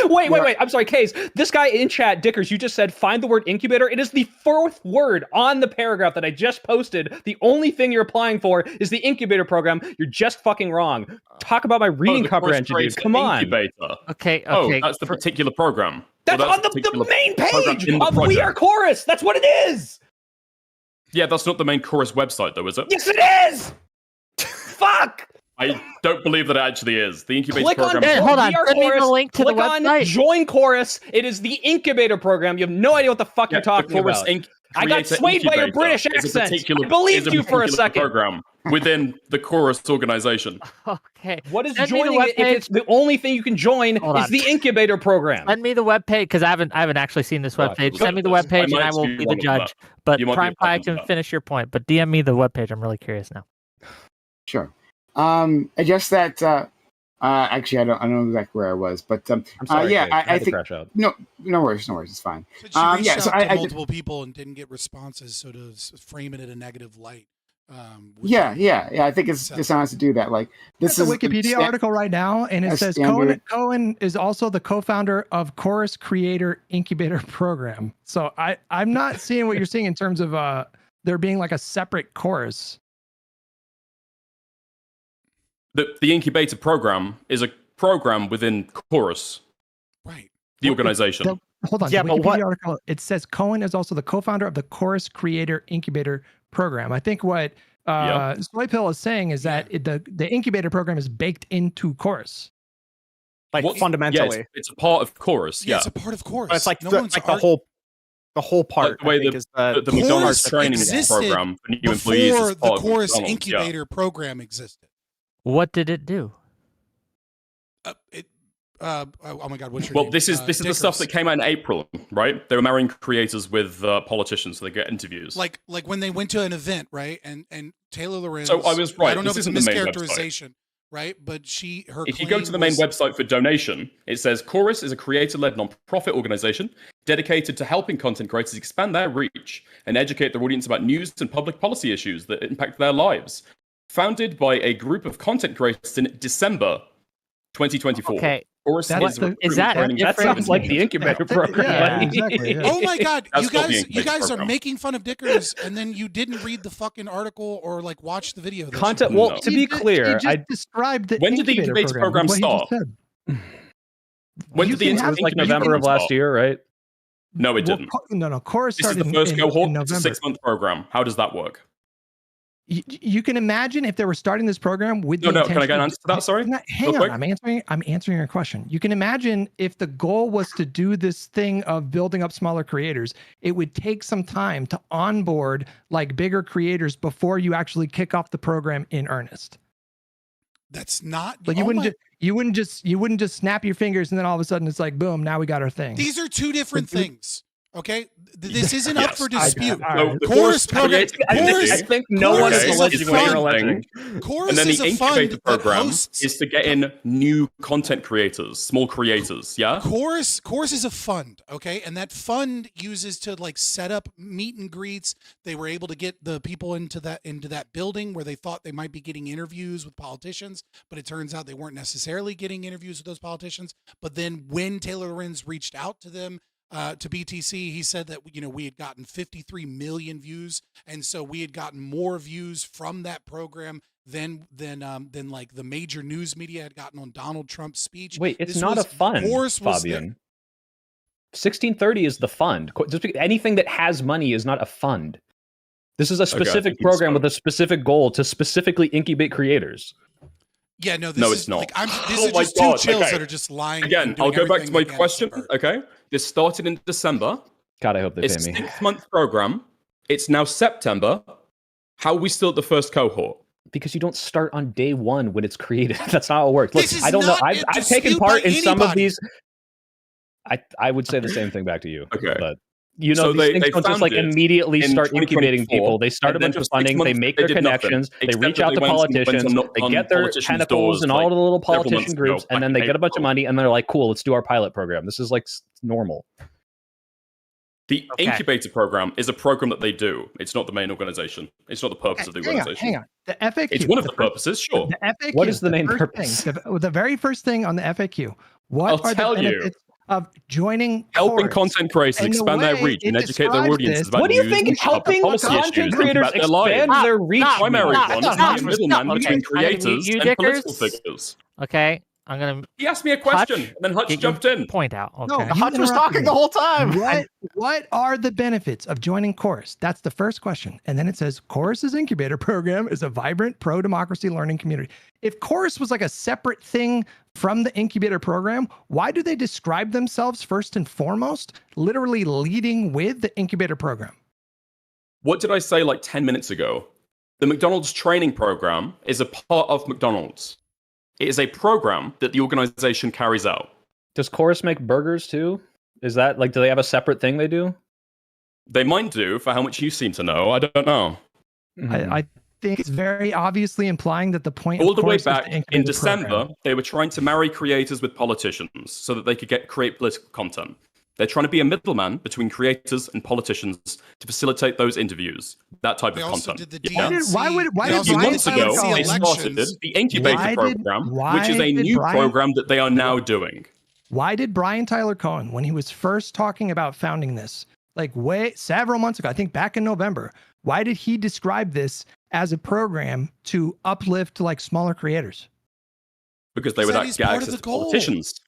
Wait. I'm sorry, Case. This guy in chat, Dickers, you just said find the word incubator. It is the fourth word on the paragraph that I just posted. The only thing you're applying for is the incubator program. You're just fucking wrong. Talk about my reading comprehension, dude. Come on. Incubator. Okay. Oh, that's the particular program. That's on the main page of We Are Chorus. That's what it is. Yeah, that's not the main Chorus website, though, is it? Yes, it is. Fuck. I don't believe that it actually is. The Incubator Click program. on send me the link to click the on website. Join Chorus. It is the Incubator program. You have no idea what the fuck you're talking about. I got swayed by your British accent. I believed you for a second. Program within the Chorus organization. Okay. What is Send me the joining it if webpage. it's the only thing you can join is the Incubator program? Send me the webpage because I haven't actually seen this webpage. Send me the webpage and I will be the judge. But Prime Pie can finish your point. But DM me the webpage. I'm really curious now. Sure. I just that actually I don't know exactly where I was, but I'm sorry, yeah, Dave. I think crash out. no worries, it's fine. But she reached yeah, so out to I multiple people and didn't get responses, so to frame it in a negative light. I think it's dishonest to do that. Like this There's is a Wikipedia article right now, and it says Cohen is also the co-founder of Chorus Creator Incubator Program. So I'm not seeing what you're seeing in terms of there being like a separate chorus. The Incubator program is a program within Chorus. Right. The organization. Hold on. Yeah, the but Wikipedia article, it says Cohen is also the co-founder of the Chorus Creator Incubator Program. I think what Soypill is saying is that the incubator program is baked into Chorus. Like fundamentally. Yeah, it's a part of Chorus. Yeah, it's a part of Chorus. But it's like, the whole part. The way is the McDonald's training existed program for new employees before is part the of Chorus McDonald's, Incubator program existed. What did it do? Oh my God, what's your Well, name? this is the stuff that came out in April, right? They were marrying creators with politicians, so they get interviews. Like when they went to an event, right? And Taylor Lorenz. So I was right. I don't know if This it's a isn't the main mischaracterization, right? But if you go to the main website for donation, it says Chorus is a creator-led non-profit organization dedicated to helping content creators expand their reach and educate their audience about news and public policy issues that impact their lives. Founded by a group of content creators in December 2024. Okay. Chorus that sounds like the Incubator program. Yeah, exactly, yeah. Oh my God, That's you not the guys Incubator are program. making fun of Dickers, and then you didn't read the fucking article or like watch the video. Content. Well, to be clear, I described the when did the Incubator program start? When did the Incubator like November of last year, right? No, it didn't. No. Chorus This is started the first in cohort. November. It's a 6-month program. How does that work? You can imagine if they were starting this program with the Can I intention get an answer to that? Sorry. Hang on, I'm answering your question. You can imagine if the goal was to do this thing of building up smaller creators, it would take some time to onboard like bigger creators before you actually kick off the program in earnest. That's not like you wouldn't just snap your fingers and then all of a sudden it's like boom, now we got our thing. These are two different things. Okay, this isn't up for dispute. Chorus program. I think no one is alleging what you're alleging. And then the Incubator program is to get in new content creators, small creators. Yeah. Chorus is a fund, okay, and that fund uses to like set up meet and greets. They were able to get the people into that building where they thought they might be getting interviews with politicians, but it turns out they weren't necessarily getting interviews with those politicians. But then when Taylor Lorenz reached out to them. To BTC, he said that we had gotten 53 million views, and so we had gotten more views from that program than like the major news media had gotten on Donald Trump's speech. Wait, it's not a fund, Fabian. 1630 is the fund. Anything that has money is not a fund. This is a specific program with a specific goal to specifically incubate creators. Yeah, no, it's not. Like, these are just two chills that are just lying. Again, I'll go back to my question. Okay, this started in December. God, I hope they it's pay me. It's a 6-month program. It's now September. How are we still at the first cohort? Because you don't start on day one when it's created. That's not how it works. Look, I don't know. I've taken part in some of these. I would say the same thing back to you. Okay. But these things don't just like immediately start incubating people. They start a bunch of funding. They make their connections. They reach out to politicians. They get their tentacles in all the little politician groups, and then they get a bunch of money, and they're like, "Cool, let's do our pilot program." This is like normal. The Incubator program is a program that they do. It's not the main organization. It's not the purpose of the organization. Hang on. The FAQ. It's one of the purposes, sure. The FAQ. What is the main first purpose? thing, the very first thing on the FAQ. What I'll are tell the you. benefits of joining Helping Chorus? content creators And the expand their way reach and it educate their describes audiences this- about What do you news think and helping policy content issues creators about their lives. expand their reach? Primary Stop, ones stop, being middlemen stop. between Okay, I'm gonna mute creators you, and political Dickers. figures. Okay, I'm gonna. He asked me a question, Hutch, and then Hutch get your jumped in. Point out. Okay. No, Hutch was talking the whole time. What are the benefits of joining Chorus? That's the first question. And then it says Chorus's Incubator program is a vibrant pro-democracy learning community. If Chorus was like a separate thing from the Incubator program, why do they describe themselves first and foremost, literally leading with the Incubator program? What did I say like 10 minutes ago? The McDonald's training program is a part of McDonald's. It is a program that the organization carries out. Does Chorus make burgers too? Is that like, do they have a separate thing they do? They might do, for how much you seem to know. I don't know. I think it's very obviously implying that the point All of the way Chorus is back the in Incubator December, program. they were trying to marry creators with politicians so that they could create political content. They're trying to be a middleman between creators and politicians to facilitate those interviews, that type They of also content. did the Yeah. DNC. Why A did few Brian months ago, Tyler they Cohen- started the Incubator Why did- program, why which is a did new Brian- program that they are now doing. Why did Brian Tyler Cohen, when he was first talking about founding this, like several months ago, I think back in November, why did he describe this as a program to uplift like smaller creators? Because they He would said he's get part access of the to goal. politicians.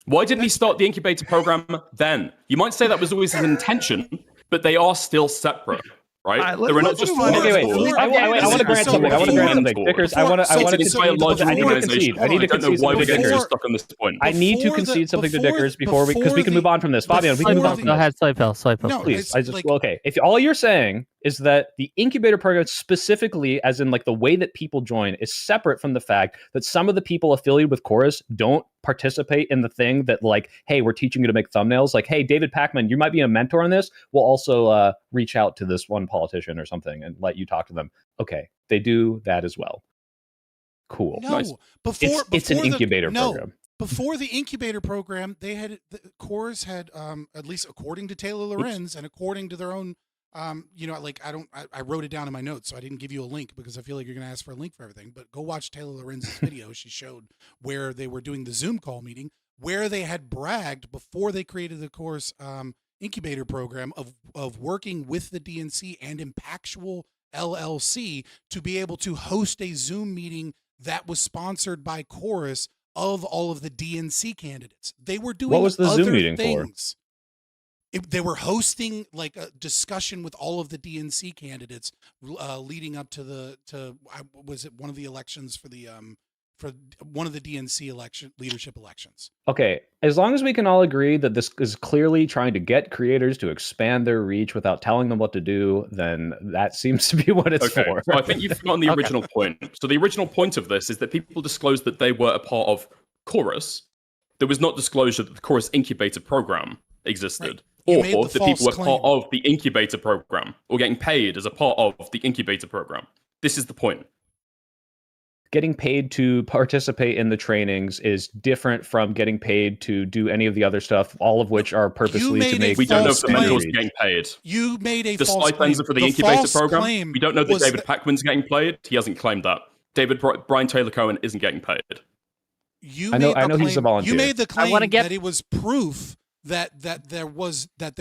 Why didn't he start the Incubator program then? You might say that was always his intention, but they are still separate, right? They were not just Okay, wait. I want to grant something. I want to grant something. Dickers, I want to concede something. I need to concede. I need to concede something to Dickers. Stuck on this point. I need to concede something to Dickers because we can move on from this. Fabian, we can move on from Go this. ahead, Soypill. No, Please, it's I just like- well, okay. If all you're saying is that the Incubator program specifically, as in like the way that people join, is separate from the fact that some of the people affiliated with Chorus don't participate in the thing that like, hey, we're teaching you to make thumbnails. Like, hey, David Pacman, you might be a mentor on this. We'll also reach out to this one politician or something and let you talk to them. Okay, they do that as well. Cool. No, Nice. before It's an before the- Incubator no, program. Before the Incubator program, they had Chorus had at least according to Taylor Lorenz and according to their own like I wrote it down in my notes, so I didn't give you a link because I feel like you're going to ask for a link for everything. But go watch Taylor Lorenz's video. She showed where they were doing the Zoom call meeting, where they had bragged before they created the Chorus Incubator program of working with the DNC and Impactual LLC to be able to host a Zoom meeting that was sponsored by Chorus of all of the DNC candidates. They were doing What was the other Zoom meeting things. They were hosting like a discussion with all of the DNC candidates leading up to was it one of the elections for one of the DNC leadership elections. Okay, as long as we can all agree that this is clearly trying to get creators to expand their reach without telling them what to do, then that seems to be what it's for. So I think you've forgotten the original point. So the original point of this is that people disclosed that they were a part of Chorus. There was not disclosure that the Chorus Incubator program existed. You made Or the that people were false part of the Incubator program or getting paid as a part of the Incubator program. This is the point. Getting paid to participate in the trainings is different from getting paid to do any of the other stuff, all of which are purposely to make. We don't know if the claim. mentors are getting paid. You made a The false stipends claim. are for the The Incubator false program. claim We don't know that was David Pacman's getting paid. He hasn't claimed that. Brian Taylor Cohen isn't getting paid. You I know made the he's a claim- volunteer. You made the claim wanna get- that it was proof that there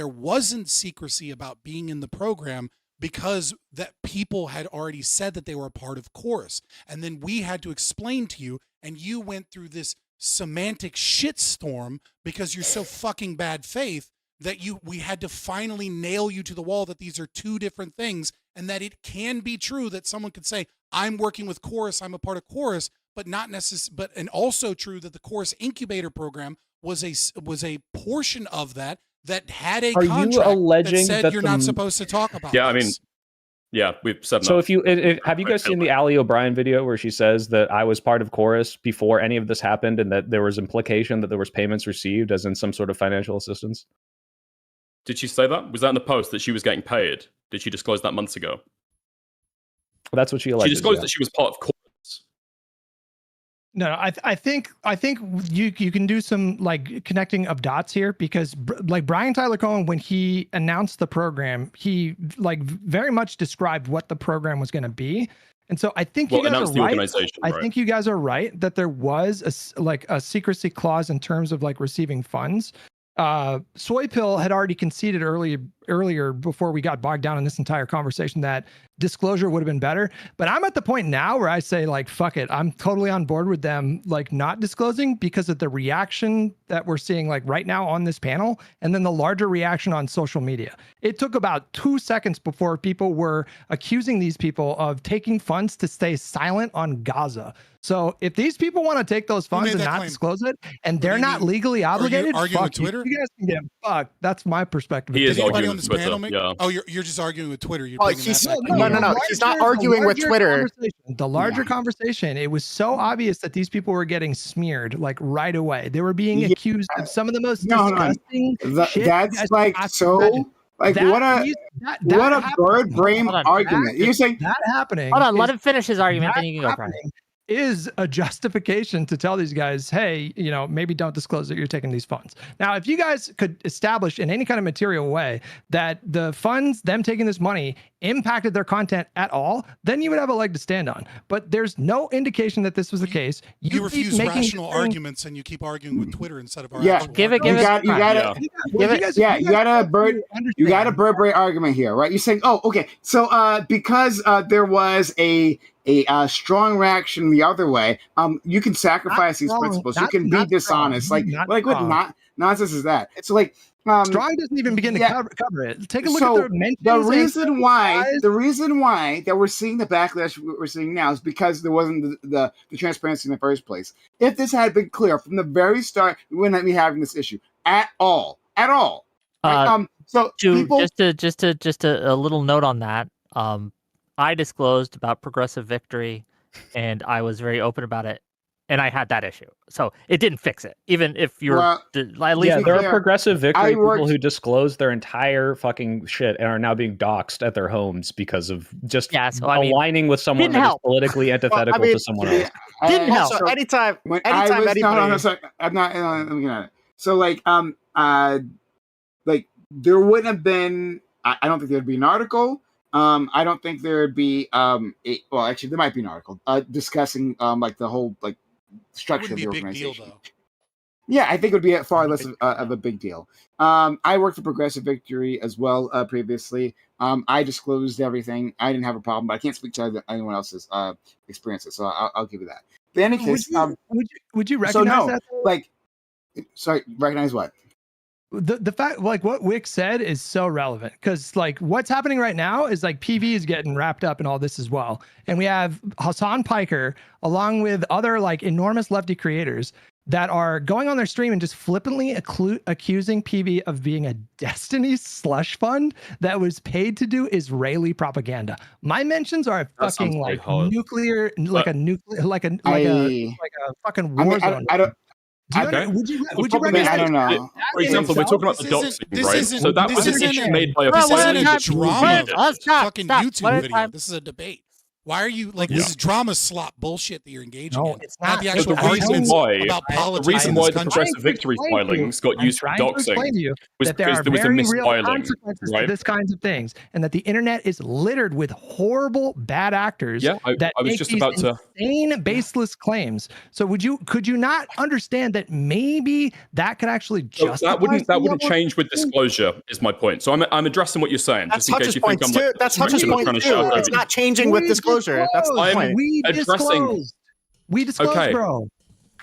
wasn't secrecy about being in the program because that people had already said that they were a part of Chorus, and then we had to explain to you, and you went through this semantic shitstorm because you're so fucking bad faith that we had to finally nail you to the wall that these are two different things, and that it can be true that someone could say, I'm working with Chorus, I'm a part of Chorus, but not necessarily, and also true that the Chorus Incubator program was a portion of that had a Are you contract alleging that said that you're the- not supposed to talk about Yeah, I mean, this. yeah, we've said So enough. have you guys seen the Ali O'Brien video where she says that I was part of Chorus before any of this happened and that there was implication that there was payments received as in some sort of financial assistance? Did she say that? Was that in the post that she was getting paid? Did she disclose that months ago? Well, that's what she She alleged. disclosed yeah. that she was part of Chorus. No, I think you can do some like connecting of dots here, because like Brian Tyler Cohen, when he announced the program, he like very much described what the program was going to be. And so I think you guys are right. I think you guys are right that there was a secrecy clause in terms of like receiving funds. Soypill had already conceded earlier before we got bogged down in this entire conversation that disclosure would have been better. But I'm at the point now where I say, like, fuck it. I'm totally on board with them, like, not disclosing because of the reaction that we're seeing, like, right now on this panel, and then the larger reaction on social media. It took about 2 seconds before people were accusing these people of taking funds to stay silent on Gaza. So if these people want to take those funds and not disclose it, and they're not legally obligated, fuck Twitter? You guys can get fucked. That's my perspective. He is arguing on this with panel Twitter. Yeah. Oh, you're just arguing with Twitter. You're Oh, bringing he's that back. no. He's not arguing with Twitter. The larger conversation, it was so obvious that these people were getting smeared like right away. They were being accused of some of the most disgusting shit. That's like so. Like what a bird brain argument. You're saying that happening? Hold on, let him finish his argument, then you can go, Brian. Is a justification to tell these guys, hey, you know, maybe don't disclose that you're taking these funds. Now, if you guys could establish in any kind of material way that the funds, them taking this money, impacted their content at all, then you would have a leg to stand on. But there's no indication that this was the case. You refuse rational arguments, and you keep arguing with Twitter instead of our you got a bird brain argument here, right? You're saying, oh, okay, so because there was a strong reaction the other way, you can sacrifice these principles. You can be dishonest. Like what nonsense is that? It's like strong doesn't even begin to cover it. Take a look at their mentions. The reason why that we're seeing the backlash we're seeing now is because there wasn't the transparency in the first place. If this had been clear from the very start, we wouldn't be having this issue at all. Right? So people, just a little note on that. I disclosed about Progressive Victory, and I was very open about it, and I had that issue. So it didn't fix it, even if you're at least. There are Progressive Victory people who disclose their entire fucking shit and are now being doxxed at their homes because of just aligning with someone that is politically antithetical to someone else. Didn't help. So anytime I'm not looking at it. So like there wouldn't have been. I don't think there'd be an article. I don't think there would be actually there might be an article discussing like the whole like structure of the organization. Deal, yeah, I think it would be far less of a big deal. I worked for Progressive Victory as well previously. I disclosed everything. I didn't have a problem, but I can't speak to anyone else's experiences, so I'll give you that. But in any case, would you recognize that? Recognize what? The fact, like what Wick said, is so relevant because like what's happening right now is like PV is getting wrapped up in all this as well, and we have Hassan Piker along with other like enormous lefty creators that are going on their stream and just flippantly accusing PV of being a Destiny slush fund that was paid to do Israeli propaganda. My mentions are fucking like nuclear, like a fucking war zone. Would you recognize? I don't know. For example, we're talking about the doxing, right? So that was an issue made by a fucking YouTube video. This is a debate. Why are you like this is drama slop bullshit that you're engaging in? It's not the actual arguments about politics. The reason why the Progressive Victory filings got used for doxing was because there was a misfiling, right? To this kinds of things, and that the internet is littered with horrible, bad actors. Yeah, I was just about to insane, baseless claims. So could you not understand that maybe that could actually justify that wouldn't change with disclosure? Is my point. So I'm addressing what you're saying. That's Hutch's point too. That's Hutch's point too. It's not changing with disclosure. That's the point. We disclosed, bro.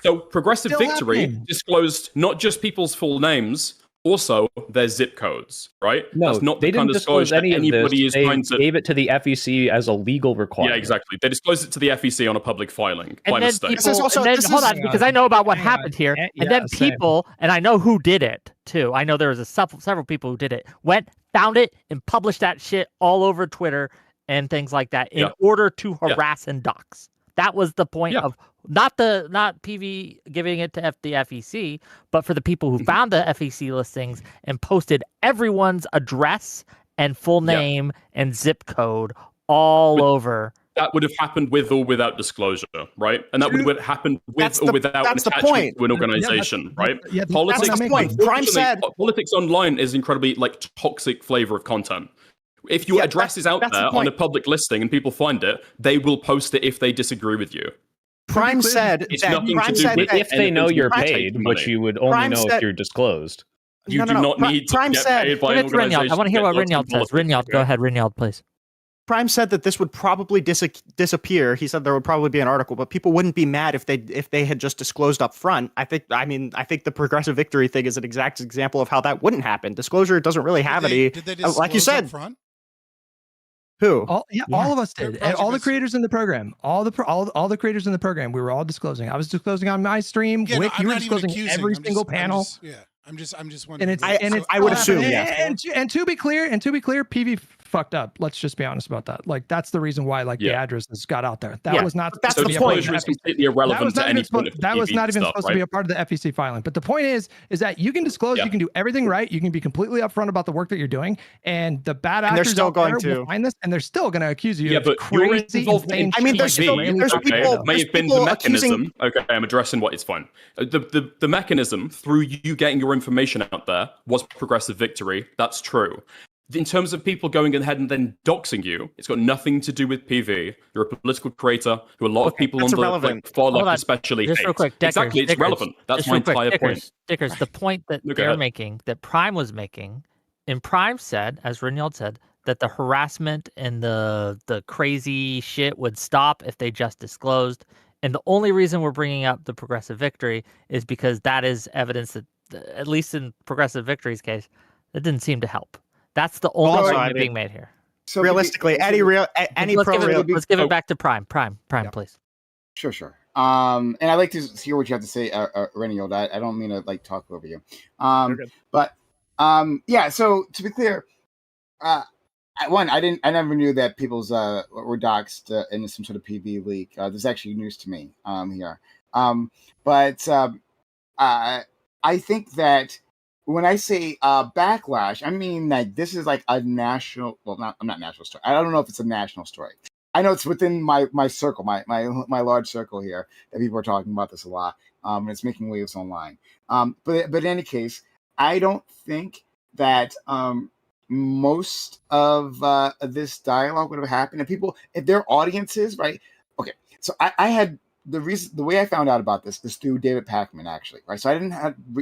So Progressive Victory disclosed not just people's full names, also their zip codes, right? No, that's not they didn't disclose any of this. They gave it to the FEC as a legal requirement. Yeah, exactly. They disclosed it to the FEC on a public filing by mistake. Hold on, because I know about what happened here. And then people, and I know who did it too. I know there was several people who did it, found it, and published that shit all over Twitter and things like that in order to harass and dox. That was the point of not PV giving it to the FEC, but for the people who found the FEC listings and posted everyone's address and full name and zip code all over that would have happened with or without disclosure, right? And that would have happened with or without an that's the attachment point. to an organization, right? That's the point. Prime said politics online is incredibly like toxic flavor of content. If your address is out there on a public listing and people find it, they will post it if they disagree with you. Prime said it's that nothing Prime to do said with that If they know you're Prime paid, take which money. you would only Prime know said- if you're disclosed. You do not need to get paid by an organization. I want to hear what get lots of Rinyald says. politics, Rinyald, go ahead. Rinyald, please. Prime said that this would probably disappear. He said there would probably be an article, but people wouldn't be mad if they had just disclosed up front. I think the progressive victory thing is an exact example of how that wouldn't happen. Disclosure doesn't really have any. Did they Like you disclose said, up front? who? All of us did. And all the creators in the program, all the creators in the program, we were all disclosing. I was disclosing on my stream. Yeah, Wick, I'm you were not even discosing accusing. every I'm single just- panel. I'm just wondering. I would assume, yeah. And to be clear, PV fucked up. Let's just be honest about that. Like that's the reason why the addresses got out there. That was not. That's supposed the to be a part of point. the Is FEC. completely irrelevant to any point of That was TV not even stuff, supposed to right? be a part of the FEC filing. But the point is that you can disclose, you can do everything right, you can be completely upfront about the work that you're doing, and the bad And they're actors still out there going to. will find this, and they're still going to accuse you. Yeah, of but you're crazy, involved in insane I mean, shit there's like still- Rayleigh there's Tucker people- did. May there's have been people the mechanism. accusing- Okay, I'm addressing what is fine. The mechanism through you getting your information out there was progressive victory. That's true. In terms of people going ahead and then doxing you, it's got nothing to do with PV. You're a political creator who a lot of people on that's the irrelevant. far Hold left on. especially Just hate. real quick, Dickers, Exactly, it's Dickers, relevant. That's just my real quick, entire point. Dickers, the point that Go they're ahead. making, that Prime was making, and Prime said, as Rinyald said, that the harassment and the crazy shit would stop if they just disclosed. And the only reason we're bringing up the progressive victory is because that is evidence that, at least in progressive victory's case, that didn't seem to help. That's the only Also, argument I mean, being made here. So realistically, any Let's give it back to Prime. Prime, please. Sure. And I'd like to hear what you have to say, Reniold. I don't mean to talk over you. But yeah. So to be clear, I never knew that people's were doxed in some sort of PV leak. This is actually news to me here. But I think that when I say backlash, I mean that this is like a national. Well, not national story. I don't know if it's a national story. I know it's within my circle, my large circle here, that people are talking about this a lot. And it's making waves online. But in any case, I don't think that most of this dialogue would have happened. And people, if their audiences, right? Okay, so I had the way I found out about this is through David Pakman, actually, right? So I didn't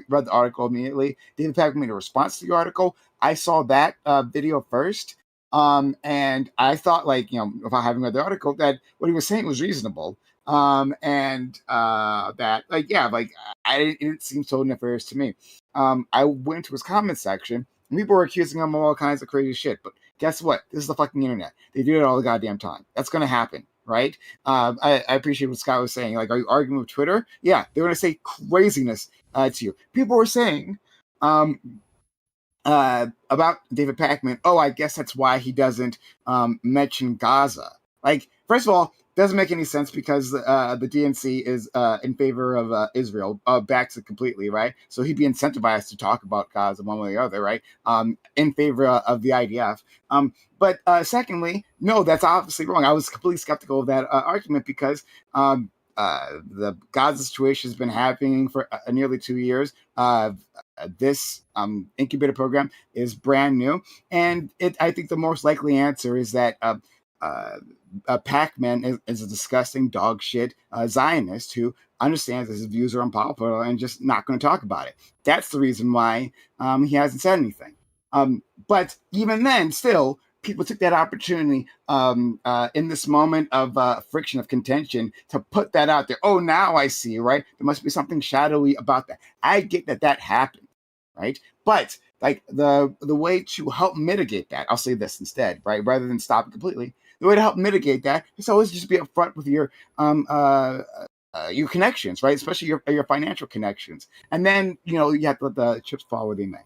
read the article immediately. David Pakman made a response to the article. I saw that video first. And I thought, without having read the article, that what he was saying was reasonable. And that, it didn't seem so nefarious to me. I went to his comment section, and people were accusing him of all kinds of crazy shit. But guess what? This is the fucking internet. They do it all the goddamn time. That's going to happen, right? I appreciate what Scott was saying. Are you arguing with Twitter? Yeah, they're going to say craziness to you. People were saying, about David Pakman, I guess that's why he doesn't mention Gaza. First of all, doesn't make any sense because the DNC is in favor of Israel, backs it completely, right? So he'd be incentivized to talk about Gaza one way or the other, right? In favor of the IDF. But secondly, no, that's obviously wrong. I was completely skeptical of that argument because the Gaza situation has been happening for nearly 2 years. This incubator program is brand new, and I think the most likely answer is that Pakman is a disgusting dog shit Zionist who understands that his views are unpopular and just not going to talk about it. That's the reason why he hasn't said anything. But even then, still, people took that opportunity in this moment of friction, of contention, to put that out there. Oh, now I see, right? There must be something shadowy about that. I get that happened, right? But the way to help mitigate that, I'll say this instead, right? Rather than stop it completely, the way to help mitigate that is always just be upfront with your connections, right? Especially your financial connections, and then you have to let the chips fall where they may.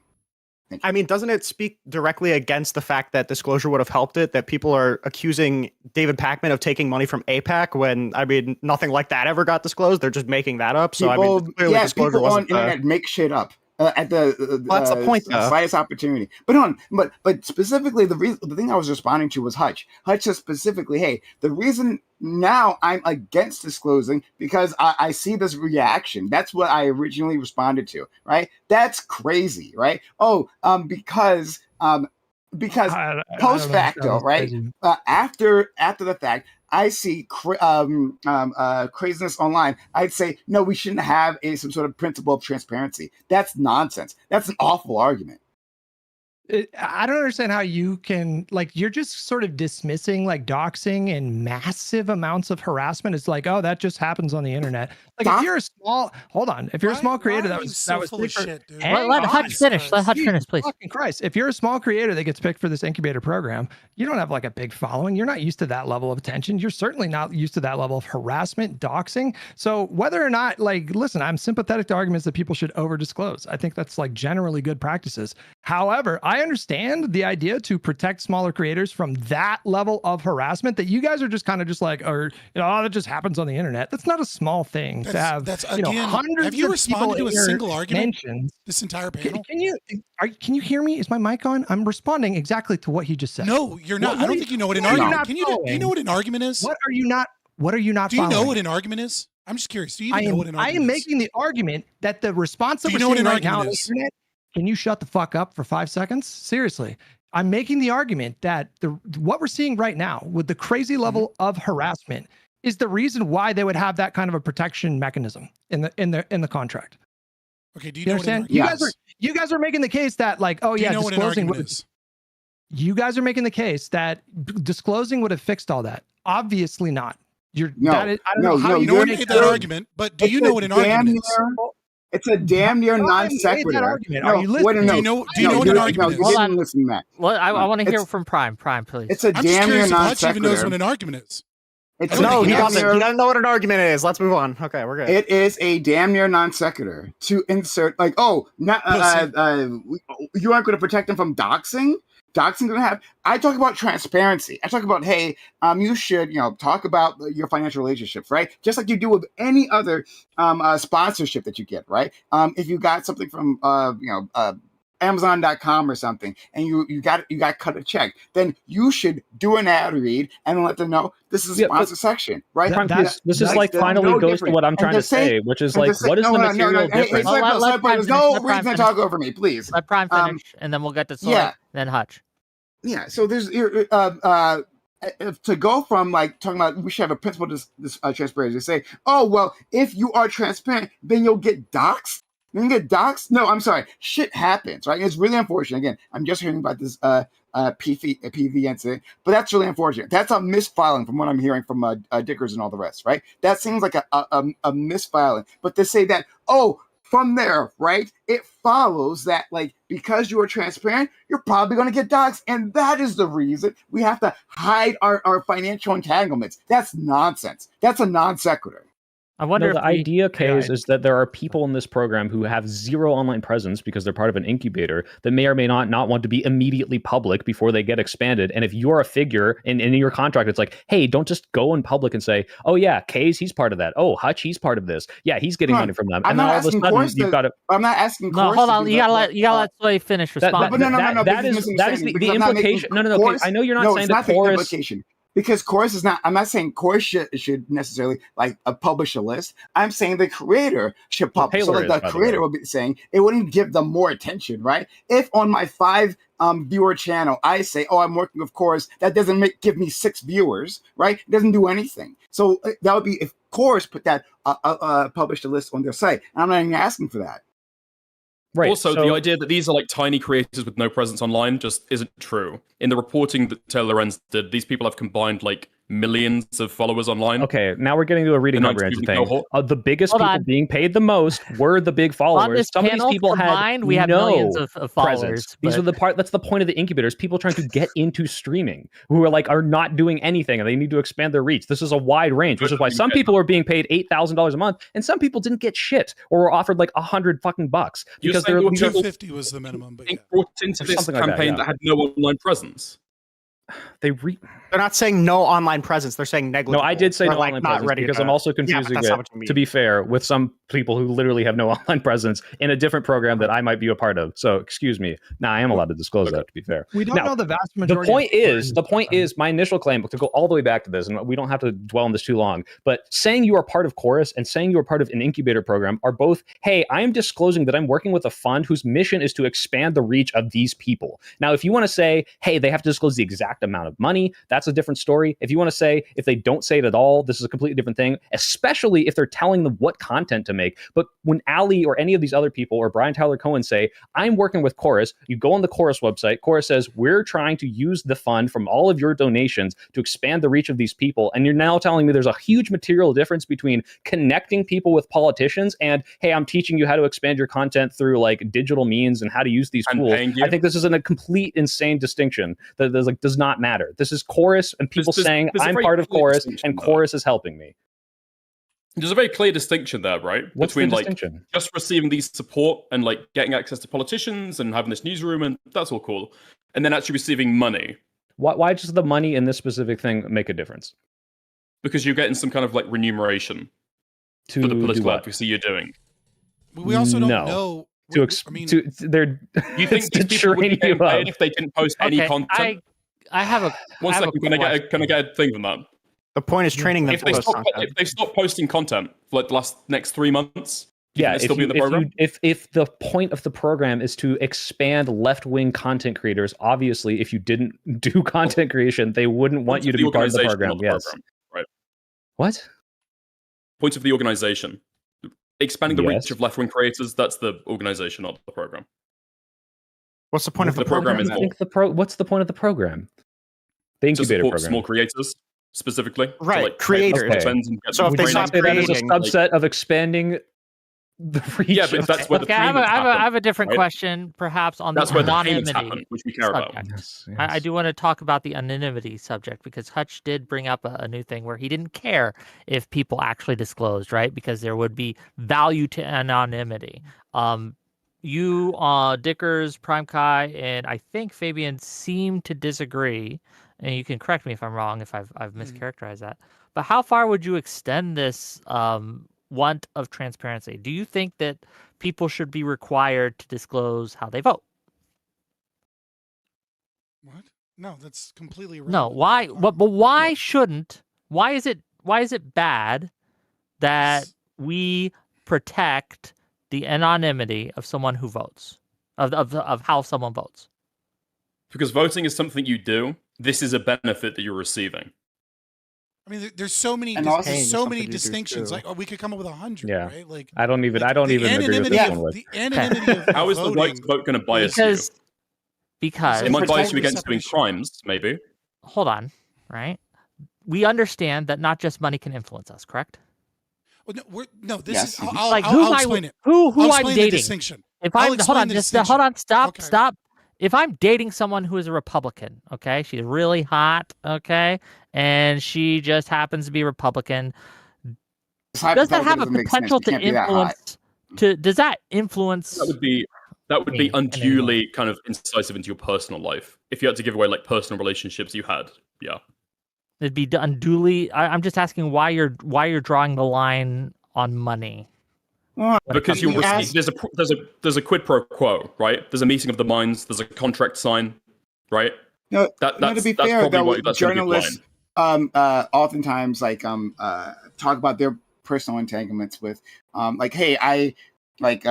I mean, doesn't it speak directly against the fact that disclosure would have helped it? That people are accusing David Pakman of taking money from AIPAC when, I mean, nothing like that ever got disclosed. They're just making that up. So, people, I mean, clearly disclosure people on wasn't internet make shit up. at the Well, that's the point, though. slightest opportunity. But specifically, the thing I was responding to was Hutch. Hutch said specifically, hey, the reason now I'm against disclosing because I see this reaction. That's what I originally responded to, right? That's crazy, right? Oh, because post facto, right? After the fact, I see craziness online. I'd say no, we shouldn't have some sort of principle of transparency. That's nonsense. That's an awful argument. I don't understand how you can, like, you're just sort of dismissing like doxing and massive amounts of harassment. It's like, oh, that just happens on the internet. Like, if you're a small, if you're a small creator that was full of shit, dude. Let Hutch finish. Let Hutch finish, please. Fucking Christ! If you're a small creator that gets picked for this incubator program, you don't have like a big following. You're not used to that level of attention. You're certainly not used to that level of harassment, doxing. So whether or not, like, listen, I'm sympathetic to arguments that people should over disclose. I think that's like generally good practices. However, I understand the idea to protect smaller creators from that level of harassment that you guys are just kind of just like, or, oh, that just happens on the internet. That's not a small thing to have. That's again. Hundreds Have you of responded to a single argument? mentions. This entire panel. Can you hear me? Is my mic on? I'm responding exactly to what he just said. No, you're not. I don't think you know what an argument. Do you know what an argument is? What are you not? Do you know what an argument is? I'm just curious. Do you even know what an argument is? I am making the argument that the response that we're seeing right now on the internet. Can you shut the fuck up for 5 seconds? Seriously. I'm making the argument that what we're seeing right now with the crazy level of harassment is the reason why they would have that kind of a protection mechanism in the contract. Okay, do You you know understand? what an argument is? You guys are making the case that, like, oh Do you yeah, know what an disclosing argument is? You guys are making the case that disclosing would have fixed all that. Obviously not. I don't know how no one made that argument, but do you know what an argument is? It's a damn near non sequitur. Do you know what an argument is? You didn't listen to that. Well, I want to hear from Prime. Prime, please. It's a damn near non Hutch even knows what sequitur. an argument is. No, he doesn't. He doesn't know what an argument is. Let's move on. Okay, we're good. It is a damn near non sequitur to insert, like, oh, you aren't going to protect them from doxing. Doxing going to have. I talk about transparency. I talk about, hey, you should, talk about your financial relationships, right? Just like you do with any other sponsorship that you get, right? If you got something from, Amazon.com or something, and you got cut a check, then you should do an ad read and let them know this is a sponsor section, right? This is like finally goes to what I'm trying to say, which is like, what is the material difference? There's no reason to talk over me, please. Let Prime finish, and then we'll get to Soy, then Hutch. Yeah, so there's to go from like talking about we should have a principle transparency. Say, oh well, if you are transparent, then you'll get doxed. Then you get doxed. No, I'm sorry. Shit happens, right? It's really unfortunate. Again, I'm just hearing about this PV incident, but that's really unfortunate. That's a misfiling from what I'm hearing from Dickers and all the rest, right? That seems like a misfiling. But to say that, oh, from there, right, it follows that, like, because you are transparent, you're probably going to get doxed. And that is the reason we have to hide our financial entanglements. That's nonsense. That's a non sequitur. I wonder the idea, Kay, is that there are people in this program who have zero online presence because they're part of an incubator that may or may not want to be immediately public before they get expanded. And if you're a figure in your contract, it's like, hey, don't just go in public and say, oh yeah, Kay's, he's part of that. Oh, Hutch, he's part of this. Yeah, he's getting money from them. And then all of a sudden you've got to. I'm not asking. No, hold on. You gotta let Soy finish responding. That is the implication. No. I know you're not saying that chorus. Because chorus is not, I'm not saying chorus should necessarily like publish a list. I'm saying the creator should publish. So like the creator will be saying it wouldn't give them more attention, right? If on my 5 viewer channel, I say, oh, I'm working with chorus, that doesn't give me 6 viewers, right? It doesn't do anything. So that would be if chorus put that, published a list on their site. And I'm not even asking for that. Right. Also, the idea that these are like tiny creators with no presence online just isn't true. In the reporting that Lorenz did, these people have combined like millions of followers online. Okay, now we're getting to a reading comprehension thing. The biggest people being paid the most were the big followers. Some of these people had we have millions of followers. Presence. These are the part. That's the point of the incubators. People trying to get into streaming who are not doing anything and they need to expand their reach. This is a wide range, which is why some people are being paid $8,000 a month and some people didn't get shit or were offered like $100 because they're 250 was the minimum. But brought into this campaign that had no online presence. They're not saying no online presence. They're saying negligible. No, I did say Or, no like, online not presence ready because to- I'm also Yeah, but confusing that's not it, what you mean. to be fair, with some people who literally have no online presence in a different program that I might be a part of. So excuse me. Now I am allowed to disclose that, to be fair. We don't Now, know the vast majority. The point is, my initial claim, to go all the way back to this, and we don't have to dwell on this too long, but saying you are part of Chorus and saying you are part of an incubator program are both, hey, I am disclosing that I'm working with a fund whose mission is to expand the reach of these people. Now, if you want to say, hey, they have to disclose the exact amount of money, that's a different story. If you want to say, if they don't say it at all, this is a completely different thing, especially if they're telling them what content to make. But when Ali or any of these other people or Brian Tyler Cohen say, I'm working with Chorus, you go on the Chorus website, Chorus says, we're trying to use the fund from all of your donations to expand the reach of these people. And you're now telling me there's a huge material difference between connecting people with politicians and, hey, I'm teaching you how to expand your content through like digital means and how to use these tools. I think this is a complete insane distinction that does not matter. This is Chorus and people saying there's a I'm very part of clear Chorus distinction and there. Chorus is helping me. There's a very clear distinction there, right? What's Between the like distinction? just receiving these support and like getting access to politicians and having this newsroom, and that's all cool, and then actually receiving money. Why does the money in this specific thing make a difference? Because you're getting some kind of like remuneration To for the do political what? advocacy you're doing. We also don't No. know. You think to these people would be train getting you up. paid if they didn't post any Okay, content? I have a One I have second, a can I get a thing from that? The point is training them If to they post stop, content. if they stop posting content for like the next 3 months, do you Yeah, think they'll still be in the program? if the point of the program is to expand left-wing content creators, obviously, if you didn't do content creation, they wouldn't want you to be part of the organization, program. not Yes. program, right? What? Point of the organization. Expanding the Yes. reach of left-wing creators, that's the organization, not the program. What's the point of the program? Is more What's the point of the program? The to incubator support program. small creators specifically. Right, to, like, creators. help trends and get So if them they training. stop Say that as a creating, subset of expanding the reach. Yeah, but of- that's where the Okay, I payments happen. have a different right? question, perhaps on That's the where the payments anonymity happen, which we care about. subject. Yes, I do want to talk about the anonymity subject because Hutch did bring up a new thing where he didn't care if people actually disclosed, right? Because there would be value to anonymity. You, Dickers, Prime Kai, and I think Fabian seem to disagree. And you can correct me if I'm wrong, if I've mischaracterized that. But how far would you extend this want of transparency? Do you think that people should be required to disclose how they vote? What? No, that's completely No, irrelevant. why? But why shouldn't? Why is it bad that we protect the anonymity of someone who votes, of how someone votes? Because voting is something you do. This is a benefit that you're receiving. I mean, there's so many, And also there's paying so is many something you do, distinctions. too. Like, we could come up with 100, Yeah. right? Like, I don't even the agree with anonymity this of- one. With. The anonymity of How is the right voting. to vote going to bias Because you? It might bias you Protect against doing separation. crimes, maybe. hold on, right? We understand that not just money can influence us, correct? Well, no, this Yes. is. I'll, Like I'll, who I'll I explain it. who I'll I'm explain the dating. distinction. If I'll I'm hold explain on, the just distinction. hold on, stop, Okay. stop. If I'm dating someone who is a Republican, okay, she's really hot, okay, and she just happens to be Republican, does that have a hypothetical doesn't make sense. potential You to can't be that hot. influence? Does that influence? That would be Me unduly kind of incisive into your personal life. If you had to give away like personal relationships you had, yeah. It'd be unduly. I'm just asking why you're drawing the line on money. Well, Because you you'll ask- receive there's a quid pro quo, right? There's a meeting of the minds. There's a contract sign, right? No, That's to be that's fair, probably though, what that's going to be journalists blind. oftentimes talk about their personal entanglements with like, hey, I like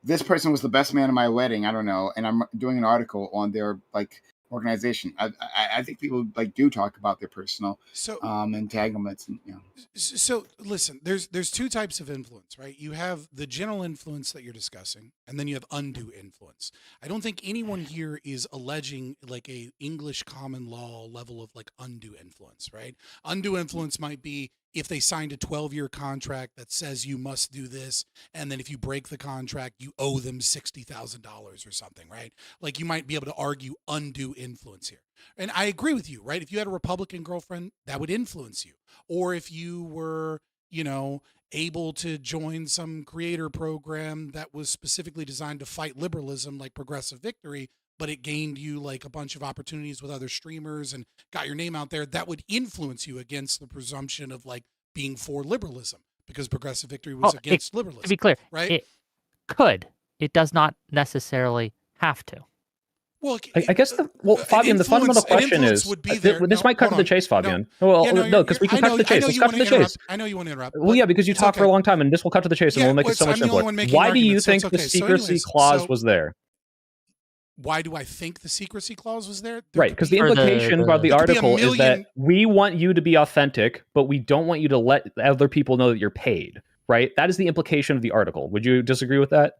this person was the best man at my wedding. I don't know, and I'm doing an article on their like organization. I think people like do talk about their personal entanglements, and you know. So listen, there's two types of influence, right? You have the general influence that you're discussing, and then you have undue influence. I don't think anyone here is alleging like a English common law level of like undue influence, right? Undue influence might be if they signed a 12-year contract that says you must do this, and then if you break the contract, you owe them $60,000 or something, right? Like you might be able to argue undue influence here. And I agree with you, right? If you had a Republican girlfriend, that would influence you. Or if you were, you know, able to join some creator program that was specifically designed to fight liberalism like Progressive Victory, but it gained you like a bunch of opportunities with other streamers and got your name out there, that would influence you against the presumption of like being for liberalism, because Progressive Victory was against liberalism. To be clear, right? it could. It does not necessarily have to. Well, I guess Fabian, the fundamental question is, this might cut to the chase, Fabian. No, because we can cut to the chase. Let's cut to the chase. I know you want to interrupt. Well, yeah, because you talk for a long time, and this will cut to the chase, and we'll make it so much simpler. Why do you think the secrecy clause was there? Why do I think the secrecy clause was there? Right, because the implication about the article is that we want you to be authentic, but we don't want you to let other people know that you're paid, right? That is the implication of the article. Would you disagree with that?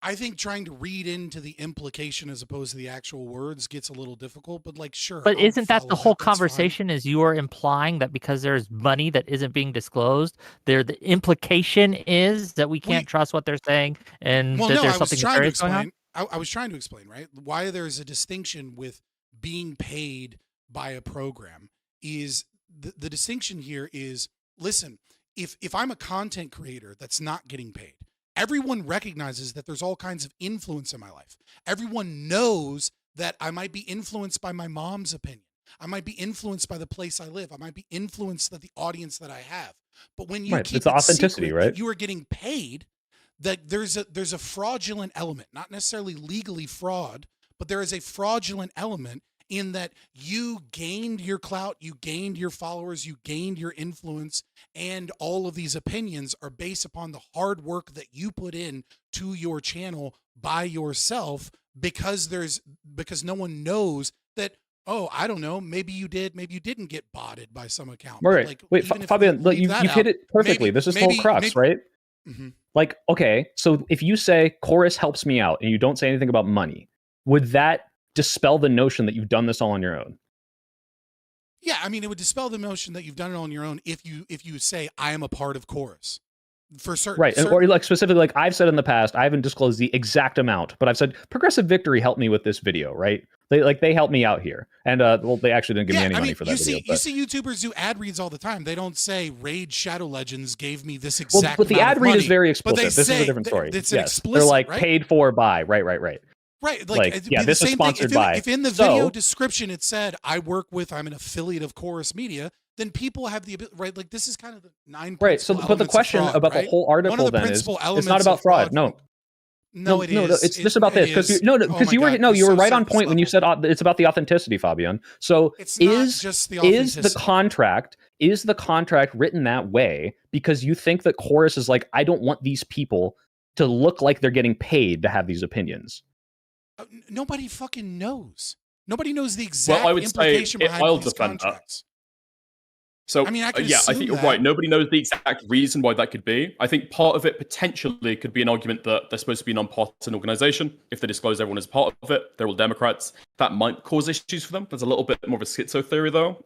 I think trying to read into the implication as opposed to the actual words gets a little difficult, but like, sure. But isn't that the whole conversation? Is you are implying that because there's money that isn't being disclosed, the implication is that we can't trust what they're saying, and that there's something nefarious going on? I was trying to explain, right? Why there's a distinction with being paid by a program is the distinction here is, listen, if I'm a content creator that's not getting paid, everyone recognizes that there's all kinds of influence in my life. Everyone knows that I might be influenced by my mom's opinion. I might be influenced by the place I live. I might be influenced by the audience that I have. But when you keep it's authenticity, secret, right? You are getting paid. That there's a fraudulent element, not necessarily legally fraud, but there is a fraudulent element in that you gained your clout, you gained your followers, you gained your influence, and all of these opinions are based upon the hard work that you put in to your channel by yourself, because no one knows that, oh, I don't know, maybe you did, maybe you didn't get botted by some account. Right. Like, wait, Fabian, look, you hit it perfectly. This is the whole crux, right? Mm-hmm. Like, okay, so if you say Chorus helps me out and you don't say anything about money, would that dispel the notion that you've done this all on your own? Yeah, I mean, it would dispel the notion that you've done it on your own if you say I am a part of Chorus. For certain, right, or like specifically, like I've said in the past, I haven't disclosed the exact amount, but I've said Progressive Victory helped me with this video, right? They helped me out here, and well, they actually didn't give me any money for that video. You see YouTubers do ad reads all the time. They don't say Raid Shadow Legends gave me this exact. But the ad read is very explicit. This is a different story. It's yes, explicit, they're like right? paid for by, right. Right, yeah, this is sponsored by. If in the video description it said I'm an affiliate of Chorus Media, then people have the ability, right? Like this is kind of the 9. Right. So, but the question fraud, about right? the whole article then is, it's not about fraud. No, it is. It's just about this because you were right on point when you said it's about the authenticity, Fabian. So is the contract written that way because you think that Chorus is like, I don't want these people to look like they're getting paid to have these opinions? Nobody fucking knows. Nobody knows the exact implication behind these contracts. So, I mean, I think you're right. Nobody knows the exact reason why that could be. I think part of it potentially could be an argument that they're supposed to be a non-partisan organization. If they disclose everyone as part of it, they're all Democrats. That might cause issues for them. There's a little bit more of a schizo theory, though.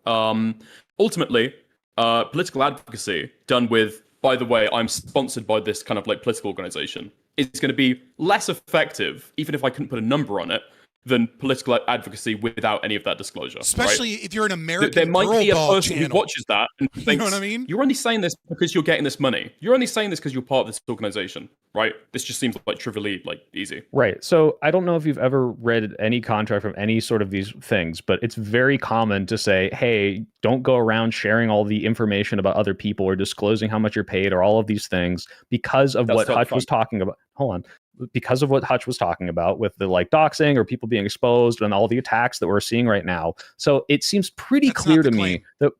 Ultimately, political advocacy done with, by the way, I'm sponsored by this kind of like political organization, is going to be less effective, even if I couldn't put a number on it, than political advocacy without any of that disclosure. Especially if you're an American There might be a person channel. who watches that and thinks, you know what I mean? You're only saying this because you're getting this money. You're only saying this because you're part of this organization, right? This just seems like trivially easy. Right. So I don't know if you've ever read any contract from any sort of these things, but it's very common to say, hey, don't go around sharing all the information about other people or disclosing how much you're paid or all of these things because of what Hutch was talking about. Hold on. Because of what Hutch was talking about with the like doxing or people being exposed and all the attacks that we're seeing right now. So it seems pretty clear to me that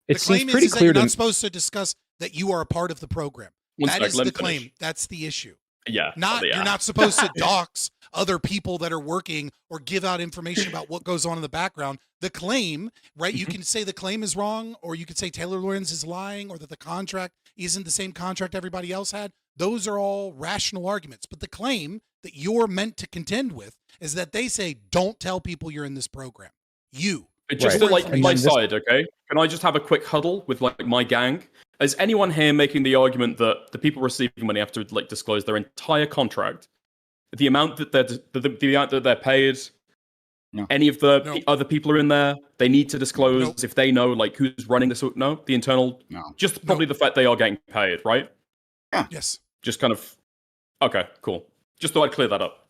it seems pretty clear that you're not supposed to discuss that you are a part of the program. That is the claim. Finish. That's the issue. Yeah. You're not supposed to dox other people that are working or give out information about what goes on in the background. The claim, right? You can say the claim is wrong, or you could say Taylor Lorenz is lying, or that the contract isn't the same contract everybody else had. Those are all rational arguments. But the claim that you're meant to contend with is that they say, don't tell people you're in this program. Just to like my side, okay? Can I just have a quick huddle with like my gang? Is anyone here making the argument that the people receiving money have to like disclose their entire contract, the amount that the amount that they're paid? No. Any of the other people are in there? They need to disclose if they know like who's running this. No, the internal. No. Just probably the fact they are getting paid, right? Yeah. Yes. Just kind of. Okay, cool. Just thought I'd clear that up.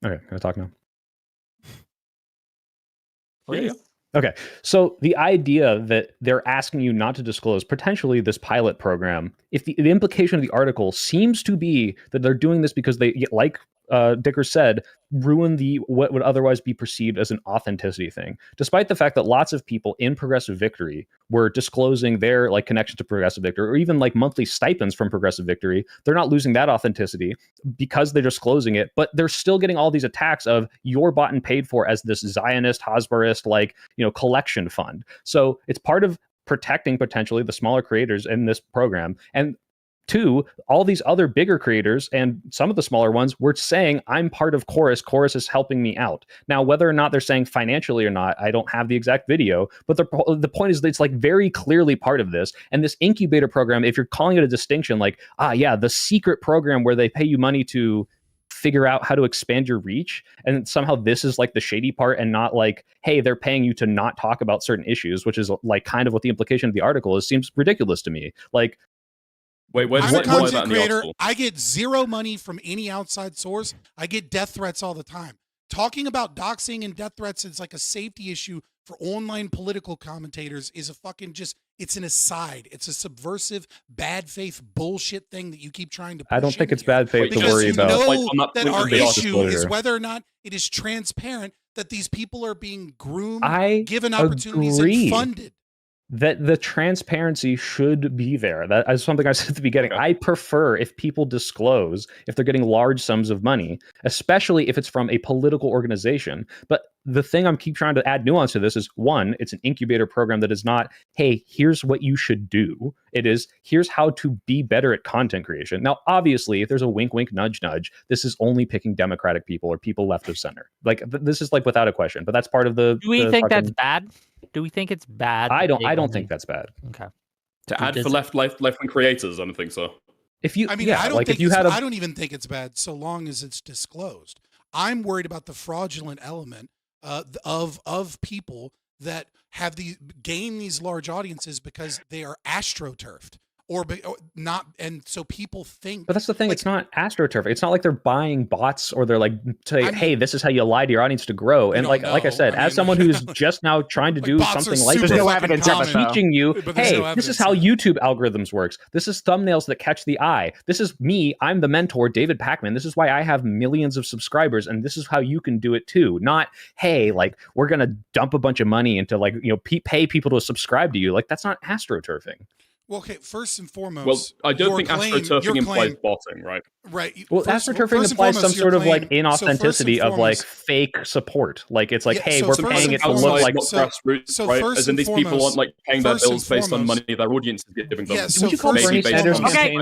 Okay, can I talk now? Please. Okay, so the idea that they're asking you not to disclose potentially this pilot program, if the implication of the article seems to be that they're doing this because they, like Dicker said, ruin the what would otherwise be perceived as an authenticity thing, despite the fact that lots of people in Progressive Victory were disclosing their like connection to Progressive Victory, or even like monthly stipends from Progressive Victory. They're not losing that authenticity because they're disclosing it, but they're still getting all these attacks of you're bought and paid for as this Zionist, Hosbarist, like, you know, collection fund. So it's part of protecting potentially the smaller creators in this program. And two, all these other bigger creators and some of the smaller ones were saying, I'm part of Chorus. Chorus is helping me out. Now, whether or not they're saying financially or not, I don't have the exact video, but the point is that it's like very clearly part of this. And this incubator program, if you're calling it a distinction, like, yeah, the secret program where they pay you money to figure out how to expand your reach, and somehow this is like the shady part and not like, hey, they're paying you to not talk about certain issues, which is like kind of what the implication of the article is, seems ridiculous to me. Like, wait, I'm a content creator. I get zero money from any outside source. I get death threats all the time. Talking about doxing and death threats is like a safety issue for online political commentators is a fucking it's an aside. It's a subversive, bad faith bullshit thing that you keep trying to push. I don't think it's bad faith to worry you about. Know that our issue is whether or not it is transparent that these people are being groomed, given opportunities, and funded. That the transparency should be there. That is something I said at the beginning. I prefer if people disclose if they're getting large sums of money, especially if it's from a political organization. But the thing I'm keep trying to add nuance to this is, one, it's an incubator program that is not, hey, here's what you should do. It is, here's how to be better at content creation. Now, obviously, if there's a wink, wink, nudge, nudge, this is only picking Democratic people or people left of center. Like, this is like without a question, but that's part of the. Do we think that's bad? Do we think it's bad? I don't think that's bad. Okay. To add for left-wing creators, I don't think so. If you, I mean, I don't think I don't even think it's bad so long as it's disclosed. I'm worried about the fraudulent element of people that have gain these large audiences because they are astroturfed or not, and so people think. But that's the thing; like, it's not astroturf. It's not like they're buying bots or they're like saying, "Hey, this is how you lie to your audience to grow." And like I said, as someone who's just now trying to do something like this, teaching you, hey, this is how YouTube algorithms works. This is thumbnails that catch the eye. This is me. I'm the mentor, David Pakman. This is why I have millions of subscribers, and this is how you can do it too. Not, hey, like we're gonna dump a bunch of money into like pay people to subscribe to you. Like that's not astroturfing. Well, okay, first and foremost. Well, I don't think astroturfing implies botting, right? Right. Well, astroturfing implies some sort of like inauthenticity of like fake support. Like it's like, hey, we're paying it to look like grassroots, right? As in these people aren't like paying their bills based on money their audience is giving them. Would you call Bernie Sanders? Okay,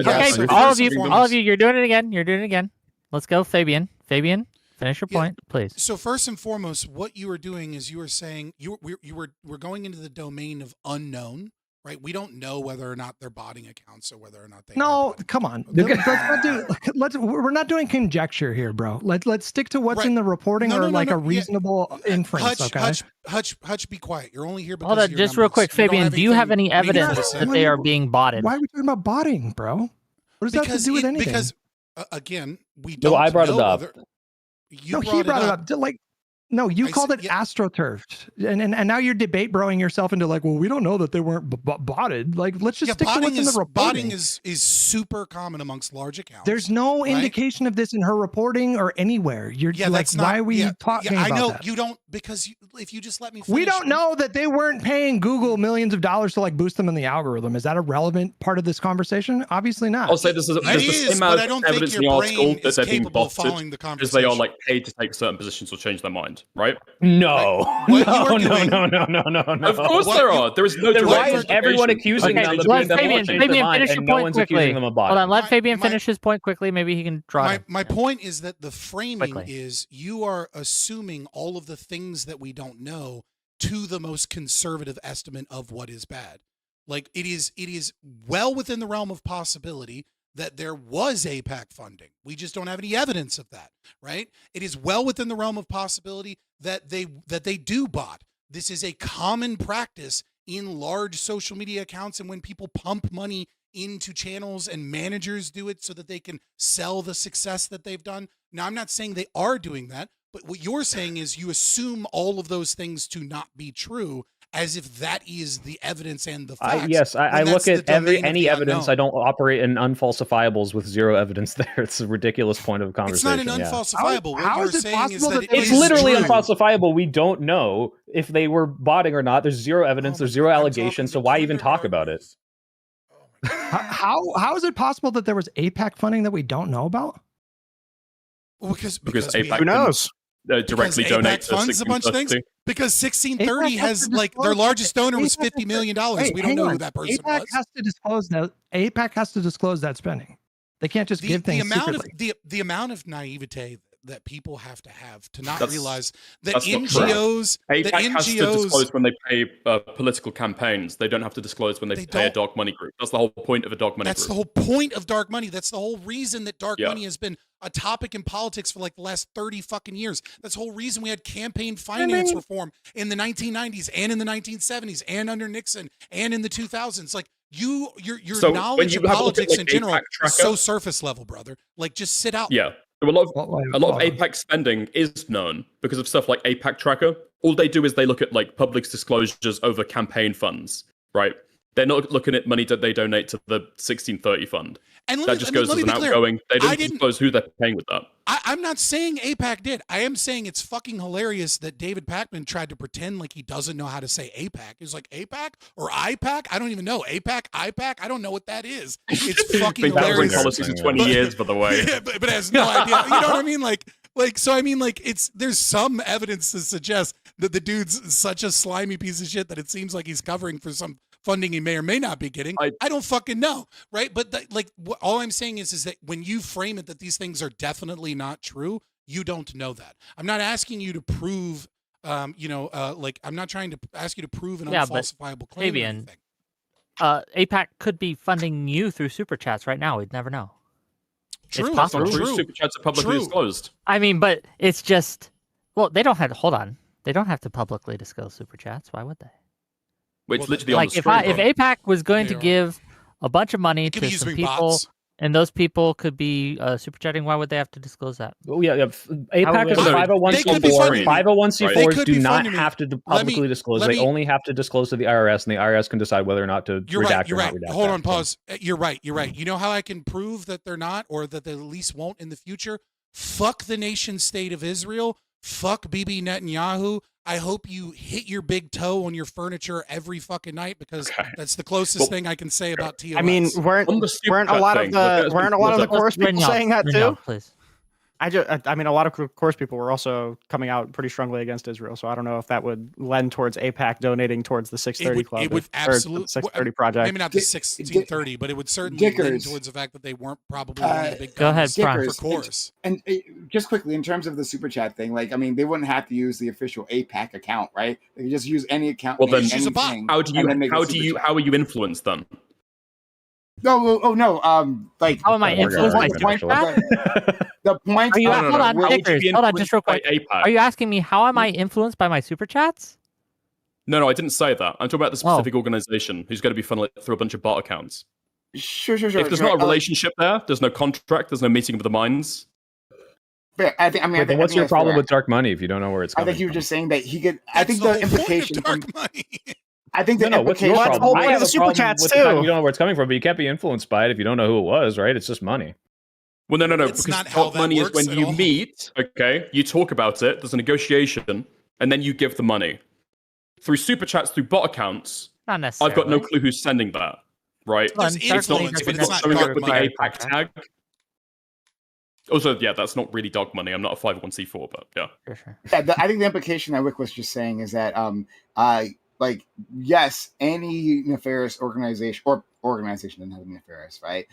all of you, you're doing it again. Let's go, Fabian. Fabian, finish your point, please. So first and foremost, what you were doing is you were saying we're going into the domain of unknown. Right, we don't know whether or not they're botting accounts or whether or not they. No, come on. We're not doing conjecture here, bro. Let's stick to what's in the reporting or a reasonable inference. Hutch, be quiet. You're only here because. Hold on, just real quick, Fabian. Do you have any evidence that they are being botted? Why are we talking about botting, bro? What does that have to do with anything? Because again, we don't. No, I brought it up. He brought it up. No, you called it astroturfed, and now you're debate broing yourself into like, well, we don't know that they weren't botted. Like, let's just stick to what's in the reporting. Botting is super common amongst large accounts. There's no indication of this in her reporting or anywhere. You're like, why are we talking about that? I know you don't, because if you just let me finish. We don't know that they weren't paying Google millions of dollars to like boost them in the algorithm. Is that a relevant part of this conversation? Obviously not. I'll say there's the same amount of evidence in the article that they're being botted because they are like paid to take certain positions or change their mind. Right? No. Of course there are. There is no. Why is everyone accusing them of being Fabian finish your point quickly. Hold on, let Fabian finish his point quickly. Maybe he can draw it. My point is that the framing is you are assuming all of the things that we don't know to the most conservative estimate of what is bad. Like it is well within the realm of possibility that there was AIPAC funding. We just don't have any evidence of that, right? It is well within the realm of possibility that they do bot. This is a common practice in large social media accounts and when people pump money into channels and managers do it so that they can sell the success that they've done. Now, I'm not saying they are doing that, but what you're saying is you assume all of those things to not be true, as if that is the evidence and the facts. I look at any evidence. I don't operate in unfalsifiables with zero evidence there. It's a ridiculous point of conversation. It's not an unfalsifiable. What you're saying is that it's literally unfalsifiable. We don't know if they were botting or not. There's zero evidence. There's zero allegations. So why even talk about it? How is it possible that there was AIPAC funding that we don't know about? Well, because AIPAC who knows? Directly donate to funds a bunch of things. Because 1630 has like their largest donor was $50 million. We don't know who that person was. Has to disclose that. AIPAC has to disclose that spending. They can't just give things secretly. The amount of naivete that people have to not realize that that's NGOs AIPAC has to disclose when they pay political campaigns. They don't have to disclose when they pay a dark money group. That's the whole point of a dark money group. That's the whole point of dark money. That's the whole reason that dark money has been a topic in politics for like the last 30 fucking years. That's the whole reason we had campaign finance reform in the 1990s and in the 1970s and under Nixon and in the 2000s. Like your knowledge of politics in general is so surface level, brother. Like just sit out. Yeah. A lot of AIPAC spending is known because of stuff like AIPAC Tracker. All they do is they look at like public disclosures over campaign funds, right? They're not looking at money that they donate to the 1630 fund. And that just goes as an outgoing. They don't disclose who they're paying with that. I'm not saying AIPAC did. I am saying it's fucking hilarious that David Pakman tried to pretend like he doesn't know how to say AIPAC. He's like AIPAC or IPAC? I don't even know. AIPAC, IPAC? I don't know what that is. It's fucking hilarious. Policies in 20 years, by the way. Yeah, but it has no idea. You know what I mean? So I mean, like there's some evidence to suggest that the dude's such a slimy piece of shit that it seems like he's covering for some funding he may or may not be getting. I don't fucking know, right? But all I'm saying is that when you frame it that these things are definitely not true, you don't know that. I'm not asking you to prove, I'm not trying to ask you to prove an unfalsifiable claim. Fabian, AIPAC could be funding you through super chats right now. We'd never know. True. It's possible. True. Super chats are publicly disclosed. I mean, but it's just, they don't have to, hold on. They don't have to publicly disclose super chats. Why would they? It's literally like if AIPAC was going to give a bunch of money to some people, bots. And those people could be super chatting, why would they have to disclose that? Oh yeah, AIPAC is a 501c4. 501c4s do not have to publicly disclose. They only have to disclose to the IRS, and the IRS can decide whether or not to redact or not redact. Hold on, pause. You're right. You know how I can prove that they're not, or that they at least won't in the future? Fuck the nation state of Israel. Fuck Bibi Netanyahu. I hope you hit your big toe on your furniture every fucking night, because that's the closest thing I can say about TOS. I mean, weren't a lot of the course people saying that too? Please. I mean, a lot of course people were also coming out pretty strongly against Israel. So I don't know if that would lend towards AIPAC donating towards the 630 Club. It would absolutely 630 project. Maybe not the 1630, but it would certainly lend towards the fact that they weren't probably one of the big go ahead, for course. And just quickly, in terms of the super chat thing, like, I mean, they wouldn't have to use the official AIPAC account, right? They could just use any account. Well, then use a bot. How are you influenced then? No, like how am I influenced by super chat? The point. Hold on, just real quick. Are you asking me how am I influenced by my super chats? No, I didn't say that. I'm talking about the specific organization who's going to be funneling through a bunch of bot accounts. Sure. If there's not a relationship there, there's no contract, there's no meeting of the minds. But I think. What's your problem with dark money if you don't know where it's coming? I think you were just saying that he could. I think the implication from money. I think the implication. What's your problem? I have the super chats with too. the fact you don't know where it's coming from, but you can't be influenced by it if you don't know who it was, right? It's just money. Well, no. It's because not how dark that money is works when at you all. meet, okay, you talk about it, there's a negotiation, and then you give the money. Through super chats, through bot accounts, Not necessarily. I've got no clue who's sending that, right? There's It's not influence, if but it's it's not not showing dark up with the money. AIPAC tag. Also, yeah, that's not really dog money. I'm not a 501c4, but yeah. Sure. Yeah, I think the implication that Wick was just saying is that, like, yes, any nefarious organization or organization doesn't have to be nefarious, right?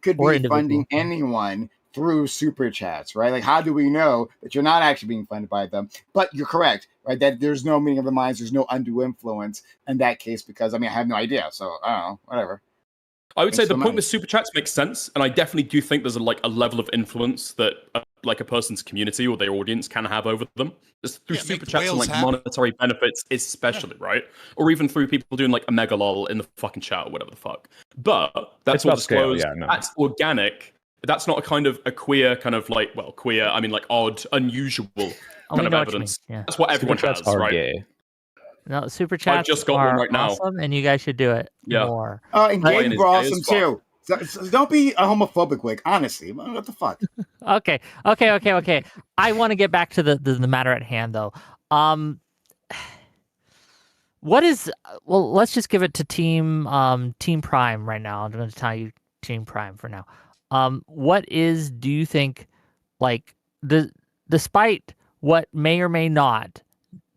Could Or be individual. funding anyone through super chats, right? Like, how do we know that you're not actually being funded by them? But you're correct, right? That there's no meeting of the minds, there's no undue influence in that case, because I mean, I have no idea, so I don't know, whatever. I would say Thanks the so point much. with super chats makes sense, and I definitely do think there's a level of influence that like a person's community or their audience can have over them. Just through super chats and whales like happy. monetary benefits, especially, right? Or even through people doing like a mega lol in the fucking chat or whatever the fuck. But that's It's all about scale, disclosed. yeah, no. That's organic. That's not a kind of a queer kind of like, well, queer, I mean like odd, unusual we kind of know what you evidence. mean, yeah. That's what everyone Super chats has, are right? gay. No, super chats just got one are right now. awesome, and you guys should do it Yeah. more. And But- gay Ryan people is are gay as awesome fuck. too. So don't be a homophobic, Wick. Honestly, what the fuck? Okay. I want to get back to the matter at hand, though. What is? Well, let's just give it to Team Prime right now. I'm going to tell you Team Prime for now. What is? Do you think, like, despite what may or may not,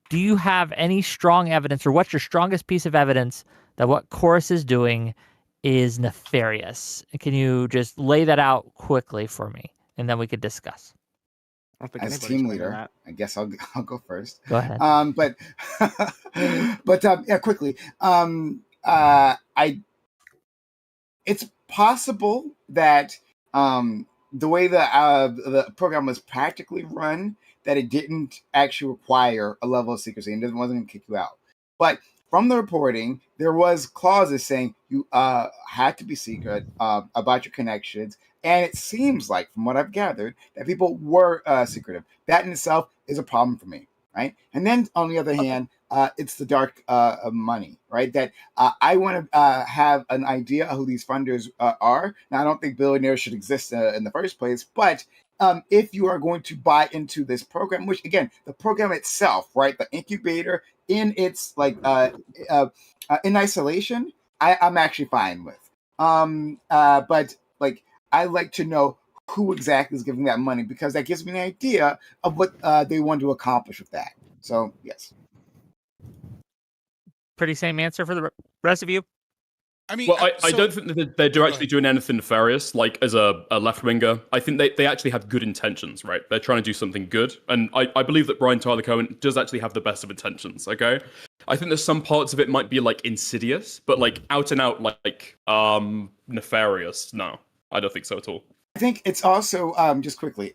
do you have any strong evidence, or what's your strongest piece of evidence that what Chorus is doing is nefarious? Can you just lay that out quickly for me, and then we could discuss? As team leader, I guess I'll go first. Go ahead. Yeah, quickly. It's possible that the way the program was practically run, that it didn't actually require a level of secrecy and wasn't going to kick you out. But from the reporting, there was clauses saying you had to be secret about your connections. And it seems like, from what I've gathered, that people were secretive. That in itself is a problem for me, right? And then, on the other hand, it's the dark money, right? That I want to have an idea of who these funders are. Now, I don't think billionaires should exist in the first place, but if you are going to buy into this program, which, again, the program itself, right, the incubator in its, like, in isolation, I'm actually fine with. But, like, I like to know who exactly is giving that money, because that gives me an idea of what they want to accomplish with that. So, yes. Pretty same answer for the rest of you? I mean, well, I don't think that they're actually doing anything nefarious, like as a left-winger. I think they actually have good intentions, right? They're trying to do something good. And I believe that Brian Tyler Cohen does actually have the best of intentions, okay? I think there's some parts of it might be, like, insidious, but, like, out and out, like, nefarious. No, I don't think so at all. I think it's also, just quickly,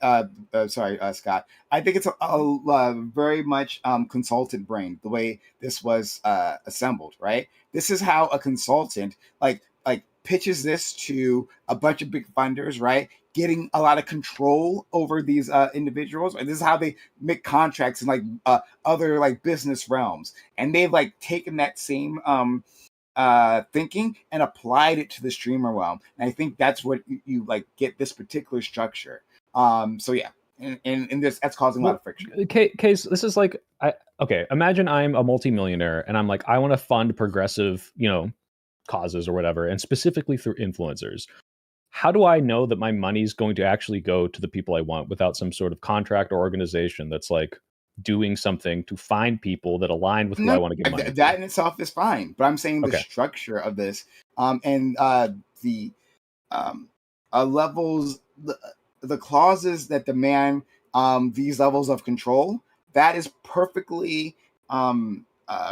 sorry, Scott, I think it's a very much consultant brain, the way this was assembled, right? This is how a consultant, like pitches this to a bunch of big funders, right? Getting a lot of control over these individuals. And this is how they make contracts in, like, other, like, business realms. And they've, like, taken that same thinking and applied it to the streamer realm. And I think that's what you like get this particular structure. So yeah, and that's causing a lot of friction. Case, this is like, okay, imagine I'm a multimillionaire and I'm like, I want to fund progressive, causes or whatever, and specifically through influencers. How do I know that my money's going to actually go to the people I want without some sort of contract or organization that's like doing something to find people that align with who I want to give money to? That in itself is fine, but I'm saying the structure of this, and the levels, the clauses that demand these levels of control, that is perfectly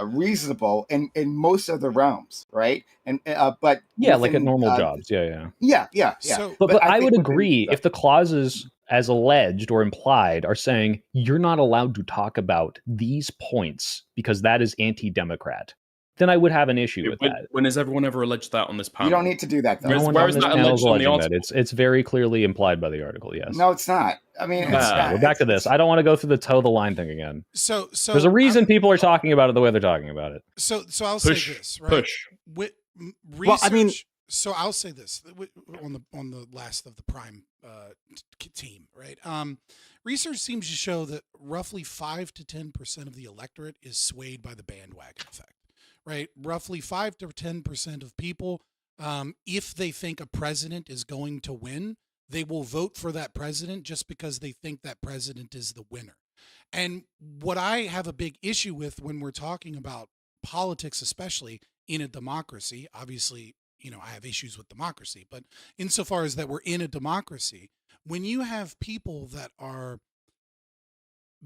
reasonable in most of the realms, right? And but yeah, like at normal jobs, yeah. So, but I would think agree if the clauses, as alleged or implied, are saying you're not allowed to talk about these points because that is anti-democrat, then I would have an issue with that. When has everyone ever alleged that on this panel? You don't need to do that, though. No one Where on is this that panel alleged is on the alleging article? that. It's very clearly implied by the article. Yes. No, it's not. I mean, well, back to this. I don't want to go through the toe the line thing again. So there's a reason people are talking about it the way they're talking about it. So I'll say this, right? Push. Research, well, I mean, so I'll say this on the last of the Prime team, right? Research seems to show that roughly 5 to 10% of the electorate is swayed by the bandwagon effect, right? Roughly 5 to 10% of people, if they think a president is going to win, they will vote for that president just because they think that president is the winner. And what I have a big issue with when we're talking about politics, especially in a democracy, obviously, I have issues with democracy, but insofar as that we're in a democracy, when you have people that are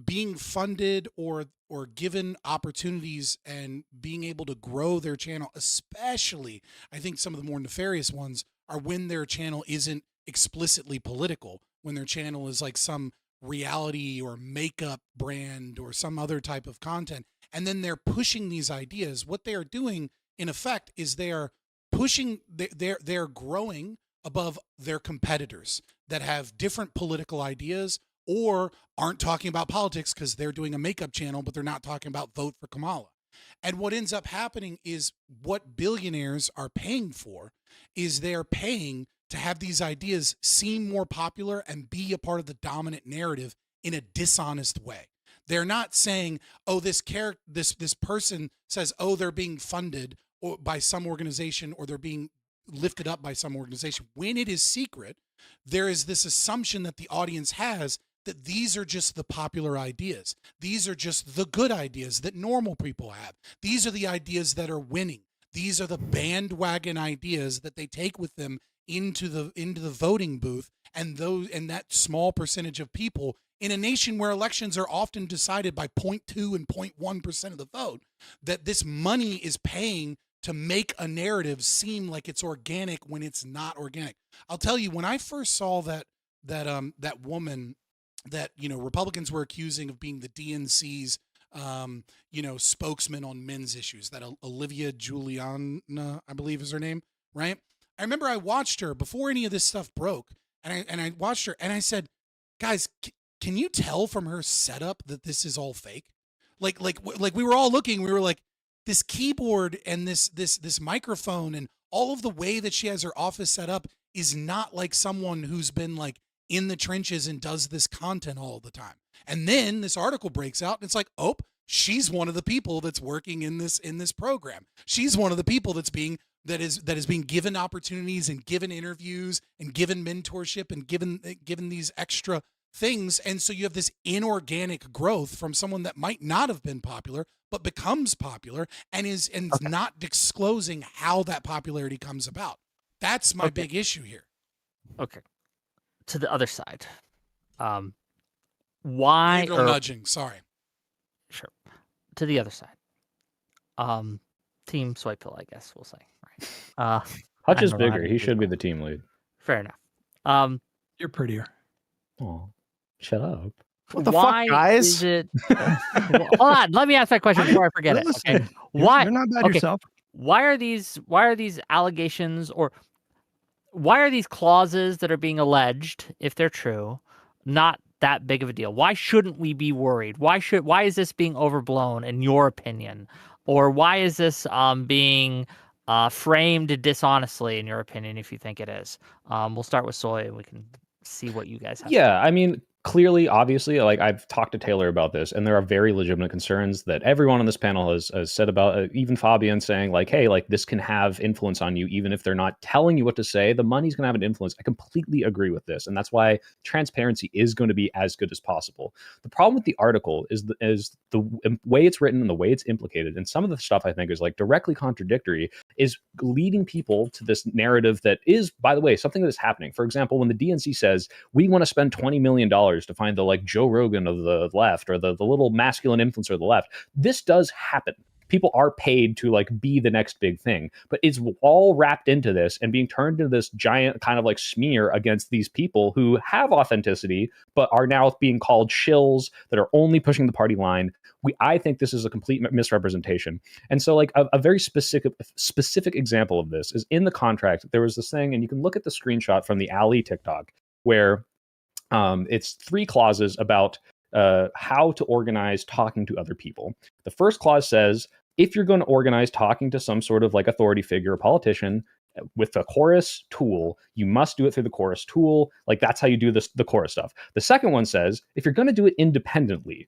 being funded or given opportunities and being able to grow their channel, especially, I think some of the more nefarious ones are when their channel isn't explicitly political, when their channel is like some reality or makeup brand or some other type of content, and then they're pushing these ideas. What they are doing in effect is they are pushing, they're growing above their competitors that have different political ideas or aren't talking about politics because they're doing a makeup channel, but they're not talking about vote for Kamala. And what ends up happening is what billionaires are paying for is they're paying to have these ideas seem more popular and be a part of the dominant narrative in a dishonest way. They're not saying, oh, this person says, oh, they're being funded or by some organization or they're being lifted up by some organization. When it is secret, there is this assumption that the audience has that these are just the popular ideas. These are just the good ideas that normal people have. These are the ideas that are winning. These are the bandwagon ideas that they take with them into the voting booth, and that small percentage of people in a nation where elections are often decided by 0.2 and 0.1% of the vote, that this money is paying to make a narrative seem like it's organic when it's not organic. I'll tell you, when I first saw that woman that, you know, Republicans were accusing of being the DNC's, you know, spokesman on men's issues, that Olivia Juliana, I believe is her name, right? I remember I watched her before any of this stuff broke, and I watched her and I said, guys, can you tell from her setup that this is all fake? Like we were all looking, we were like, this keyboard and this microphone and all of the way that she has her office set up is not like someone who's been like in the trenches and does this content all the time. And then this article breaks out and it's like, oh, she's one of the people that's working in this program. She's one of the people that is being given opportunities and given interviews and given mentorship and given these extra things. And so you have this inorganic growth from someone that might not have been popular but becomes popular and is not disclosing how that popularity comes about. That's my big issue here. Okay. To the other side. Why nudging, sorry. Sure. To the other side. Team Soypill, I guess we'll say. Right. Hutch is bigger. He should be the team lead. Fair enough. You're prettier. Oh, shut up. What the fuck, guys? Is it... Hold on. Let me ask that question before I forget it. Okay. Why? You're not bad yourself. Why are these allegations, or why are these clauses that are being alleged, if they're true, not that big of a deal? Why shouldn't we be worried? Why is this being overblown in your opinion? Or why is this being framed dishonestly in your opinion, if you think it is? We'll start with Soy and we can see what you guys have. Yeah, I mean, clearly, obviously, like I've talked to Taylor about this, and there are very legitimate concerns that everyone on this panel has said about, even Fabian saying like, hey, like this can have influence on you, even if they're not telling you what to say, the money's going to have an influence. I completely agree with this. And that's why transparency is going to be as good as possible. The problem with the article is the way it's written and the way it's implicated. And some of the stuff I think is like directly contradictory, is leading people to this narrative that is, by the way, something that is happening. For example, when the DNC says, we want to spend $20 million to find the like Joe Rogan of the left, or the little masculine influencer of the left. This does happen. People are paid to like be the next big thing, but it's all wrapped into this and being turned into this giant kind of like smear against these people who have authenticity, but are now being called shills that are only pushing the party line. I think this is a complete misrepresentation. And so like a very specific example of this is in the contract. There was this thing, and you can look at the screenshot from the Ali TikTok, where it's 3 clauses about how to organize talking to other people. The first clause says, if you're going to organize talking to some sort of like authority figure or politician with the chorus tool, you must do it through the chorus tool. Like that's how you do the chorus stuff. The second one says, if you're going to do it independently,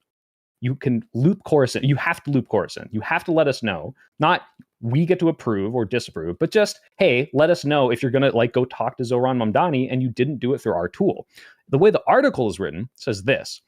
you can loop chorus in. You have to loop chorus in. You have to let us know, not we get to approve or disapprove, but just, hey, let us know if you're going to like go talk to Zohran Mamdani and you didn't do it through our tool. The way the article is written says this: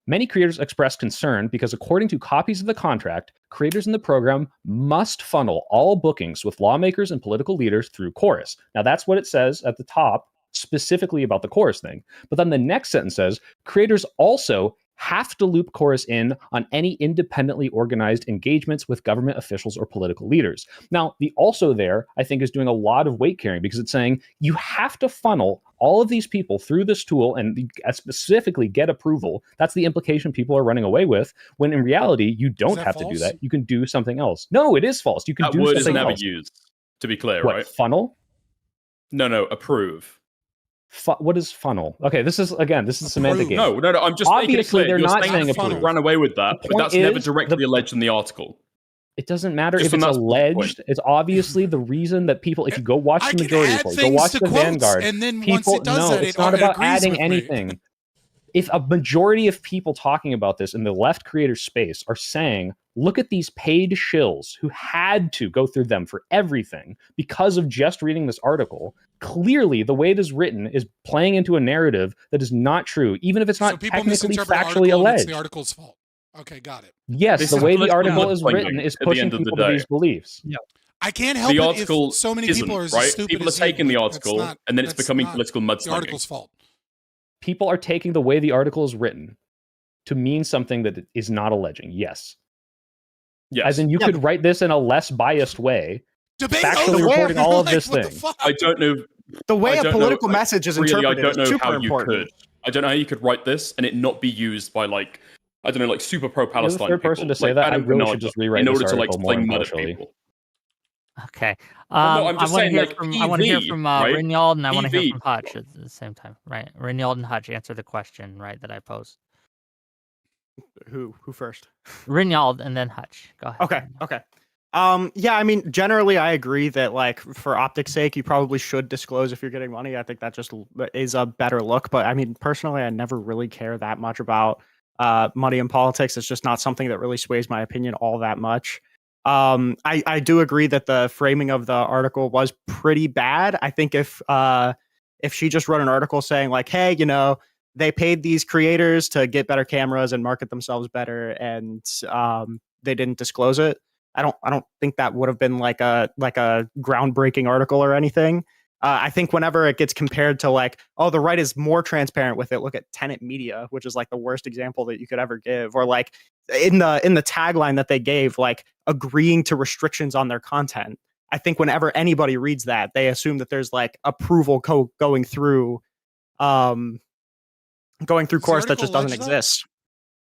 many creators express concern because according to copies of the contract, creators in the program must funnel all bookings with lawmakers and political leaders through Chorus. Now that's what it says at the top, specifically about the Chorus thing. But then the next sentence says, creators also have to loop chorus in on any independently organized engagements with government officials or political leaders. Now, the also there, I think, is doing a lot of weight carrying because it's saying you have to funnel all of these people through this tool and specifically get approval. That's the implication people are running away with, when in reality, you don't have to do that. You can do something else. No, it is false. You can That do word something is never else. used, to be clear, What, right? funnel? No, approve. What is funnel? Okay, this is a semantic game. No, I'm just making it Obviously, clear. they're You're not saying saying people approve. ran away with that, The but that's point never is, directly alleged in the article. It doesn't matter Just if from it's that alleged. point. It's obviously the reason that people, if you go watch the majority report, go watch the Vanguard, and then people, once it does that, it's it not about agrees adding with me. anything. If a majority of people talking about this in the left creator space are saying, look at these paid shills who had to go through them for everything because of just reading this article, clearly the way it is written is playing into a narrative that is not true, even if it's not people technically misinterpret an factually article and alleged. it's the article's fault. Okay, got it. Yes, This the is way the political article is lip-slinging written is at the pushing end of the people to day. these beliefs. Yeah. I can't help The it article if so many isn't, people are as right? stupid People are as you. taking the Like, article, that's not- and then it's that's becoming not political the mudslinging. article's fault. People are taking the way the article is written to mean something that it is not alleging. Yes. Yes. As in, you could write this in a less biased way, Debate factually over reporting it. all of Like, this what the thing. fuck? I don't know. The way I a don't political know, message is really, interpreted I is don't know super how you important. could. I don't know how you could write this and it not be used by like, I don't know, like super pro-Palestine You're the third person people. to say Like, that. I Adam really Bernard should just rewrite in this order to like article more fling mud at impartially. people. Okay. Well, no, I'm I just want to saying, hear like, from I want to hear PV, from right? Rinald, and I want to hear PV. from Hutch at the same time. Right, Rinald and Hutch, answer the question, right, that I posed. Who first? Rinald and then Hutch. Go ahead. Okay. Yeah, I mean, generally, I agree that like for optics' sake, you probably should disclose if you're getting money. I think that just is a better look. But I mean, personally, I never really care that much about money in politics. It's just not something that really sways my opinion all that much. I do agree that the framing of the article was pretty bad. I think if she just wrote an article saying like, hey, you know, they paid these creators to get better cameras and market themselves better, and they didn't disclose it, I don't think that would have been like a groundbreaking article or anything. I think whenever it gets compared to like, oh, the right is more transparent with it, look at Tenet Media, which is like the worst example that you could ever give, or like in the tagline that they gave, like agreeing to restrictions on their content. I think whenever anybody reads that, they assume that there's like approval going through course that just doesn't exist.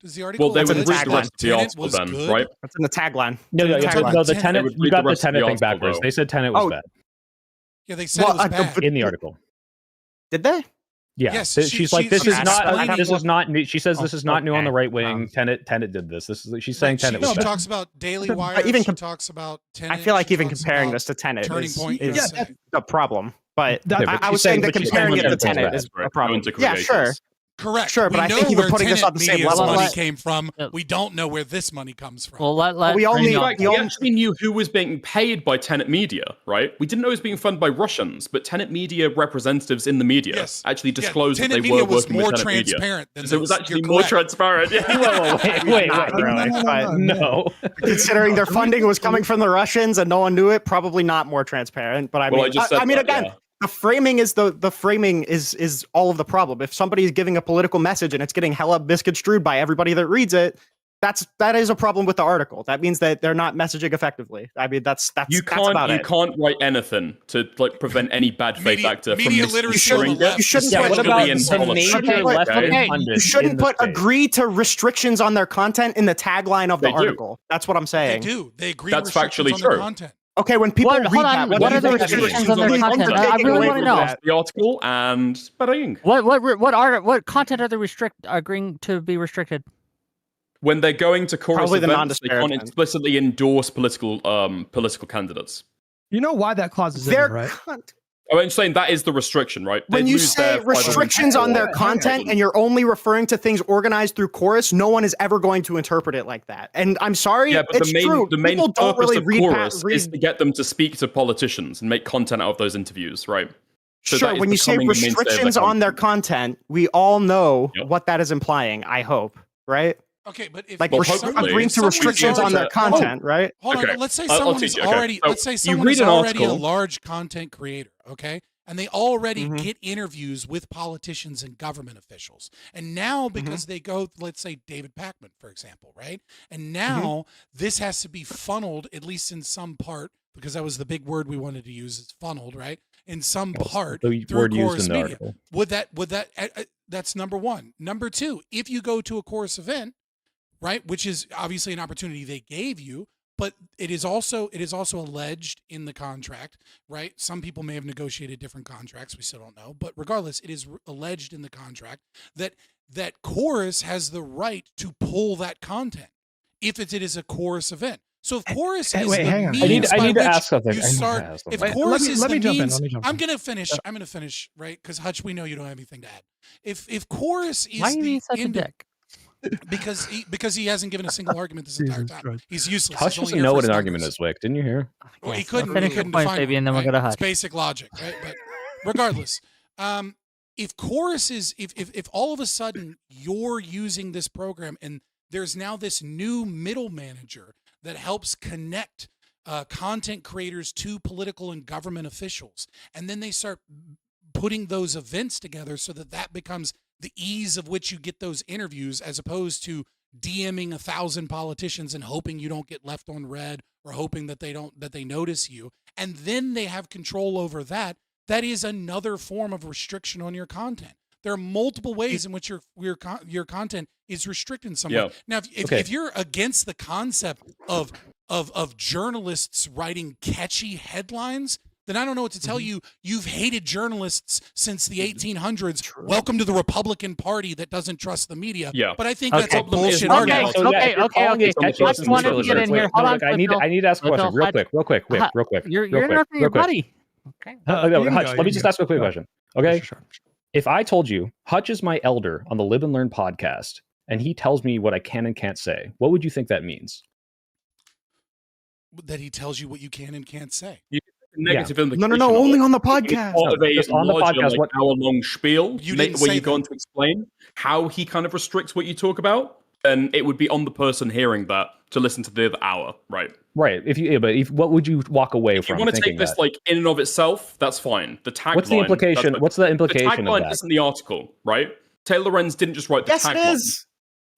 Does the article? Well, they would in the read the rest of the Tenet article was then, good? right? That's in the tagline. No, the Tenet, would you read got the the rest of the Tenet thing article, backwards. though. They said Tenet was bad Yeah, they said it was bad. in the article. Did they? Yeah, Yes, she's like, this is not. This is not new. She says this is not new on the right wing. Tenet did this. She's saying Tenet was She bad. talks about Daily Wire. Even She talks about Tenet. I feel like she even talks comparing about this to Tenet Turning is Point. a problem. But That's- I was she's saying saying- that but she's comparing saying it to Tenet's Tenet bad. is a problem. Yeah, sure. Correct. Sure, but we I know think even where putting this Tenet on the same Media's level. money came from. We don't know where this money comes from. Well, let we only Rinald- We actually knew who was being paid by Tenet Media, right? We didn't know it was being funded by Russians, but Tenet Media representatives in the media actually disclosed that Tenet they Media were was working more with Tenet Media. transparent than So it was this. actually You're more correct. transparent. Yeah. Wait, Not really, but no. Considering their funding was coming from the Russians and no one knew it, probably not more transparent. But I Well, mean, I just said that, again, yeah. the framing is the framing is all of the problem. If somebody is giving a political message and it's getting hella misconstrued by everybody that reads it, that is a problem with the article. That means that they're not messaging effectively. I mean, that's You about it. can't write anything to like prevent any bad faith actor from media literacy on the misconstruing left. You shouldn't Yeah, put- what especially about in some politics. major left okay. wing pundits? You shouldn't in the put space? agree to restrictions on their content in the tagline of the They do. article. That's what I'm They saying. do. They agree. That's restrictions factually on their true. content. Okay, when people What- read hold that, on, what what do are you the think that restrictions means? on their What are content? they I taking really away wanna from know. that? The article and bang. What content are they agreeing to be restricted? When they're going to chorus Probably the events, they can't non-disparagement. explicitly endorse political candidates. You know why that clause is in They're there, right? I'm saying that is the restriction, right? When They you lose say their 501c3. restrictions on their content and you're only referring to things organized through chorus, no one is ever going to interpret it like that. And I'm sorry, Yeah, but it's true. the main People don't purpose really of read chorus is to get them to speak to politicians and make content out of those interviews, right? So that Sure, is when you say becoming the mainstay of their restrictions on their content, we all know Yep. what that is implying, I hope, right? Okay, but if Like Well, agreeing to restrictions on their content, right? Hold on, Okay, let's say I'll someone teach is you. Okay, already so let's say you someone read is an already a article- large content creator, okay? and they already get interviews with politicians and government officials. And now, because they go, let's say David Pakman, for example, right? And now this has to be funneled, at least in some part, because that was the big word we wanted to use, is funneled, right? In some part the through word used Chorus in the Media. article. That's number one. Number two, if you go to a Chorus event, right, which is obviously an opportunity they gave you, but it is also alleged in the contract, right? Some people may have negotiated different contracts. We still don't know. But regardless, it is alleged in the contract that Chorus has the right to pull that content if it is a Chorus event. So if Chorus is the means I need to by ask something. which you start, if Chorus is the means, I'm going to finish, right? Because Hutch, we know you don't have anything to add. If Chorus is Why are you being such a dick? Because he hasn't given a single argument this entire time. He's useless. Hutch doesn't know what an argument is, Wick. Didn't you hear? Well, he couldn't Finish your point, define baby, and then we'll right? go to Hutch. It's basic logic, right? But regardless, if Chorus is, if all of a sudden you're using this program and there's now this new middle manager that helps connect content creators to political and government officials, and then they start putting those events together so that becomes the ease of which you get those interviews, as opposed to DMing 1,000 politicians and hoping you don't get left on red, or hoping that they notice you, and then they have control over that. That is another form of restriction on your content. There are multiple ways in which your content is restricted in some way. Now, if you're against the concept of journalists writing catchy headlines, then I don't know what to tell you. You've hated journalists since the 1800s. Welcome to the Republican Party that doesn't trust the media. Yeah. But I think that's a bullshit argument. Okay. Let's want to get in here. Hold on. I need to ask a question real quick. You're interrupting your buddy. Okay. Hutch, let me just ask a quick question. Okay. Sure. If I told you Hutch is my elder on the Live and Learn podcast, and he tells me what I can and can't say, what would you think that means? That he tells you what you can and can't say. Negative No, only on the podcast. Just on the podcast, what hour-long spiel where you go on to explain how he kind of restricts what you talk about, then it would be on the person hearing that to listen to the other hour, right? Right. What would you walk away from? If you want to take this like in and of itself, that's fine. The tagline. What's the implication? What's the implication The tagline of that? isn't the article, right? Taylor Lorenz didn't just write the tagline. Yes, it is.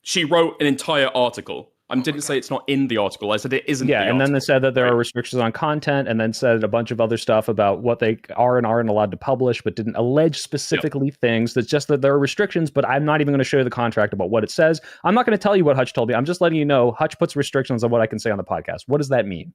She wrote an entire article. I didn't say it's not in the article. I said it isn't. Yeah, and then they said that there are restrictions on content, and then said a bunch of other stuff about what they are and aren't allowed to publish, but didn't allege specifically things. That's just that there are restrictions, but I'm not even going to show you the contract about what it says. I'm not going to tell you what Hutch told me. I'm just letting you know Hutch puts restrictions on what I can say on the podcast. What does that mean?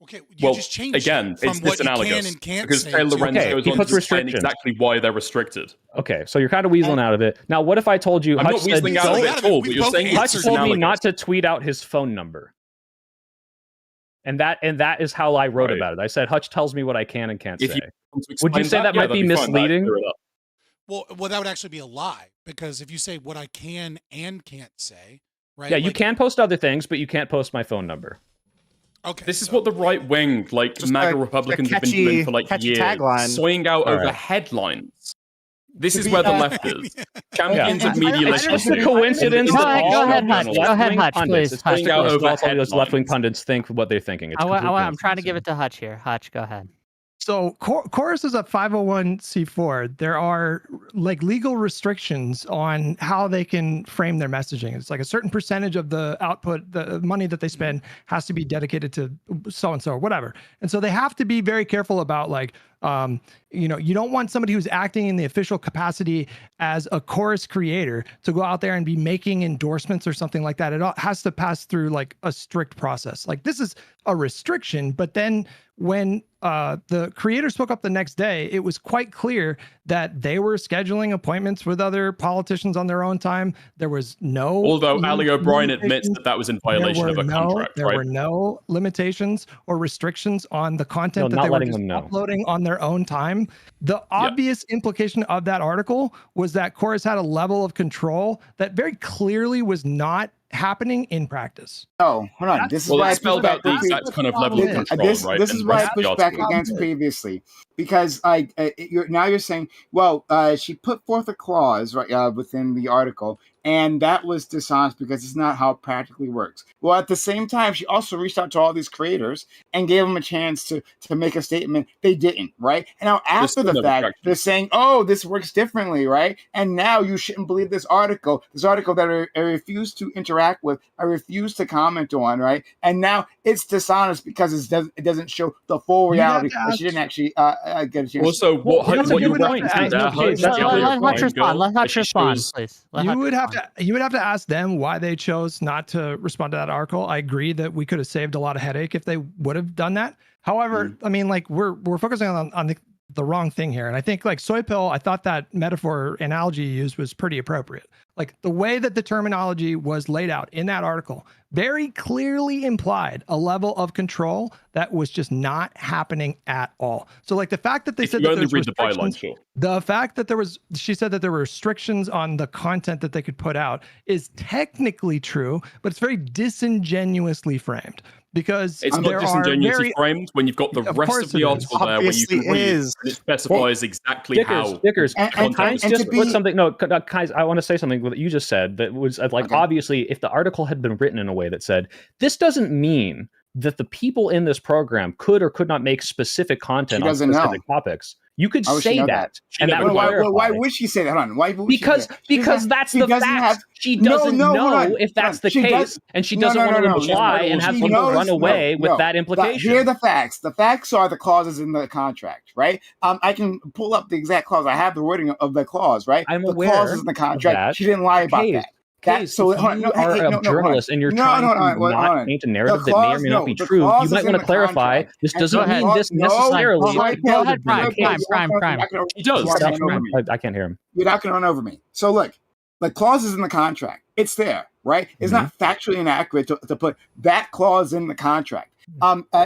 Okay, you just changed again, from it's what you analogous can and can't because say. Taylor Lorenz goes on to explain restrictions. exactly why they're restricted. Okay, so you're kind of weaseling out of it. Now, what if I told you I'm Hutch not weaseling out of it at all, but you're saying Hutch told me not to tweet out his phone number. And that is how I wrote about it. I said Hutch tells me what I can and can't say. Would you say that might be misleading? Well, that would actually be a lie, because if you say what I can and can't say, right? Yeah, you can post other things, but you can't post my phone number. Okay, this is what the right wing, like MAGA Republicans, have been doing for like years, soying out over headlines. This is where the left is. Champions of media It's just a coincidence. Go ahead, Hutch, please. Those left-wing pundits think what they're thinking. I'm trying to give it to Hutch here. Hutch, go ahead. So Chorus is a 501c4. There are like legal restrictions on how they can frame their messaging. It's like a certain percentage of the output, the money that they spend has to be dedicated to so-and-so or whatever. And so they have to be very careful about like, you don't want somebody who's acting in the official capacity as a Chorus creator to go out there and be making endorsements or something like that. It all has to pass through like a strict process. Like this is a restriction, but then when the creator spoke up the next day, it was quite clear that they were scheduling appointments with other politicians on their own time. There was no... Although Ali O'Brien admits that was in violation of a contract, There were no limitations or restrictions on the content that they were just uploading on their own time. The obvious implication of that article was that Chorus had a level of control that very clearly was not happening in practice. Oh, hold on. This is why I spelled out the exact kind of level of control, right? This is why I pushed back against previously, because you're saying, well, she put forth a clause right within the article, And that was dishonest because it's not how it practically works. Well, at the same time, she also reached out to all these creators and gave them a chance to make a statement. They didn't, right? And now after the fact, they're saying, oh, this works differently, right? And now you shouldn't believe this article that I refuse to interact with, I refuse to comment on, right? And now it's dishonest because it doesn't show the full reality. She didn't actually get a chance. Also, what you're point is that let's respond. Let's respond, please. You would have to ask them why they chose not to respond to that article. I agree that we could have saved a lot of headache if they would have done that. However, I mean, like we're focusing on the wrong thing here. And I think like Soypill, I thought that metaphor analogy you used was pretty appropriate. Like the way that the terminology was laid out in that article very clearly implied a level of control that was just not happening at all. So like the fact that they said that the fact that she said that there were restrictions on the content that they could put out is technically true, but it's very disingenuously framed. Because it's not disingenuously framed when you've got the rest of the article there where you can read and it specifies exactly how. Stickers. Kais, just put something. No, Kais, I want to say something that you just said that was like, obviously, if the article had been written in a way that said, this doesn't mean that the people in this program could or could not make specific content on specific topics. You could say that, and that would clarify. Why would she say that? Hold on. Why would because that's the fact. She doesn't know if that's the case, and she doesn't want to imply and have people run away with that implication. Here are the facts. The facts are the clauses in the contract, right? I can pull up the exact clause. I have the wording of the clause, right? I'm aware. The clauses in the contract. She didn't lie about that. So if you are a journalist and you're trying to not paint a narrative that may or may not be true, you might want to clarify this doesn't mean this necessarily. Go ahead, Prime. He does. I can't hear him. You're not going to run over me. So look, the clauses in the contract, it's there, right? It's not factually inaccurate to put that clause in the contract.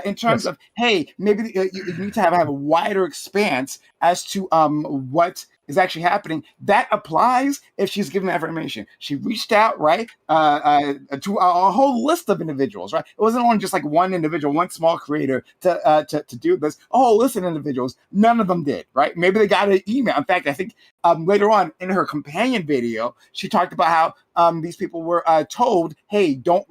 In terms of, hey, maybe you need to have a wider expanse as to what is actually happening. That applies if she's given that information. She reached out, right, to a whole list of individuals, right? It wasn't only just like one individual, one small creator to do this. A whole list of individuals. None of them did, right? Maybe they got an email. In fact, I think later on in her companion video, she talked about how these people were told, hey, don't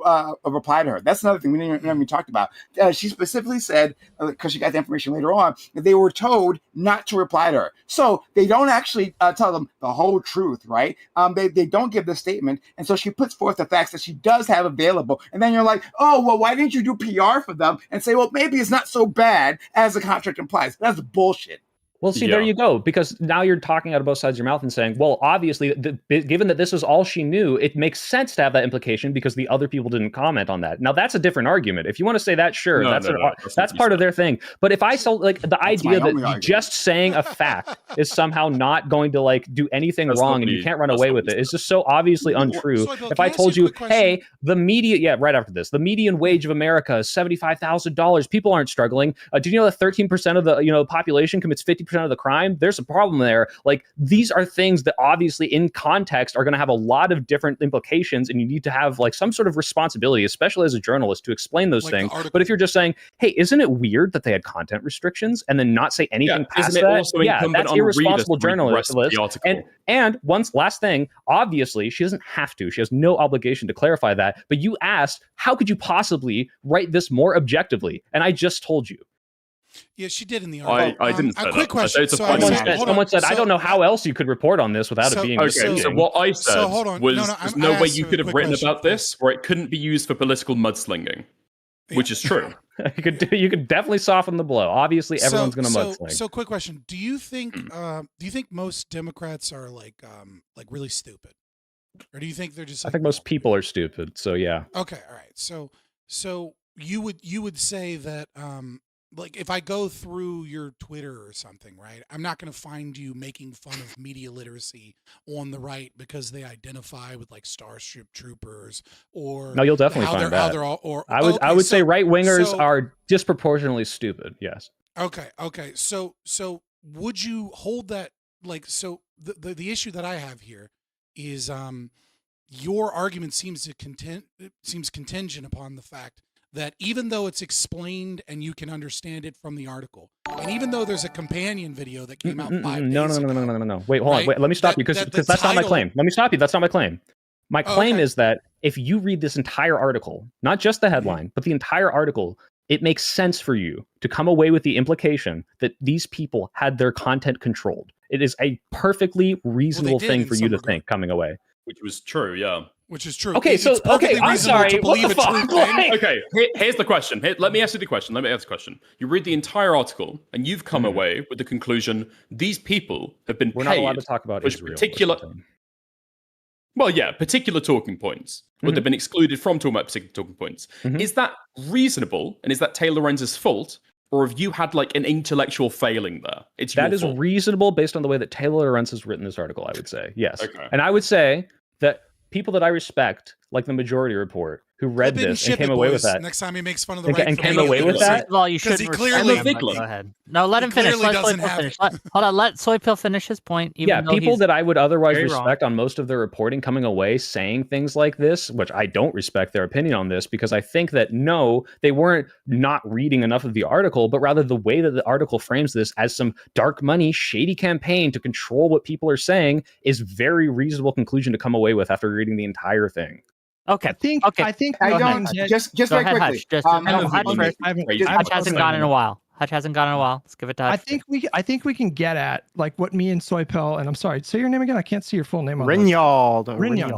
reply to her. That's another thing we didn't even talk about. She specifically said, because she got the information later on, that they were told not to reply to her. So they don't actually tell them the whole truth, right? They don't give the statement. And so she puts forth the facts that she does have available. And then you're like, oh, well, why didn't you do PR for them and say, well, maybe it's not so bad as the contract implies? That's bullshit. Well, see, there you go. Because now you're talking out of both sides of your mouth and saying, well, obviously, given that this is all she knew, it makes sense to have that implication because the other people didn't comment on that. Now, that's a different argument. If you want to say that, sure, that's part of their thing. But if I the idea that just saying a fact is somehow not going to like do anything wrong and you can't run away with it is just so obviously untrue. If I told you, hey, the right after this, the median wage of America is $75,000. People aren't struggling. Did you know that 13% of the population commits 50% of the crime? There's a problem there. Like, these are things that obviously in context are going to have a lot of different implications, and you need to have like some sort of responsibility, especially as a journalist, to explain those things. But if you're just saying, hey, isn't it weird that they had content restrictions and then not say anything past that? That's irresponsible journalism. And last thing, obviously she doesn't have to. She has no obligation to clarify that. But you asked, how could you possibly write this more objectively? And I just told you. Yeah, she did in the article. I didn't say that. Quick question. Someone said, I don't know how else you could report on this without it being misleading. So what I said was there's no way you could have written about this where it couldn't be used for political mudslinging, which is true. You could definitely soften the blow. Obviously, everyone's going to mudsling. So, quick question: Do you think most Democrats are like really stupid, or do you think they're just? I think most people are stupid. So yeah. Okay. All right. So you would say that like if I go through your Twitter or something, right? I'm not going to find you making fun of media literacy on the right because they identify with like Starship Troopers or no, you'll definitely find that. I would say right wingers are disproportionately stupid. Yes. Okay. So would you hold that like so? The issue that I have here is your argument seems contingent upon the fact that even though it's explained and you can understand it from the article, and even though there's a companion video that came out 5 days ago. No. Wait, hold on. Wait, let me stop you because that's not my claim. Let me stop you. That's not my claim. My claim is that if you read this entire article, not just the headline, but the entire article, it makes sense for you to come away with the implication that these people had their content controlled. It is a perfectly reasonable thing for you to think coming away. Which was true, yeah. Which is true. Okay, so I'm sorry. What the fuck? Okay, here's the question. Let me ask you the question. You read the entire article, and you've come away with the conclusion these people have been paid. We're not allowed to talk about Israel. Well, yeah, particular talking points, but they've been excluded from talking about particular talking points. Is that reasonable, and is that Taylor Lorenz's fault, or have you had like an intellectual failing there? That is reasonable based on the way that Taylor Lorenz has written this article, I would say. Yes. Okay. And I would say that people that I respect, like the Majority Report, who read this and came away with that. Next time he makes fun of the right and came away with that. First of all, you shouldn't. He clearly Go ahead. No, let him finish. Let Soypill finish. Hold on. Let Soypill finish his point. Yeah, people that I would otherwise respect on most of their reporting coming away saying things like this, which I don't respect their opinion on this, because I think that no, they weren't not reading enough of the article, but rather the way that the article frames this as some dark money, shady campaign to control what people are saying is very reasonable conclusion to come away with after reading the entire thing. Okay. I think I don't. Just very quickly. Hutch hasn't gone in a while. Let's give it to Hutch. I think we can get at like what me and Soypill, and I'm sorry, say your name again. I can't see your full name. Rinyald.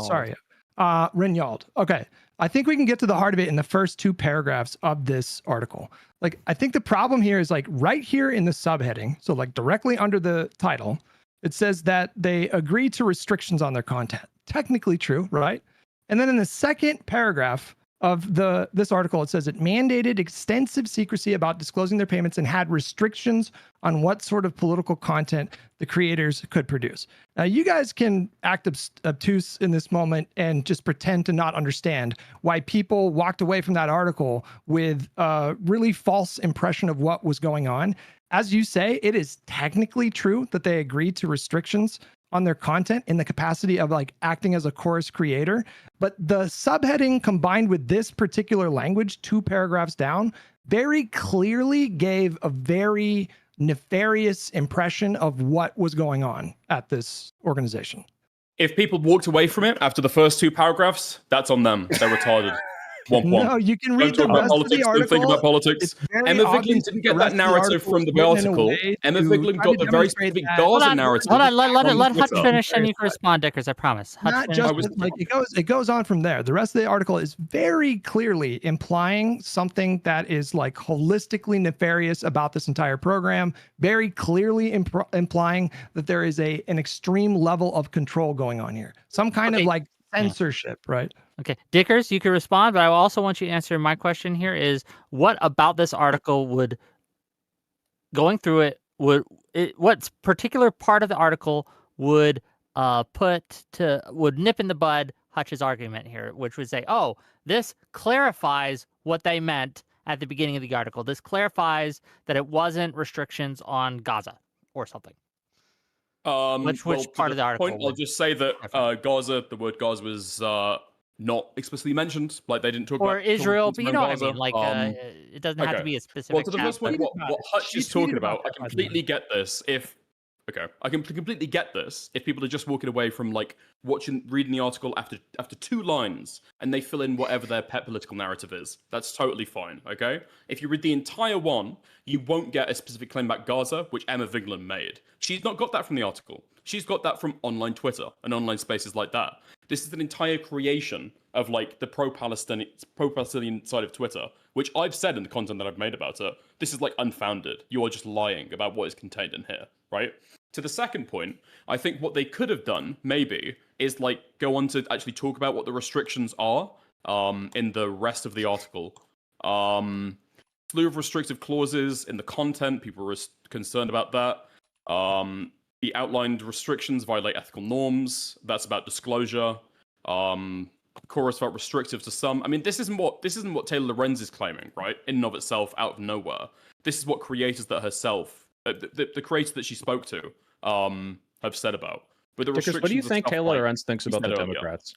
Sorry. Rinyald. Okay. I think we can get to the heart of it in the first 2 paragraphs of this article. Like, I think the problem here is like right here in the subheading. So like directly under the title, it says that they agree to restrictions on their content. Technically true, right? And then in the second paragraph of this article, it says it mandated extensive secrecy about disclosing their payments and had restrictions on what sort of political content the creators could produce. Now, you guys can act obtuse in this moment and just pretend to not understand why people walked away from that article with a really false impression of what was going on. As you say, it is technically true that they agreed to restrictions on their content in the capacity of like acting as a chorus creator. But the subheading combined with this particular language, 2 paragraphs down, very clearly gave a very nefarious impression of what was going on at this organization. If people walked away from it after the first 2 paragraphs, that's on them. They're retarded. No, you can read the rest of the article. Don't think about politics. Emma Vigeland didn't get that narrative from the article. Emma Vigeland got the very specific Gaza narrative. Hold on, let Hutch finish and you can respond, Dickers, I promise. Not just like it goes on from there. The rest of the article is very clearly implying something that is like holistically nefarious about this entire program, very clearly implying that there is an extreme level of control going on here. Some kind of like censorship, right? Okay, Dickers, you can respond, but I also want you to answer my question here is what about this article would, going through it, what particular part of the article would would nip in the bud Hutch's argument here, which would say, oh, this clarifies what they meant at the beginning of the article. This clarifies that it wasn't restrictions on Gaza or something. Which part of the article? I'll just say that Gaza, the word Gaza was not explicitly mentioned. Like they didn't talk about Israel, but you know what I mean. Like it doesn't have to be a specific. Well, to the first point, what Hutch is talking about, I completely get this. I can completely get this if people are just walking away from like reading the article after 2 lines and they fill in whatever their pet political narrative is. That's totally fine. Okay. If you read the entire one, you won't get a specific claim about Gaza, which Emma Vigeland made. She's not got that from the article. She's got that from online Twitter and online spaces like that. This is an entire creation of like the pro-Palestinian side of Twitter, which I've said in the content that I've made about it. This is like unfounded. You are just lying about what is contained in here, right? To the second point, I think what they could have done, maybe, is like go on to actually talk about what the restrictions are in the rest of the article. Slew of restrictive clauses in the content, people were concerned about that. The outlined restrictions violate ethical norms. That's about disclosure. Chorus felt restrictive to some. I mean, this isn't what Taylor Lorenz is claiming, right? In and of itself, out of nowhere. This is what creators that herself, the creators that she spoke to, have said about. But the restrictions. What do you think Taylor Lorenz thinks about the Democrats?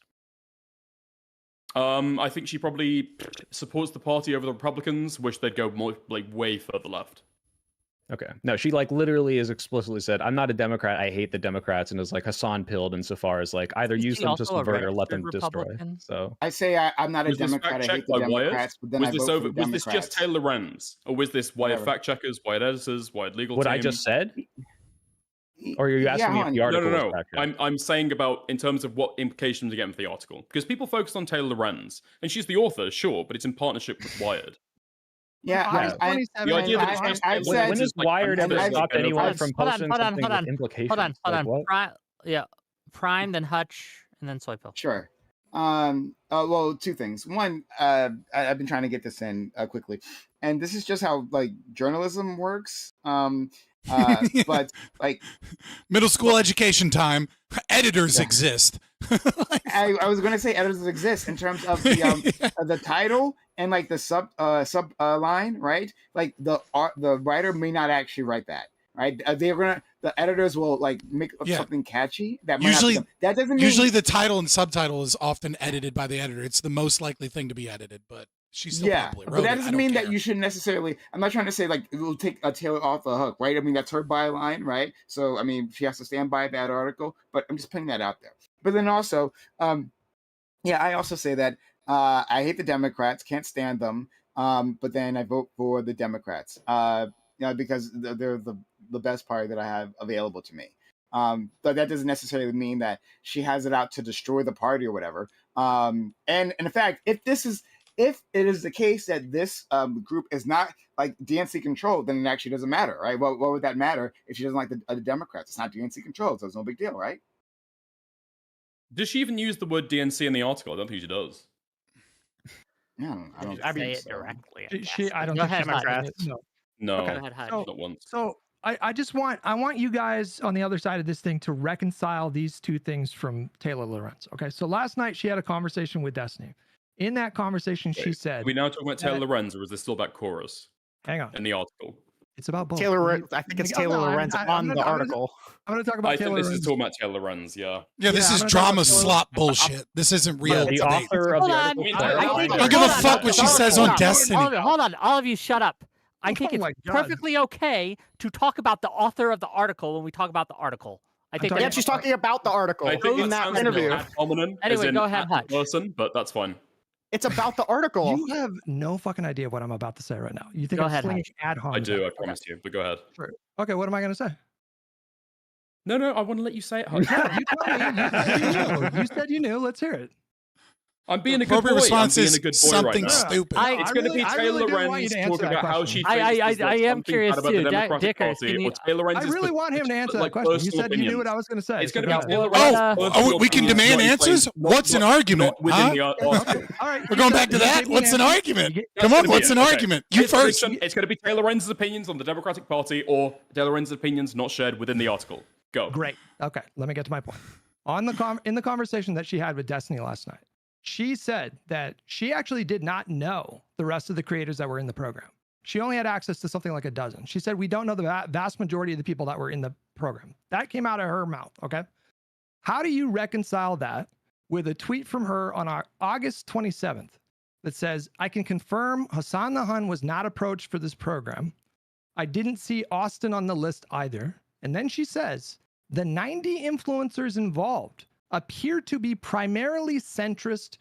I think she probably supports the party over the Republicans. Wish they'd go more like way further left. Okay. No, she like literally is explicitly said, "I'm not a Democrat. I hate the Democrats," and is like Hassan pilled insofar as like either use them to subvert or let them destroy. So I say I'm not a Was this Democrat. I hate fact-checked the by Wired? Democrats, but then Was I this vote for over? the Was this Democrats. just Taylor Lorenz, or was this Wired Whatever. fact checkers, Wired editors, Wired legal what team? I just said, or are you asking me if the article No. was fact-checked? I'm saying about in terms of what implications are getting for the article, because people focused on Taylor Lorenz, and she's the author, sure, but it's in partnership with Wired. Yeah, The idea that it's just I've Taylor said when Lorenz has is, like, Wired ever unfair, stopped and anyone offensive. from posting something with implications? Like, what? Prime, then Hutch, and then Soypill. Sure. Well, two things. One, I've been trying to get this in quickly, and this is just how like journalism works. But like middle school education time, editors exist. I was going to say editors exist in terms of the the title and like the sub line, right? Like the writer may not actually write that, right? The editors will like make up something catchy that might Usually not be, that doesn't mean, usually the title and subtitle is often edited by the editor. It's the most likely thing to be edited, but she still probably wrote but that it. doesn't mean that you should necessarily. I'm not trying to say like it will take a Taylor off the hook, right? I mean that's her byline, right? So I mean she has to stand by that article, but I'm just putting that out there. But then also, I also say that I hate the Democrats, can't stand them, but then I vote for the Democrats, because they're the best party that I have available to me. But that doesn't necessarily mean that she has it out to destroy the party or whatever. And in fact, if it is the case that this group is not like DNC controlled, then it actually doesn't matter, right? What would that matter if she doesn't like the Democrats? It's not DNC controlled, so it's no big deal, right? Does she even use the word DNC in the article? I don't think she does. No, I don't say it directly. I don't Go think ahead, Democrats. Hutch. No, Okay. Go ahead, Hutch. not once. So I want you guys on the other side of this thing to reconcile these two things from Taylor Lorenz. Okay, so last night she had a conversation with Destiny. In that conversation, she said, Are we now talking about Taylor Lorenz, or is this still about Chorus? Hang on. In the article. It's about both. I think it's Taylor Lorenz on the article. I'm going to talk about I Taylor think this Lorenz. is talking about Taylor Lorenz, yeah. Yeah, this is drama slop bullshit. This isn't real. The debate. author of the article. I don't give a fuck what she says on Destiny. Hold on, all of you, shut up. I think my it's God. perfectly okay to talk about the author of the article when we talk about the article. I think. Yeah, she's talking about the article I think in that sounds interview. ad hominem, as Anyway, in go ahead, at Hutch. person, but that's fine. It's about the article. You have no fucking idea what I'm about to say right now. You think Go I'm ahead, slinging Hutch. ad hominem? I do, I promise you, but go ahead. Sure. Okay, what am I going to say? No, I want to let you say it, Hutch. Yeah, you told me. You said you knew. You said you knew. Let's hear it. I'm being a good Appropriate boy. response I'm being is a good boy something right now. stupid. It's going to be Taylor Lorenz talking about how she thinks I am curious about too. the Democratic Dickers, Party, can or you- Taylor I Lorenz's really want him to answer that like, question. You personal said you knew what opinions. I was going to say. It's going so to go be ahead. Taylor Lorenz. Oh, we can demand answers? What's an argument? Not within the Huh? article. All right. We're going back to that? What's an argument? Come on, what's an argument? You first. It's going to be Taylor Lorenz's opinions on the Democratic Party, or Taylor Lorenz's opinions not shared within the article. Go. Great. Okay, let me get to my point. On the in the conversation that she had with Destiny last night, she said that she actually did not know the rest of the creators that were in the program. She only had access to something like a dozen. She said, we don't know the vast majority of the people that were in the program. That came out of her mouth, okay? How do you reconcile that with a tweet from her on August 27th that says, I can confirm Hassan the Hun was not approached for this program. I didn't see Austin on the list either. And then she says, the 90 influencers involved appear to be primarily centrist,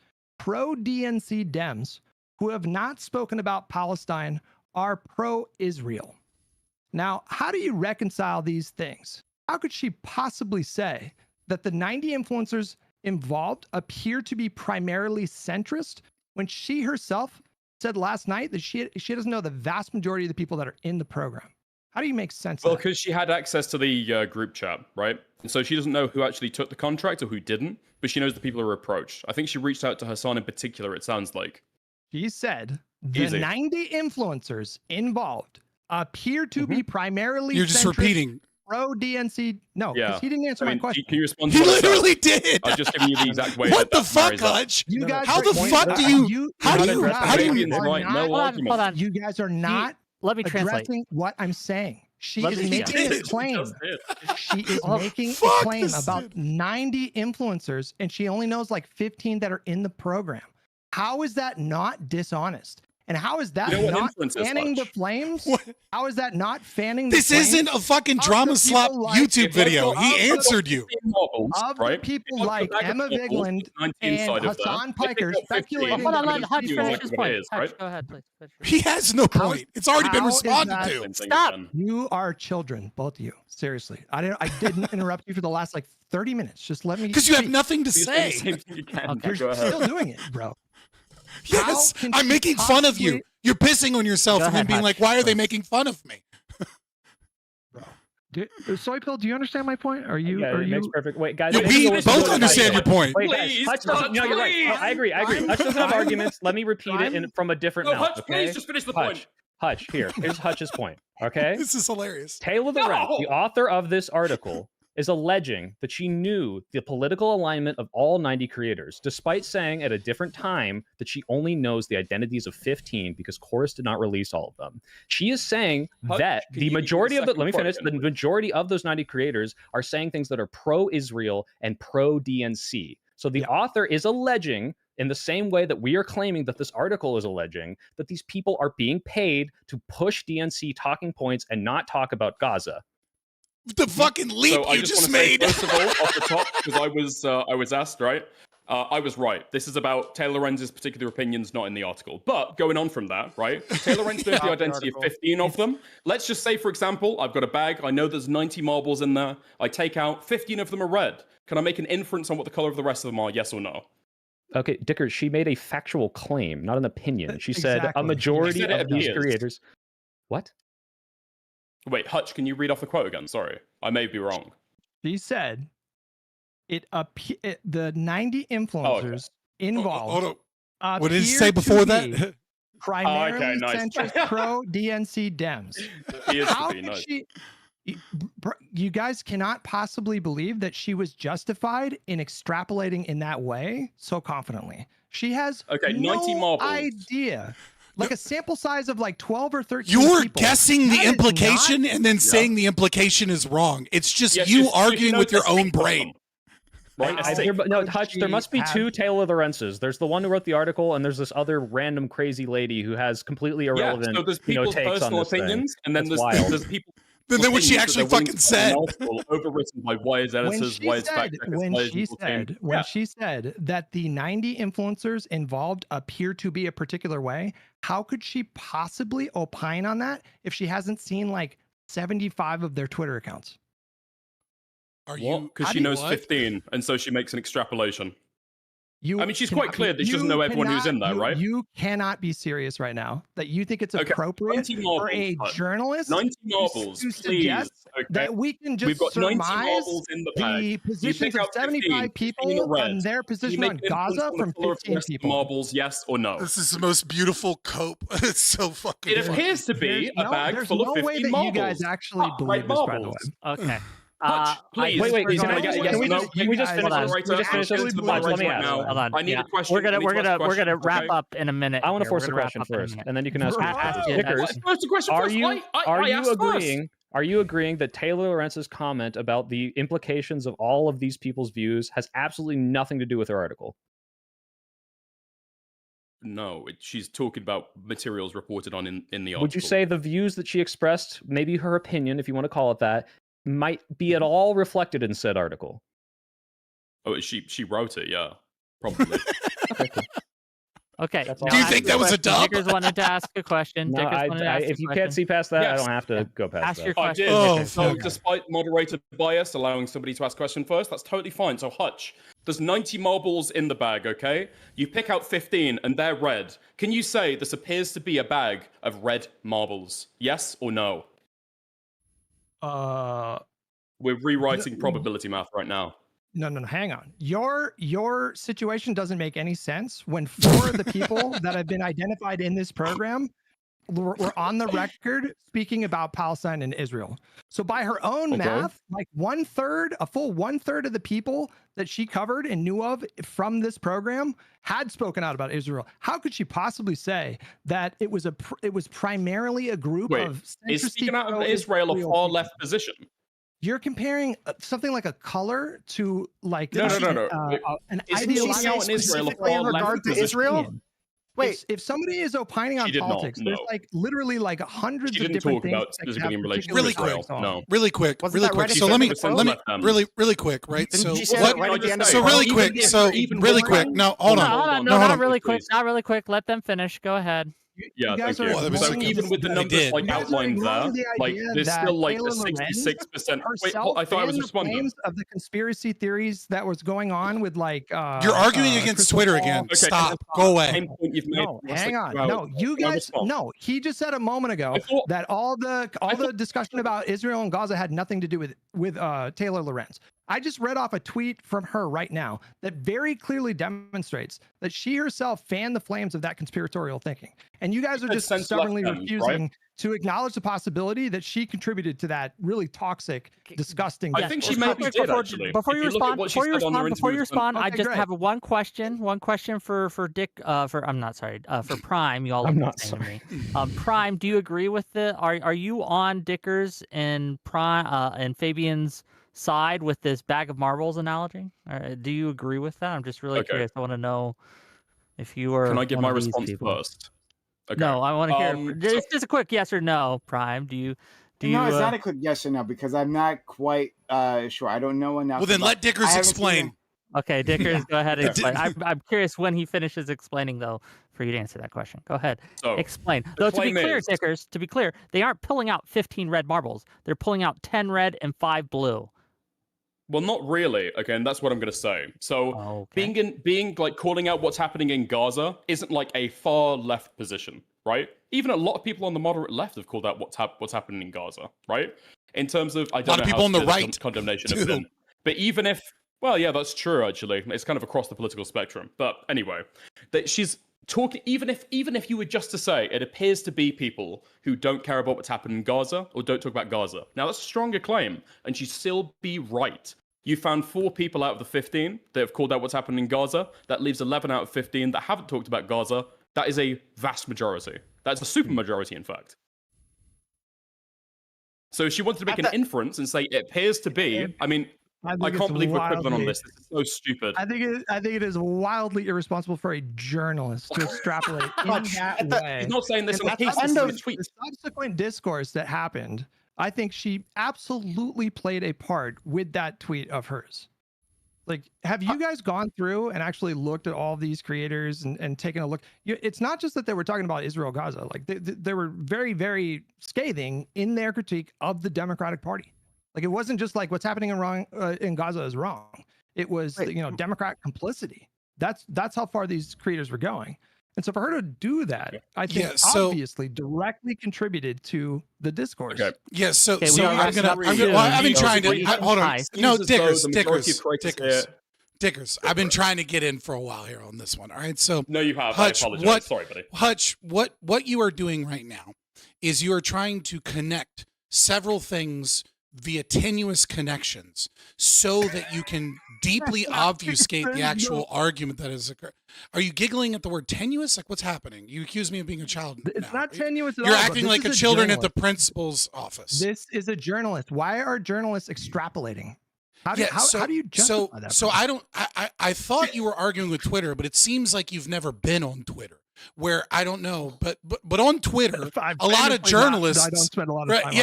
pro-DNC Dems who have not spoken about Palestine, are pro-Israel. Now, how do you reconcile these things? How could she possibly say that the 90 influencers involved appear to be primarily centrist when she herself said last night that she doesn't know the vast majority of the people that are in the program? How do you make sense Well, of that? because she had access to the group chat, right? And so she doesn't know who actually took the contract or who didn't, but she knows the people who were approached. I think she reached out to Hassan in particular, it sounds like. She said the Easy. 90 influencers involved appear to be primarily You're just centrist, repeating. pro-DNC. No, Yeah. because he didn't answer I mean, my question. Can you respond He to what I said? literally did. I've just given you the exact way. What that the that fuck, marries up. Hutch? You guys How are- the fuck do you? How do you? How do you? Right, no argument. Hold on. You guys are not Let me translate. addressing what I'm saying. She Let is me- making a Just claim. did. She is making a fuck claim this about dude. 90 influencers, and she only knows like 15 that are in the program. How is that not dishonest? And how is that You know what not inference is, fanning the Hutch? flames? How is that not fanning the This flames? isn't a fucking of drama the slap people like- YouTube video. He of the- answered you. Of the people like Emma Vigland and Hassan Piker speculating. Hold on, that let these Hutch people- finish his point. Hutch, go ahead, please. He has no point. It's already been How is responded that- to. Stop. You are children, both of you. Seriously, I didn't interrupt you for the last like 30 minutes. Just let me. Because you have speak. nothing to say. You're still doing it, bro. Yes, How can I'm she making fun of you. possibly- You're pissing on yourself Go and then ahead, being Hutch. like, why are they making fun of me? Soypill, do you understand my point? Are you? Yeah, are it you? makes perfect. Wait, guys. Yeah, maybe we you'll listen both to it. understand your point. Wait, Please, guys. Hutch, no, you're right. No, I agree. Hutch doesn't have arguments. Let me repeat it from a different No, mouth. Hutch, Okay? please just finish the Hutch, point. Here's Hutch's point. Okay. This is hilarious. Taylor Lorenz, the author of this article, is alleging that she knew the political alignment of all 90 creators, despite saying at a different time that she only knows the identities of 15 because Chorus did not release all of them. She is saying Hutch, that can the you give me majority the of the, second let me part finish, the again? majority of those 90 creators are saying things that are pro-Israel and pro-DNC. So the author is alleging, in the same way that we are claiming that this article is alleging, that these people are being paid to push DNC talking points and not talk about Gaza. The fucking leap So I you just just want to say, made. first of all, off the top, because I was asked, right? I was right. This is about Taylor Lorenz's particular opinions, not in the article. But going on from that, right? Taylor Lorenz knows the identity of 15 of them. Let's just say, for example, I've got a bag. I know there's 90 marbles in there. I take out 15 of them are red. Can I make an inference on what the color of the rest of them are? Yes or no? Okay, Dicker, she made a factual claim, not an opinion. She said a Exactly. majority She said it of these appears. creators. What? Wait, Hutch, can you read off the quote again? Sorry, I may be wrong. She said, the 90 influencers involved. Hold on. What did it say before that? Primarily okay, nice. centrist pro DNC Dems. How Nice. could she? You guys cannot possibly believe that she was justified in extrapolating in that way so confidently. She has Okay, 90 no marbles. idea. Like a sample size of like 12 or 13 You're people. guessing the That is implication not- and then saying the implication is wrong. It's just Yeah, you she arguing knows with your the own six of brain. them. Right? I- Six. no, Hutch, there must be have- two Taylor Lorenzes. There's the one who wrote the article, and there's this other random crazy lady who has completely irrelevant, so there's you know, people's takes on personal this thing. opinions, and then That's wild. there's people. Then what she opinions that actually they're willing fucking to put in said. an article overwritten by wise editors, wise fact checkers, wise legal team. Yeah. she said that the 90 influencers involved appear to be a particular way, how could she possibly opine on that if she hasn't seen like 75 of their Twitter accounts? Are What? Because How she do you- knows what? 15, and so she makes an extrapolation. I mean, she's cannot quite clear be- that she doesn't you know everyone who's in there, cannot- right? You cannot be serious right now that you think it's Okay, appropriate 90 for marbles, a Hutch. journalist 90 to marbles, please. suggest Okay. that we can just We've got 90 surmise marbles in the bag. the You positions pick of out 75 15 people red. and their You position make on an inference Gaza on the from color of the 15 rest of the people. marbles, yes or no? This is the most beautiful cope. It's so fucking. It appears to be a bag there's full no of 15 way that marbles. you guys actually believe this, by the way. Okay. Hutch, please. Wait, Please, can can I I get get- yes can we or no? just- can we just finish Moderator, this? We just finish ask this? it to the Hutch, let me moderator ask. now. Hold on. I need yeah. a question. We're I need to ask gonna questions, wrap okay? up in a minute. I want to here. force We're a gonna wrap question up in a first, minute. and then you can ask Ask you- Dickers. First the question Are first. you I asked agreeing? first. Are you agreeing that Taylor Lorenz's comment about the implications of all of these people's views has absolutely nothing to do with her article? No, she's talking about materials reported on in the article. Would you say the views that she expressed, maybe her opinion, if you want to call it that, might be at all reflected in said article? Oh, she wrote it, yeah, probably. Okay. That's now all. Do you ask think your that was a question. dub? Dickers wanted to ask a question. No, Dickers wanted to ask if a you question. can't see past that, I Yes. don't have to go past Ask that. your I question. did. Dickers. So, despite moderator bias allowing somebody to ask a question first, that's totally fine. So, Hutch, there's 90 marbles in the bag, okay? You pick out 15 and they're red. Can you say this appears to be a bag of red marbles? Yes or no? We're rewriting probability math right now. No, hang on. Your situation doesn't make any sense when 4 of the people that have been identified in this program were on the record speaking about Palestine and Israel. So by her own math, like a full one third of the people that she covered and knew of from this program had spoken out about Israel. How could she possibly say that it was primarily a group Wait, of is speaking out of Israel a far left position? You're comparing something like a color to like No. an Is speaking out in ideology Israel a specifically far in left regard to position? Israel. Wait, if somebody is opining on She did not, politics, there's no. like literally like hundreds She of didn't different talk things. about that can specifically have in relation to particular Israel. effects on. No. Really quick. She So said let me it was left them. really quick, right? Didn't So she say what? that right at the end of So it? really Even quick. if- So even really with- quick. No, hold on. Hold on. No, No, hold not on. really quick. Not really quick. Let them finish. Go ahead. Yeah, guys thank are you. ignoring So even with the They numbers did. like You guys are outlined there, ignoring the like idea there's that still like Taylor a Lorenz 66%. Wait, herself I thought I was fanned the responding. flames of the conspiracy theories that was going on with like. You're arguing against Crystal Twitter Ball. again. Okay, Stop. Go away. Same point you've made No, the last, hang like, on. 2 hours. No, you Can I guys. respond? No, he just said a moment ago that all the discussion about Israel and Gaza had nothing to do with Taylor Lorenz. I just read off a tweet from her right now that very clearly demonstrates that she herself fanned the flames of that conspiratorial thinking, and you guys are just sense stubbornly left them, refusing right? to acknowledge the possibility that she contributed to that really toxic, disgusting. I think she discourse. maybe did actually. Before If you look at respond, what she before you said on their respond, interview with I Okay, just great. have one question. One question for Dick. For I'm not sorry. For Prime, you all I'm look not the same to me. Prime, do you agree with the? Are you on Dickers and Prime and Fabian's side with this bag of marbles analogy? Do you agree with that? I'm just really Okay. curious. I want to know if you are. Can I give one my of these response people. first? Okay. Oh, No, I want to hear. so- Just a quick yes or no, Prime. Do you? No, it's not a quick yes or no because I'm not quite sure. I don't know enough. Well, then about- let Dickers I haven't seen explain. it. Okay, Dickers, go ahead and explain. Yeah. I'm curious when he finishes explaining, though, for you to answer that question. Go ahead. So, Explain. the Though, to be claim clear, is- Dickers, to be clear, they aren't pulling out 15 red marbles. They're pulling out 10 red and 5 blue. Well, not really. Okay, and that's what I'm going to say. So, being like calling out what's happening in Gaza isn't like a far left position, right? Even a lot of people on the moderate left have called out what's happening in Gaza, right? In terms of, I don't lot of know people how on the severe right condemnation do. have been, but even if, well, yeah, that's true. Actually, it's kind of across the political spectrum. But anyway, that she's talking. Even if you were just to say, it appears to be people who don't care about what's happened in Gaza or don't talk about Gaza. Now that's a stronger claim, and she'd still be right. You found 4 people out of the 15 that have called out what's happened in Gaza. That leaves 11 out of 15 that haven't talked about Gaza. That is a vast majority. That's a super majority, in fact. So if she wanted to make an inference and say it appears to be, I mean, I think can't it's believe we're quibbling on wildly- this. This is so stupid. I think it is wildly irresponsible for a journalist to extrapolate in that way. He's not saying this And in a case. the This is a tweet. The subsequent discourse that happened, I think she absolutely played a part with that tweet of hers. Like, have you guys gone through and actually looked at all these creators and taken a look? It's not just that they were talking about Israel, Gaza. Like, they were very, very scathing in their critique of the Democratic Party. Like, it wasn't just like what's happening in Gaza is wrong. It was, Democrat complicity. That's how far these creators were going. And so for her to do that, I think obviously directly contributed to the discourse. Okay. Yes. So Okay, I've been trying to. Hold on. No, Dickers. I've been trying to get in for a while here on this one. All right. So no, you have. Hutch, I apologize. Sorry, buddy. Hutch, what you are doing right now is you are trying to connect several things via tenuous connections so that you can deeply obfuscate the actual argument that is occurring. Are you giggling at the word tenuous? Like, what's happening? You accuse me of being a child. It's not tenuous at You're all. acting like a children at the principal's office. This is a journalist. Why are journalists extrapolating? How do you justify that? So I thought you were arguing with Twitter, but it seems like you've never been on Twitter. Where I don't know, but on Twitter, a lot of journalists. I don't spend a lot of time.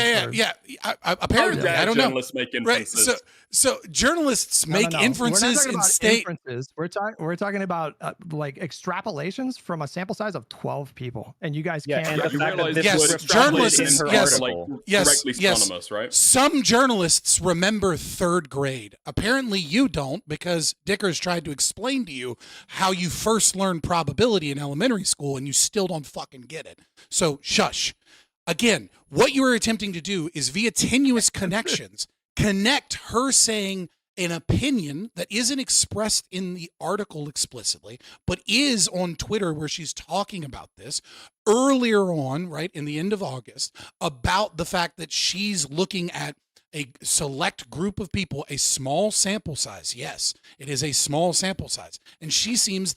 Apparently, I don't know. Journalists make inferences. Right. So journalists make inferences in state. We're talking about like extrapolations from a sample size of 12 people, and you guys can't. Journalists. Directly synonymous, right? Some journalists remember 3rd grade. Apparently, you don't, because Dickers tried to explain to you how you first learned probability in elementary school, and you still don't fucking get it. So shush. Again, what you are attempting to do is via tenuous connections connect her saying an opinion that isn't expressed in the article explicitly, but is on Twitter where she's talking about this earlier on, right, in the end of August, about the fact that she's looking at a select group of people, a small sample size. Yes, it is a small sample size. And she states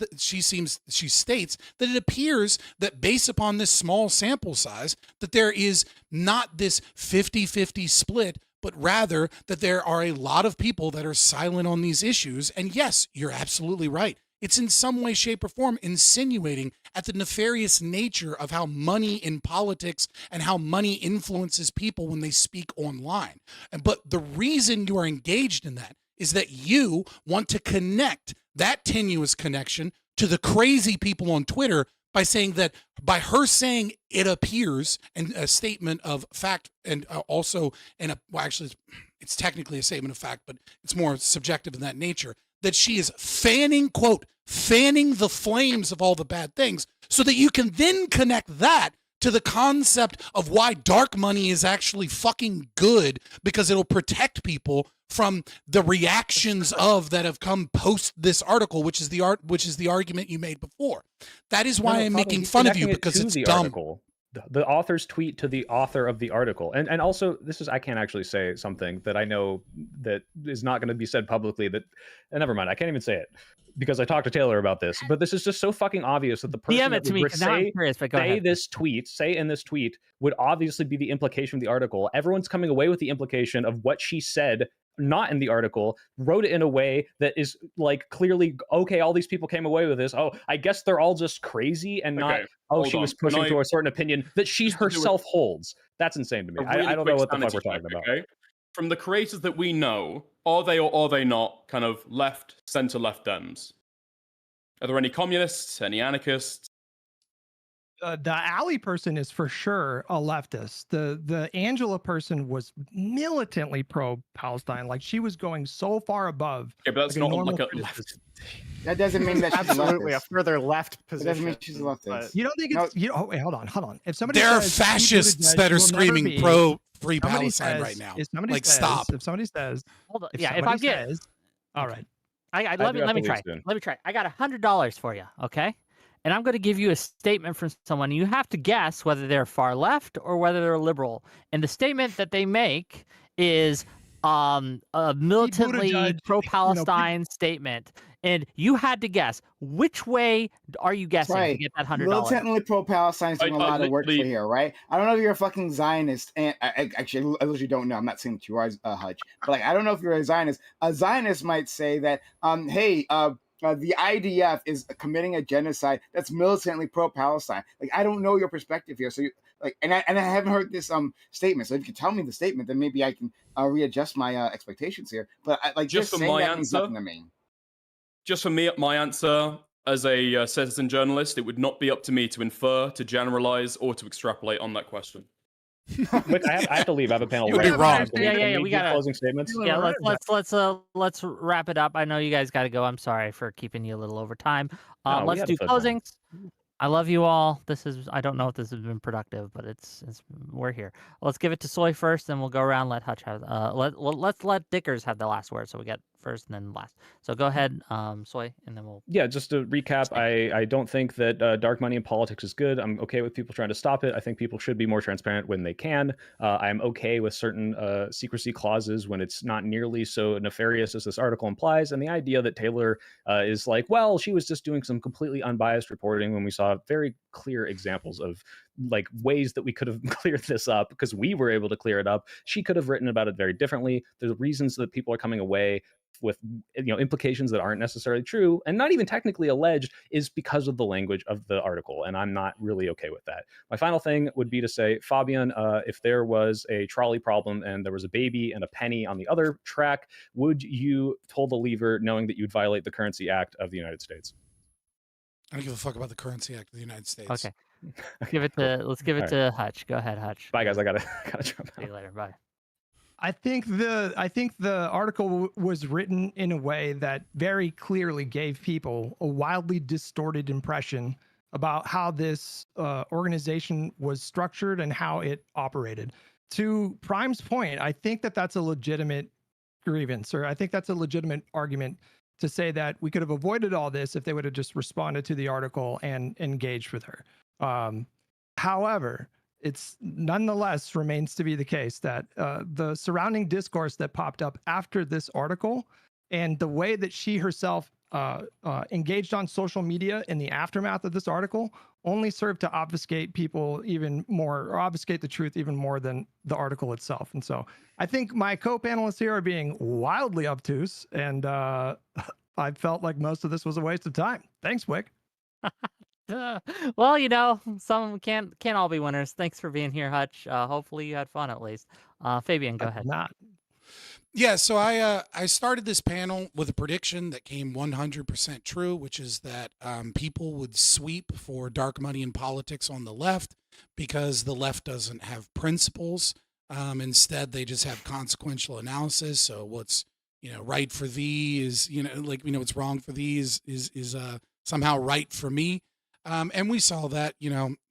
that it appears that based upon this small sample size, that there is not this 50-50 split, but rather that there are a lot of people that are silent on these issues. And yes, you're absolutely right. it's in some way, shape, or form insinuating at the nefarious nature of how money in politics and how money influences people when they speak online. But the reason you are engaged in that is that you want to connect that tenuous connection to the crazy people on Twitter by saying that, by her saying it appears, and a statement of fact, and also actually it's technically a statement of fact, but it's more subjective in that nature, that she is fanning the flames of all the bad things, so that you can then connect that to the concept of why dark money is actually fucking good, because it'll protect people from the reactions of that have come post this article, which is the argument you made before. That is why I'm making fun of you, because it's dumb. Article. The author's tweet to the author of the article. And also, I can't actually say something that I know that is not going to be said publicly, and never mind, I can't even say it because I talked to Taylor about this, but this is just so fucking obvious that the person that would say in this tweet would obviously be the implication of the article. Everyone's coming away with the implication of what she said, not in the article, wrote it in a way that is like clearly, okay, all these people came away with this. Oh, I guess they're all just crazy and not, she was pushing to a certain opinion that she herself holds. That's insane to me. I don't know what the fuck we're talking about. Okay? From the creators that we know, are they or are they not kind of left, center left Dems? Are there any communists, any anarchists? The Ali person is for sure a leftist. The Angela person was militantly pro-Palestine. Like, she was going so far above. Yeah, but that's not like a left. That doesn't mean that she's absolutely a a further left position. That doesn't mean she's a leftist. You don't think it's oh wait, hold on. If somebody there are says, fascists that are screaming pro free Palestine right now. Like, stop. If somebody says, hold on, if I get, all right, let me try. Let me try. I got $100 for you, okay? And I'm going to give you a statement from someone. You have to guess whether they're far left or whether they're liberal. And the statement that they make is a militantly pro-Palestine statement. And you had to guess. Which way are you guessing to get that $100? Militantly pro-Palestine is doing a lot of work for here, right? I don't know if you're a fucking Zionist. And actually, I literally don't know. I'm not saying that you are, Hutch. But like, I don't know if you're a Zionist. A Zionist might say that, hey, the IDF is committing a genocide that's militantly pro-Palestine. Like, I don't know your perspective here, so and I haven't heard this statement. So if you can tell me the statement, then maybe I can readjust my expectations here. But just for my answer, just for me, my answer as a citizen journalist, it would not be up to me to infer, to generalize, or to extrapolate on that question. Wait, I have to leave. I have a panel. You would be wrong. Yeah. We got closing statements. Yeah, let's wrap it up. I know you guys got to go. I'm sorry for keeping you a little over time. Let's do closings. I love you all. I don't know if this has been productive, but we're here. Let's give it to Soy first, and we'll go around. Let Hutch have. Let's let Dickers have the last word. So we get first and then last. So go ahead, Soy, and then we'll. Yeah, just to recap, I don't think that dark money in politics is good. I'm okay with people trying to stop it. I think people should be more transparent when they can. I'm okay with certain secrecy clauses when it's not nearly so nefarious as this article implies. And the idea that Taylor is like, well, she was just doing some completely unbiased reporting when we saw very clear examples of like ways that we could have cleared this up because we were able to clear it up. She could have written about it very differently. There's reasons that people are coming away with implications that aren't necessarily true and not even technically alleged is because of the language of the article, and I'm not really okay with that. My final thing would be to say, Fabian, if there was a trolley problem and there was a baby and a penny on the other track, would you pull the lever knowing that you'd violate the Currency Act of the United States? I don't give a fuck about the Currency Act of the United States. Okay. Let's give it to Hutch. Go ahead, Hutch. Bye guys, I gotta jump out. See you later. Bye. I think the article was written in a way that very clearly gave people a wildly distorted impression about how this organization was structured and how it operated. To Prime's point, I think that that's a legitimate grievance, or I think that's a legitimate argument to say that we could have avoided all this if they would have just responded to the article and engaged with her. However, it's nonetheless remains to be the case that the surrounding discourse that popped up after this article and the way that she herself engaged on social media in the aftermath of this article only served to obfuscate people even more, or obfuscate the truth even more than the article itself. And so I think my co-panelists here are being wildly obtuse and I felt like most of this was a waste of time. Thanks, Wick. Well, you know, some can't all be winners. Thanks for being here, Hutch. Hopefully you had fun at least. Fabian, go ahead. Not. Yeah, so I started this panel with a prediction that came 100% true, which is that people would sweep for dark money in politics on the left because the left doesn't have principles. Instead, they just have consequential analysis. So what's right for thee is what's wrong for thee is somehow right for me. And we saw that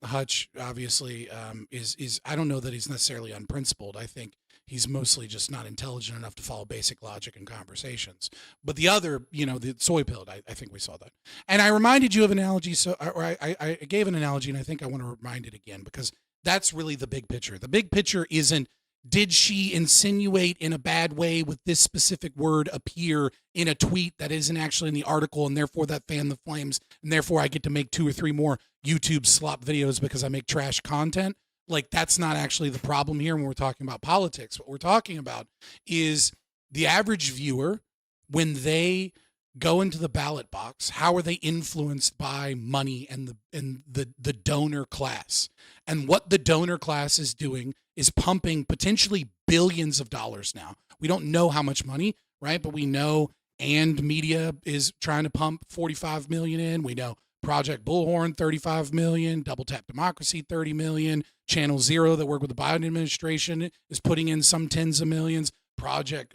Hutch obviously is I don't know that he's necessarily unprincipled. I think he's mostly just not intelligent enough to follow basic logic in conversations. But the other, the Soypill, I think we saw that. And I reminded you of an analogy, I gave an analogy, and I think I want to remind it again, because that's really the big picture. The big picture isn't, did she insinuate in a bad way with this specific word appear in a tweet that isn't actually in the article, and therefore that fanned the flames, and therefore I get to make 2 or 3 more YouTube slop videos because I make trash content? Like, that's not actually the problem here when we're talking about politics. What we're talking about is the average viewer, when they go into the ballot box, how are they influenced by money and the donor class? And what the donor class is doing is pumping potentially billions of dollars now. We don't know how much money, right? But we know And Media is trying to pump 45 million in. We know Project Bullhorn, 35 million, Double Tap Democracy, 30 million, Channel Zero that work with the Biden administration is putting in some tens of millions, Project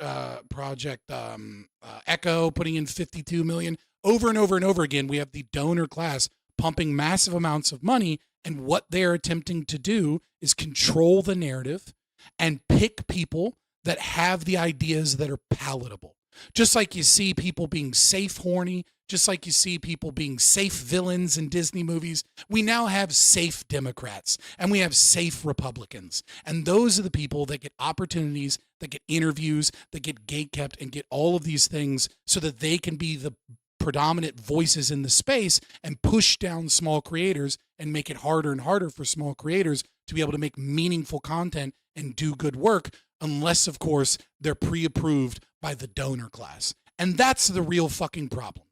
Echo putting in 52 million. Over and over and over again, we have the donor class pumping massive amounts of money, and what they're attempting to do is control the narrative and pick people that have the ideas that are palatable. Just like you see people being safe horny, just like you see people being safe villains in Disney movies, we now have safe Democrats and we have safe Republicans. And those are the people that get opportunities, that get interviews, that get gatekept and get all of these things so that they can be the predominant voices in the space and push down small creators and make it harder and harder for small creators to be able to make meaningful content and do good work, unless, of course, they're pre-approved by the donor class. And that's the real fucking problem.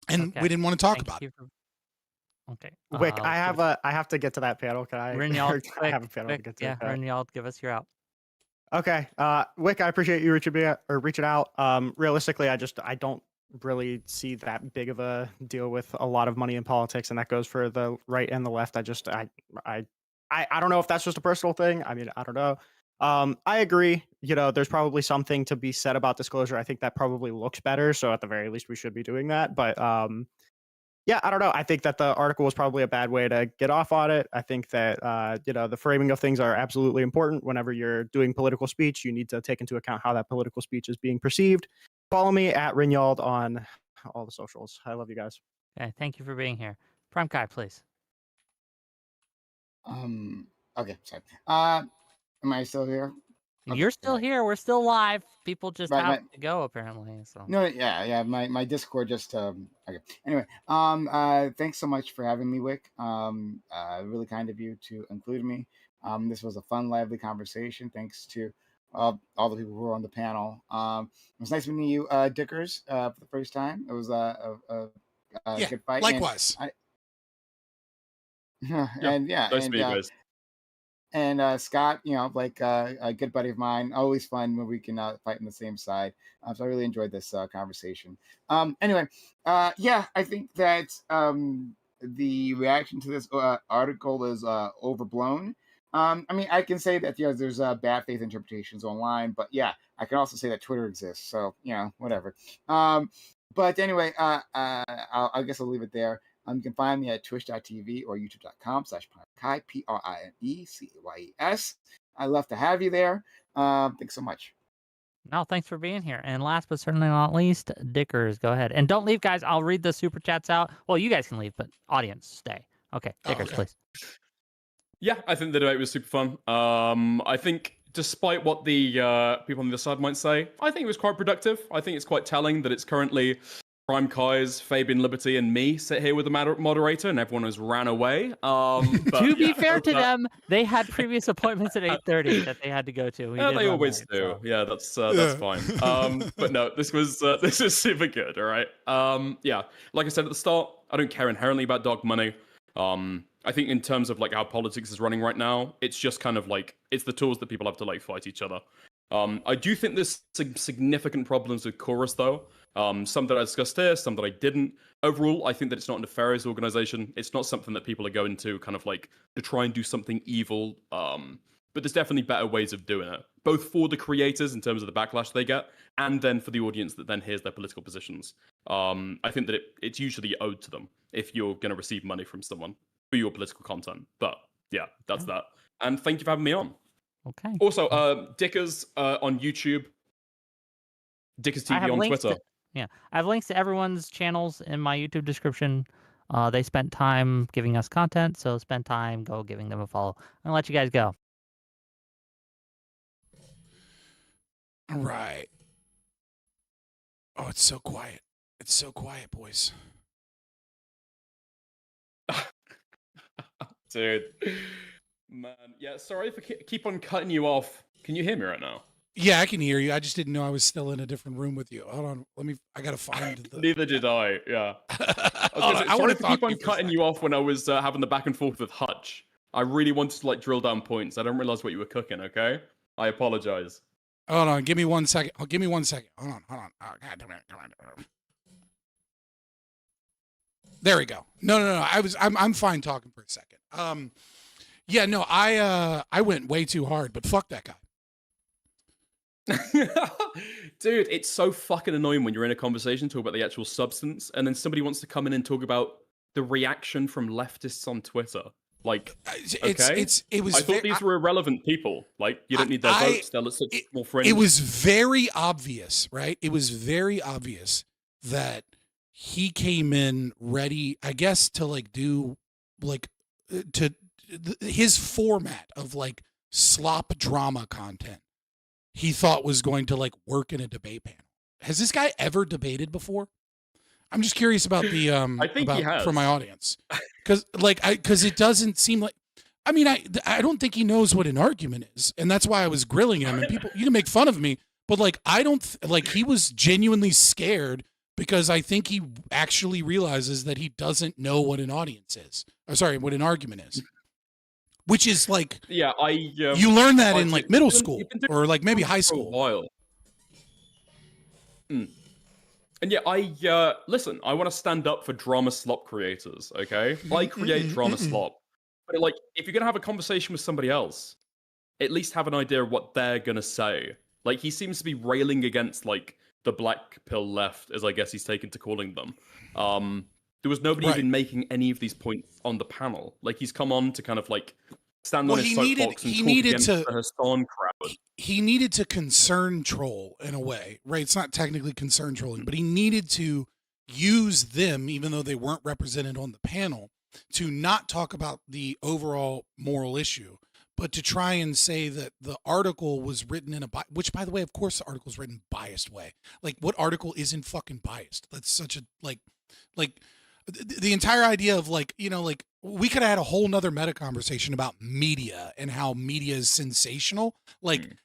And we didn't want to talk about it. Okay. Wick, I have to get to that panel. Can I? Rinyald, I have a panel to get to. Yeah, Rinyald, give us your out. Okay. Wick, I appreciate you reaching out. Realistically, I don't really see that big of a deal with a lot of money in politics, and that goes for the right and the left. I don't know if that's just a personal thing. I mean, I don't know. I agree. There's probably something to be said about disclosure. I think that probably looks better. So at the very least, we should be doing that. But yeah, I don't know. I think that the article was probably a bad way to get off on it. I think that, the framing of things are absolutely important. Whenever you're doing political speech, you need to take into account how that political speech is being perceived. Follow me at Rinyald on all the socials. I love you guys. Okay, thank you for being here. Prime Kai, please. Okay, sorry. Am I still here? Okay, You're still here. We're still live. People just have to go, apparently. So No, yeah. My Discord just okay. Anyway, thanks so much for having me, Wick. Really kind of you to include me. This was a fun, lively conversation. Thanks to all the people who were on the panel. It was nice meeting you, Dickers, for the first time. It was a good fight. Likewise. And Scott, a good buddy of mine. Always fun when we can fight on the same side. So I really enjoyed this conversation. Anyway, I think that the reaction to this article is overblown. I mean, I can say that there's bad faith interpretations online, but I can also say that Twitter exists. So whatever. But anyway, I guess I'll leave it there. You can find me at twitch.tv or youtube.com/PrimeKai, PrimeCays. I'd love to have you there. Thanks so much. No, thanks for being here. And last but certainly not least, Dickers, go ahead. And don't leave, guys. I'll read the super chats out. Well, you guys can leave, but audience, stay. Okay, Dickers, please. Yeah, I think the debate was super fun. I think despite what the people on the other side might say, I think it was quite productive. I think it's quite telling that it's currently Prime Kai's, Fabian Liberty, and me sit here with the moderator, and everyone has ran away. To be fair to them, they had previous appointments at 8:30 that they had to go to. Yeah, they always do. Yeah, that's fine. But no, this was super good. All right. Yeah, like I said at the start, I don't care inherently about dark money. I think in terms of like how politics is running right now, it's just kind of like it's the tools that people have to like fight each other. I do think there's significant problems with Chorus though. Some that I discussed here, some that I didn't. Overall, I think that it's not a nefarious organization. It's not something that people are going to kind of like to try and do something evil. But there's definitely better ways of doing it, both for the creators in terms of the backlash they get, and then for the audience that then hears their political positions. I think that it's usually owed to them if you're going to receive money from someone for your political content. But yeah, that's that. And thank you for having me on. Okay. Also, Dickers on YouTube, Dickers TV on Twitter. I have links to everyone's channels in my YouTube description. They spent time giving us content, so spend time, go giving them a follow. I'm going to let you guys go. All right. Oh, it's so quiet. It's so quiet, boys. Dude. Man, yeah, sorry if I keep on cutting you off. Can you hear me right now? Yeah, I can hear you. I just didn't know I was still in a different room with you. Hold on. I gotta find the... Neither did I, yeah. I wanted to keep on cutting you off when I was having the back and forth with Hutch. I really wanted to like drill down points. I don't realize what you were cooking, okay? I apologize. Hold on, give me 1 second. Give me 1 second. Hold on. Oh, God damn it. Come on. There we go. No. I'm fine talking for a second. Yeah, no, I went way too hard, but fuck that guy. Dude, it's so fucking annoying when you're in a conversation talk about the actual substance, and then somebody wants to come in and talk about the reaction from leftists on Twitter. Like, okay, I thought these were irrelevant people. Like, you don't need their votes. They're such small friends. It was very obvious, right? It was very obvious that he came in ready, I guess, to like do like his format of like slop drama content. He thought was going to like work in a debate panel. Has this guy ever debated before? I'm just curious about the I think he has. For my audience, because it doesn't seem like. I mean, I don't think he knows what an argument is, and that's why I was grilling him. And people, you can make fun of me, but like I don't like he was genuinely scared because I think he actually realizes that he doesn't know what an audience is. Or sorry, what an argument is. Which is like, yeah, you learn that in like middle school or like maybe high school. For a while. And yeah, listen, I want to stand up for drama slop creators, okay? I create drama slop. But like, if you're going to have a conversation with somebody else, at least have an idea of what they're going to say. Like, he seems to be railing against like the black pill left, as I guess he's taken to calling them. There was nobody even making any of these points on the panel. Like, he's come on to kind of like stand on his soapbox and talk against the Hassan crowd. He needed to concern troll in a way, right? It's not technically concern trolling, but he needed to use them, even though they weren't represented on the panel, to not talk about the overall moral issue, but to try and say that the article was written in which, by the way, of course, the article is written biased way. Like, what article isn't fucking biased? That's such a like the entire idea of like, you know, like we could have had a whole nother meta conversation about media and how media is sensational. Like,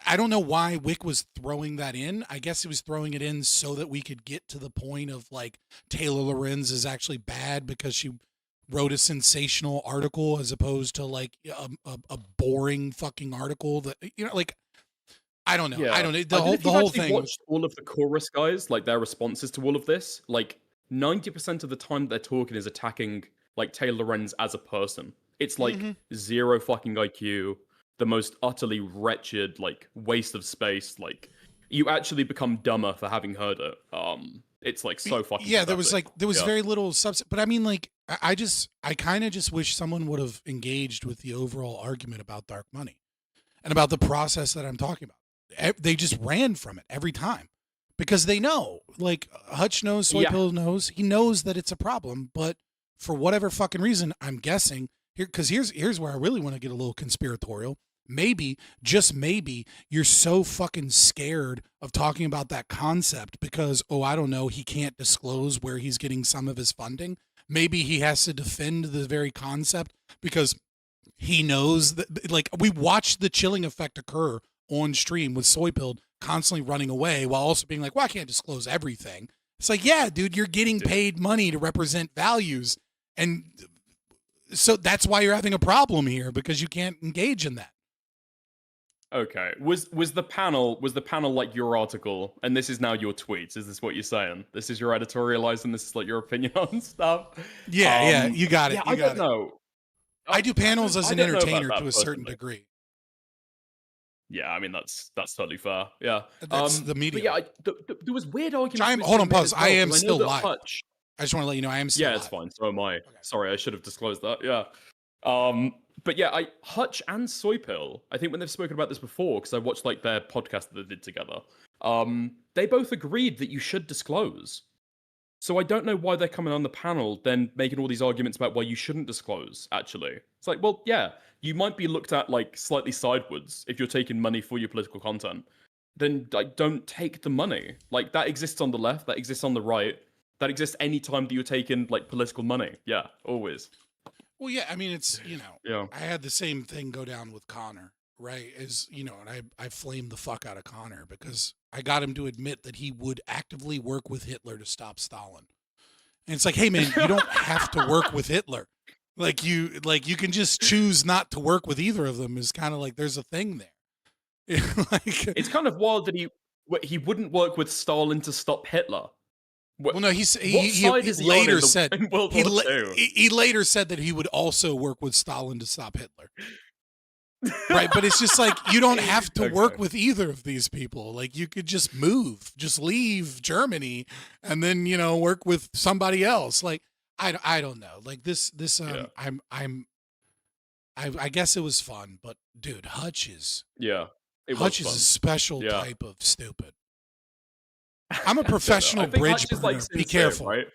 I don't know why Wick was throwing that in. I guess he was throwing it in so that we could get to the point of like Taylor Lorenz is actually bad because she wrote a sensational article as opposed to like a boring fucking article that, you know, like, I don't know. Yeah. I don't know. The whole thing. Watched all of the chorus guys, like their responses to all of this, like 90% of the time they're talking is attacking like Taylor Lorenz as a person. It's like zero fucking IQ, the most utterly wretched like waste of space. Like, you actually become dumber for having heard it. It's like so fucking there pathetic. was very little substance, but I mean, like, I kind of just wish someone would have engaged with the overall argument about dark money and about the process that I'm talking about. They just ran from it every time because they know, like, Hutch knows, Soypill knows, he knows that it's a problem, but for whatever fucking reason, I'm guessing here, because here's where I really want to get a little conspiratorial. maybe, just maybe, you're so fucking scared of talking about that concept because, oh, I don't know, he can't disclose where he's getting some of his funding. Maybe he has to defend the very concept because he knows that, like, we watched the chilling effect occur on stream with Soypill constantly running away while also being like, well, I can't disclose everything. It's like, yeah, dude, you're getting paid money to represent values. And so that's why you're having a problem here, because you can't engage in that. Okay. Was the panel like your article, and this is now your tweets? Is this what you're saying? This is your editorializing, and this is like your opinion on stuff? Yeah, you got it. Yeah, I don't know. I do panels as I an don't know about entertainer that to a certain personally. degree. Yeah, I mean that's totally fair. Yeah, That's the media. But yeah, there was weird arguments. Hold on, being made pause. as well, I am 'cause know still that live. Hutch- I just want to let you know I am still Yeah, live. it's fine. So am I. Sorry, I should have disclosed that. Yeah. But yeah, Hutch and Soypill, I think when they've spoken about this before, because I watched like their podcast that they did together, they both agreed that you should disclose. So I don't know why they're coming on the panel then making all these arguments about why you shouldn't disclose, actually. It's like, well, yeah, you might be looked at like slightly sideways if you're taking money for your political content. Then like don't take the money. Like that exists on the left, that exists on the right, that exists any time that you're taking like political money. Yeah, always. Well, yeah, I mean, it's, Yeah. I had the same thing go down with Connor, right? And I flamed the fuck out of Connor because I got him to admit that he would actively work with Hitler to stop Stalin. And it's like, hey man, you don't have to work with Hitler. Like you can just choose not to work with either of them. Is kind of like there's a thing there. It's kind of wild that he wouldn't work with Stalin to stop Hitler. Well, no, he later said in World War II? he later said that he would also work with Stalin to stop Hitler. Right, but it's just like you don't have to work with either of these people. Like you could just just leave Germany, and then work with somebody else. Like I don't know. Like this I guess it was fun, but dude, Hutch is Hutch is a special type of stupid. I'm a professional bridge burner. Be careful. Right?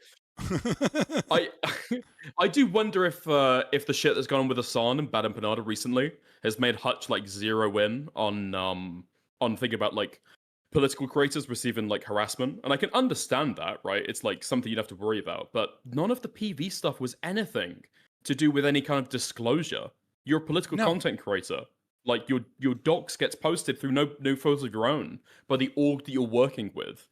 I do wonder if the shit that's gone on with Hassan and Bad Empanada recently has made Hutch like zero in on thinking about like political creators receiving like harassment, and I can understand that, right? It's like something you'd have to worry about, but none of the PV stuff was anything to do with any kind of disclosure. You're a political content creator. Like your docs gets posted through no photos of your own by the org that you're working with.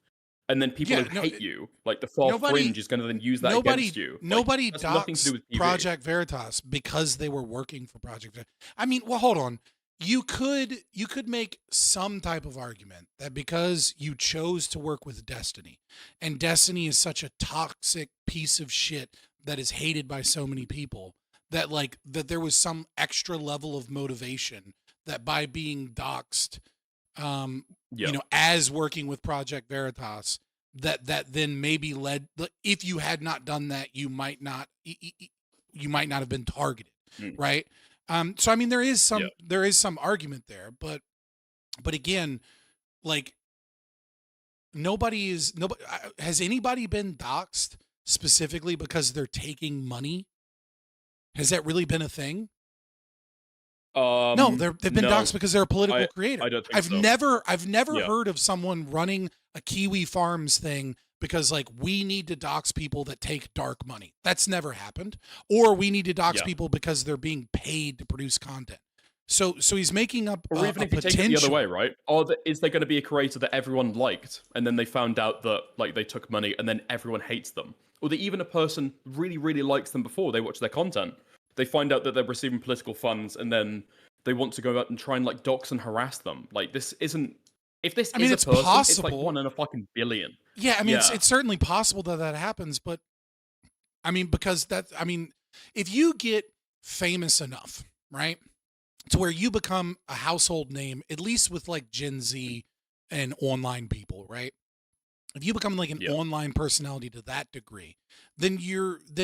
And then people who hate you, like the far fringe, is going to then use that against you. Nobody that's nothing to do doxed with TV. Project Veritas because they were working for Project Veritas. I mean, well, hold on. You could make some type of argument that because you chose to work with Destiny, and Destiny is such a toxic piece of shit that is hated by so many people, that there was some extra level of motivation that by being doxed, as working with Project Veritas, that then maybe led, if you had not done that, you might not have been targeted, right? So I mean, there is some argument there, but again, like nobody has anybody been doxed specifically because they're taking money? Has that really been a thing? No, they've been doxed because they're a political creator. I don't think I've never heard of someone running a Kiwi Farms thing because like we need to dox people that take dark money. That's never happened. Or we need to dox people because they're being paid to produce content. So he's making up or even if you take it the other way, right? Or is there going to be a creator that everyone liked and then they found out that like they took money and then everyone hates them? Or that even a person really, really likes them before they watch their content. They find out that they're receiving political funds and then they want to go out and try and like dox and harass them. Like this isn't, if this is a person, possible. it's like 1 in a fucking billion. Yeah, I mean, it's certainly possible that happens, but I mean, if you get famous enough, right, to where you become a household name, at least with like Gen Z and online people, right? If you become like an online personality to that degree, then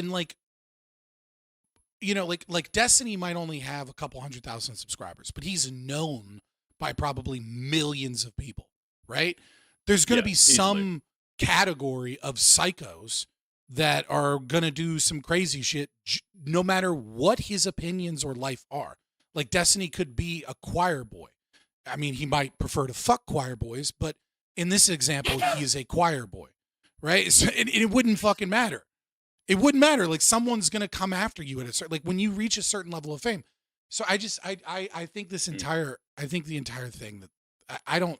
like Destiny might only have a couple 100,000 subscribers, but he's known by probably millions of people, right? There's going to be some category of psychos that are going to do some crazy shit no matter what his opinions or life are. Like Destiny could be a choir boy. I mean, he might prefer to fuck choir boys, but in this example, he is a choir boy, right? So it wouldn't fucking matter. It wouldn't matter. Like someone's gonna come after you at a certain, like when you reach a certain level of fame. So I think the entire thing that I don't.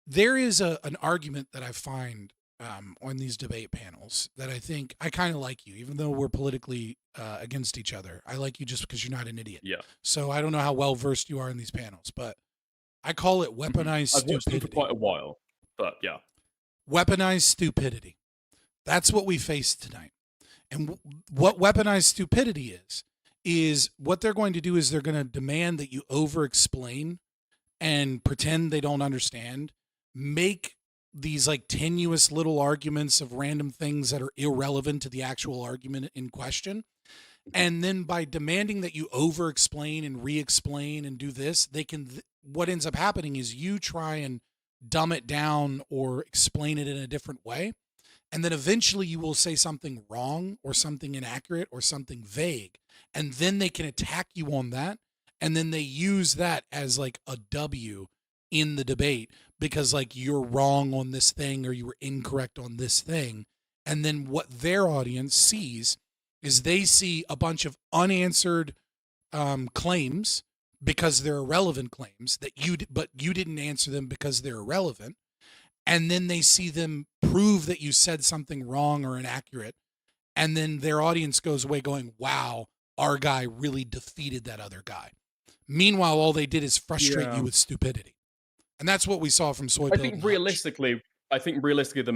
There is an argument that I find on these debate panels that I think I kind of like you, even though we're politically against each other. I like you just because you're not an idiot. Yeah. So I don't know how well versed you are in these panels, but I call it weaponized I've watched them stupidity. for quite a while, but yeah. Weaponized stupidity. That's what we faced tonight. And what weaponized stupidity is what they're going to do is they're going to demand that you over-explain and pretend they don't understand, make these like tenuous little arguments of random things that are irrelevant to the actual argument in question. And then by demanding that you over-explain and re-explain and do this, they can, what ends up happening is you try and dumb it down or explain it in a different way. And then eventually you will say something wrong or something inaccurate or something vague. And then they can attack you on that. And then they use that as like a W in the debate because like you're wrong on this thing or you were incorrect on this thing. And then what their audience sees is they see a bunch of unanswered claims because they're irrelevant claims that but you didn't answer them because they're irrelevant. And then they see them prove that you said something wrong or inaccurate. And then their audience goes away going, wow, our guy really defeated that other guy. Meanwhile, all they did is frustrate you with stupidity. And that's what we saw from Soypill. I think realistically, the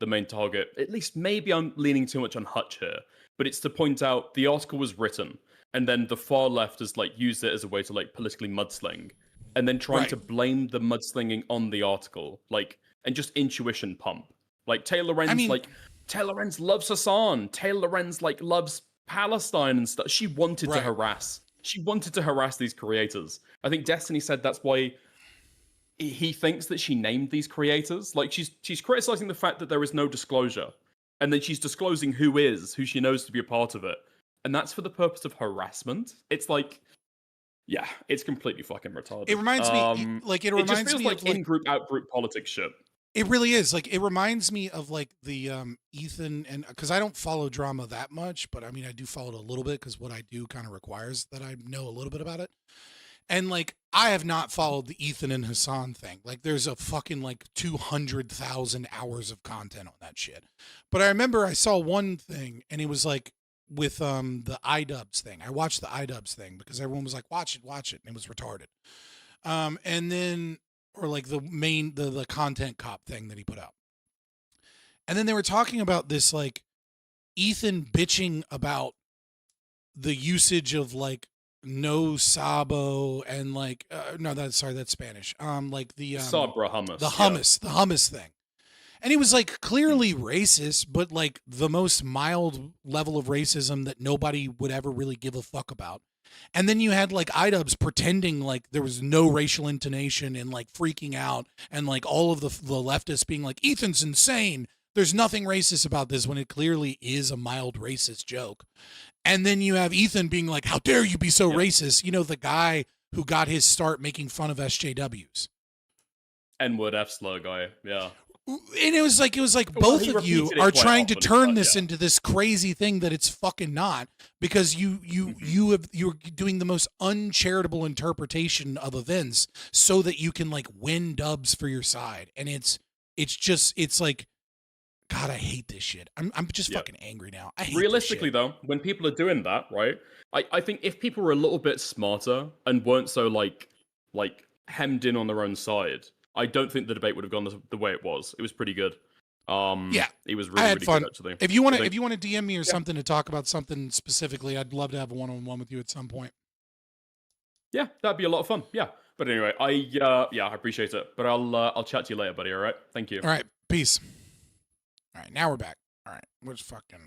main target, at least maybe I'm leaning too much on Hutch here, but it's to point out the article was written and then the far left has like used it as a way to like politically mudsling and then trying to blame the mudslinging on the article, like, and just intuition pump. Like Taylor Lorenz, Taylor Lorenz loves Hassan. Taylor Lorenz like loves Palestine and stuff. She wanted to harass. She wanted to harass these creators. I think Destiny said that's why he thinks that she named these creators. Like she's criticizing the fact that there is no disclosure, and then she's disclosing who she knows to be a part of it, and that's for the purpose of harassment. It's like, yeah, it's completely fucking retarded. It reminds me, like it reminds just feels me like of like, in-group, out-group politics shit. It really is. Like it reminds me of like the Ethan and because I don't follow drama that much, but I mean I do follow it a little bit because what I do kind of requires that I know a little bit about it. And like I have not followed the Ethan and Hassan thing. Like there's a fucking like 200,000 hours of content on that shit. But I remember I saw one thing and it was like with the iDubbbz thing. I watched the iDubbbz thing because everyone was like watch it, and it was retarded. And then or like the content cop thing that he put out. And then they were talking about this, like Ethan bitching about the usage of like no sabo and like, that's Spanish. Like the, Sabra hummus. The hummus thing. And he was like clearly racist, but like the most mild level of racism that nobody would ever really give a fuck about. And then you had like iDubbbz pretending like there was no racial intonation and like freaking out and like all of the leftists being like, Ethan's insane. There's nothing racist about this when it clearly is a mild racist joke. And then you have Ethan being like, how dare you be so racist? You know, the guy who got his start making fun of SJWs. N-word F-slur guy, yeah. And it was like both of you are trying to turn this into this crazy thing that it's fucking not, because you're doing the most uncharitable interpretation of events so that you can like win dubs for your side. And it's like, God, I hate this shit. I'm just fucking angry now. I hate Realistically though, when people are doing that, right? I think if people were a little bit smarter and weren't so like hemmed in on their own side, I don't think the debate would have gone the way it was. It was pretty good. It was really, I had really fun. good actually. If you want to DM me or something to talk about something specifically, I'd love to have a one-on-one with you at some point. Yeah, that'd be a lot of fun. Yeah, but anyway, I appreciate it. But I'll chat to you later, buddy. All right, thank you. All right, peace. All right, now we're back. All right, where's fucking?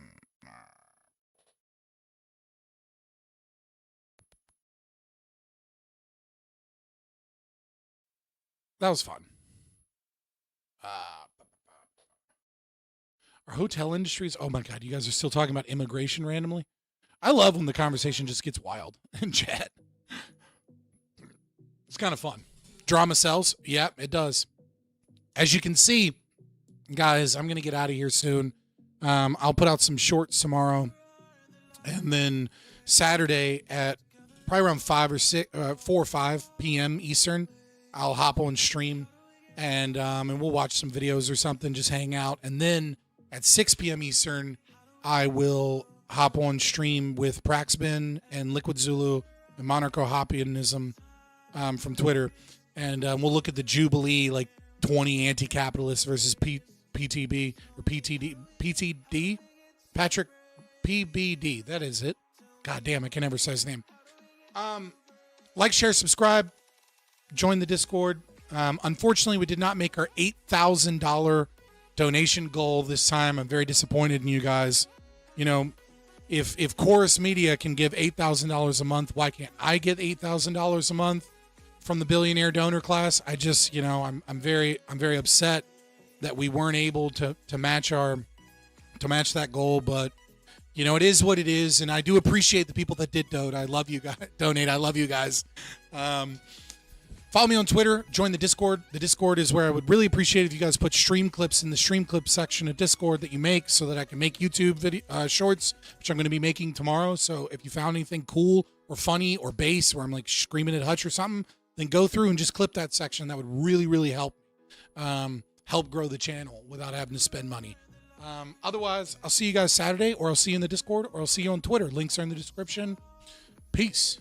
That was fun. Our hotel industries. Oh my God, you guys are still talking about immigration randomly. I love when the conversation just gets wild in chat. It's kind of fun. Drama sells. Yeah, it does. As you can see, guys, I'm going to get out of here soon. I'll put out some shorts tomorrow. And then Saturday at probably around 4 or 5 p.m. Eastern, I'll hop on stream and we'll watch some videos or something, just hang out. And then at 6 p.m. Eastern, I will hop on stream with Praxbin and Liquid Zulu and Monarcho-Hopianism from Twitter. And we'll look at the Jubilee, like 20 anti-capitalists versus PTB or PTD? Patrick PBD. That is it. God damn, I can never say his name. Like, share, subscribe. Join the Discord. Unfortunately, we did not make our $8,000 donation goal this time. I'm very disappointed in you guys. You know, if Chorus Media can give $8,000 a month, why can't I get $8,000 a month from the billionaire donor class? I just, you know, I'm very upset that we weren't able to match that goal, but you know, it is what it is, and I do appreciate the people that did donate. I love you guys. I love you guys. Follow me on Twitter. Join the Discord. The Discord is where I would really appreciate if you guys put stream clips in the stream clips section of Discord that you make, so that I can make YouTube video shorts, which I'm going to be making tomorrow. So if you found anything cool or funny or bass, where I'm like screaming at Hutch or something, then go through and just clip that section. That would really, really help grow the channel without having to spend money. Otherwise, I'll see you guys Saturday, or I'll see you in the Discord, or I'll see you on Twitter. Links are in the description. Peace.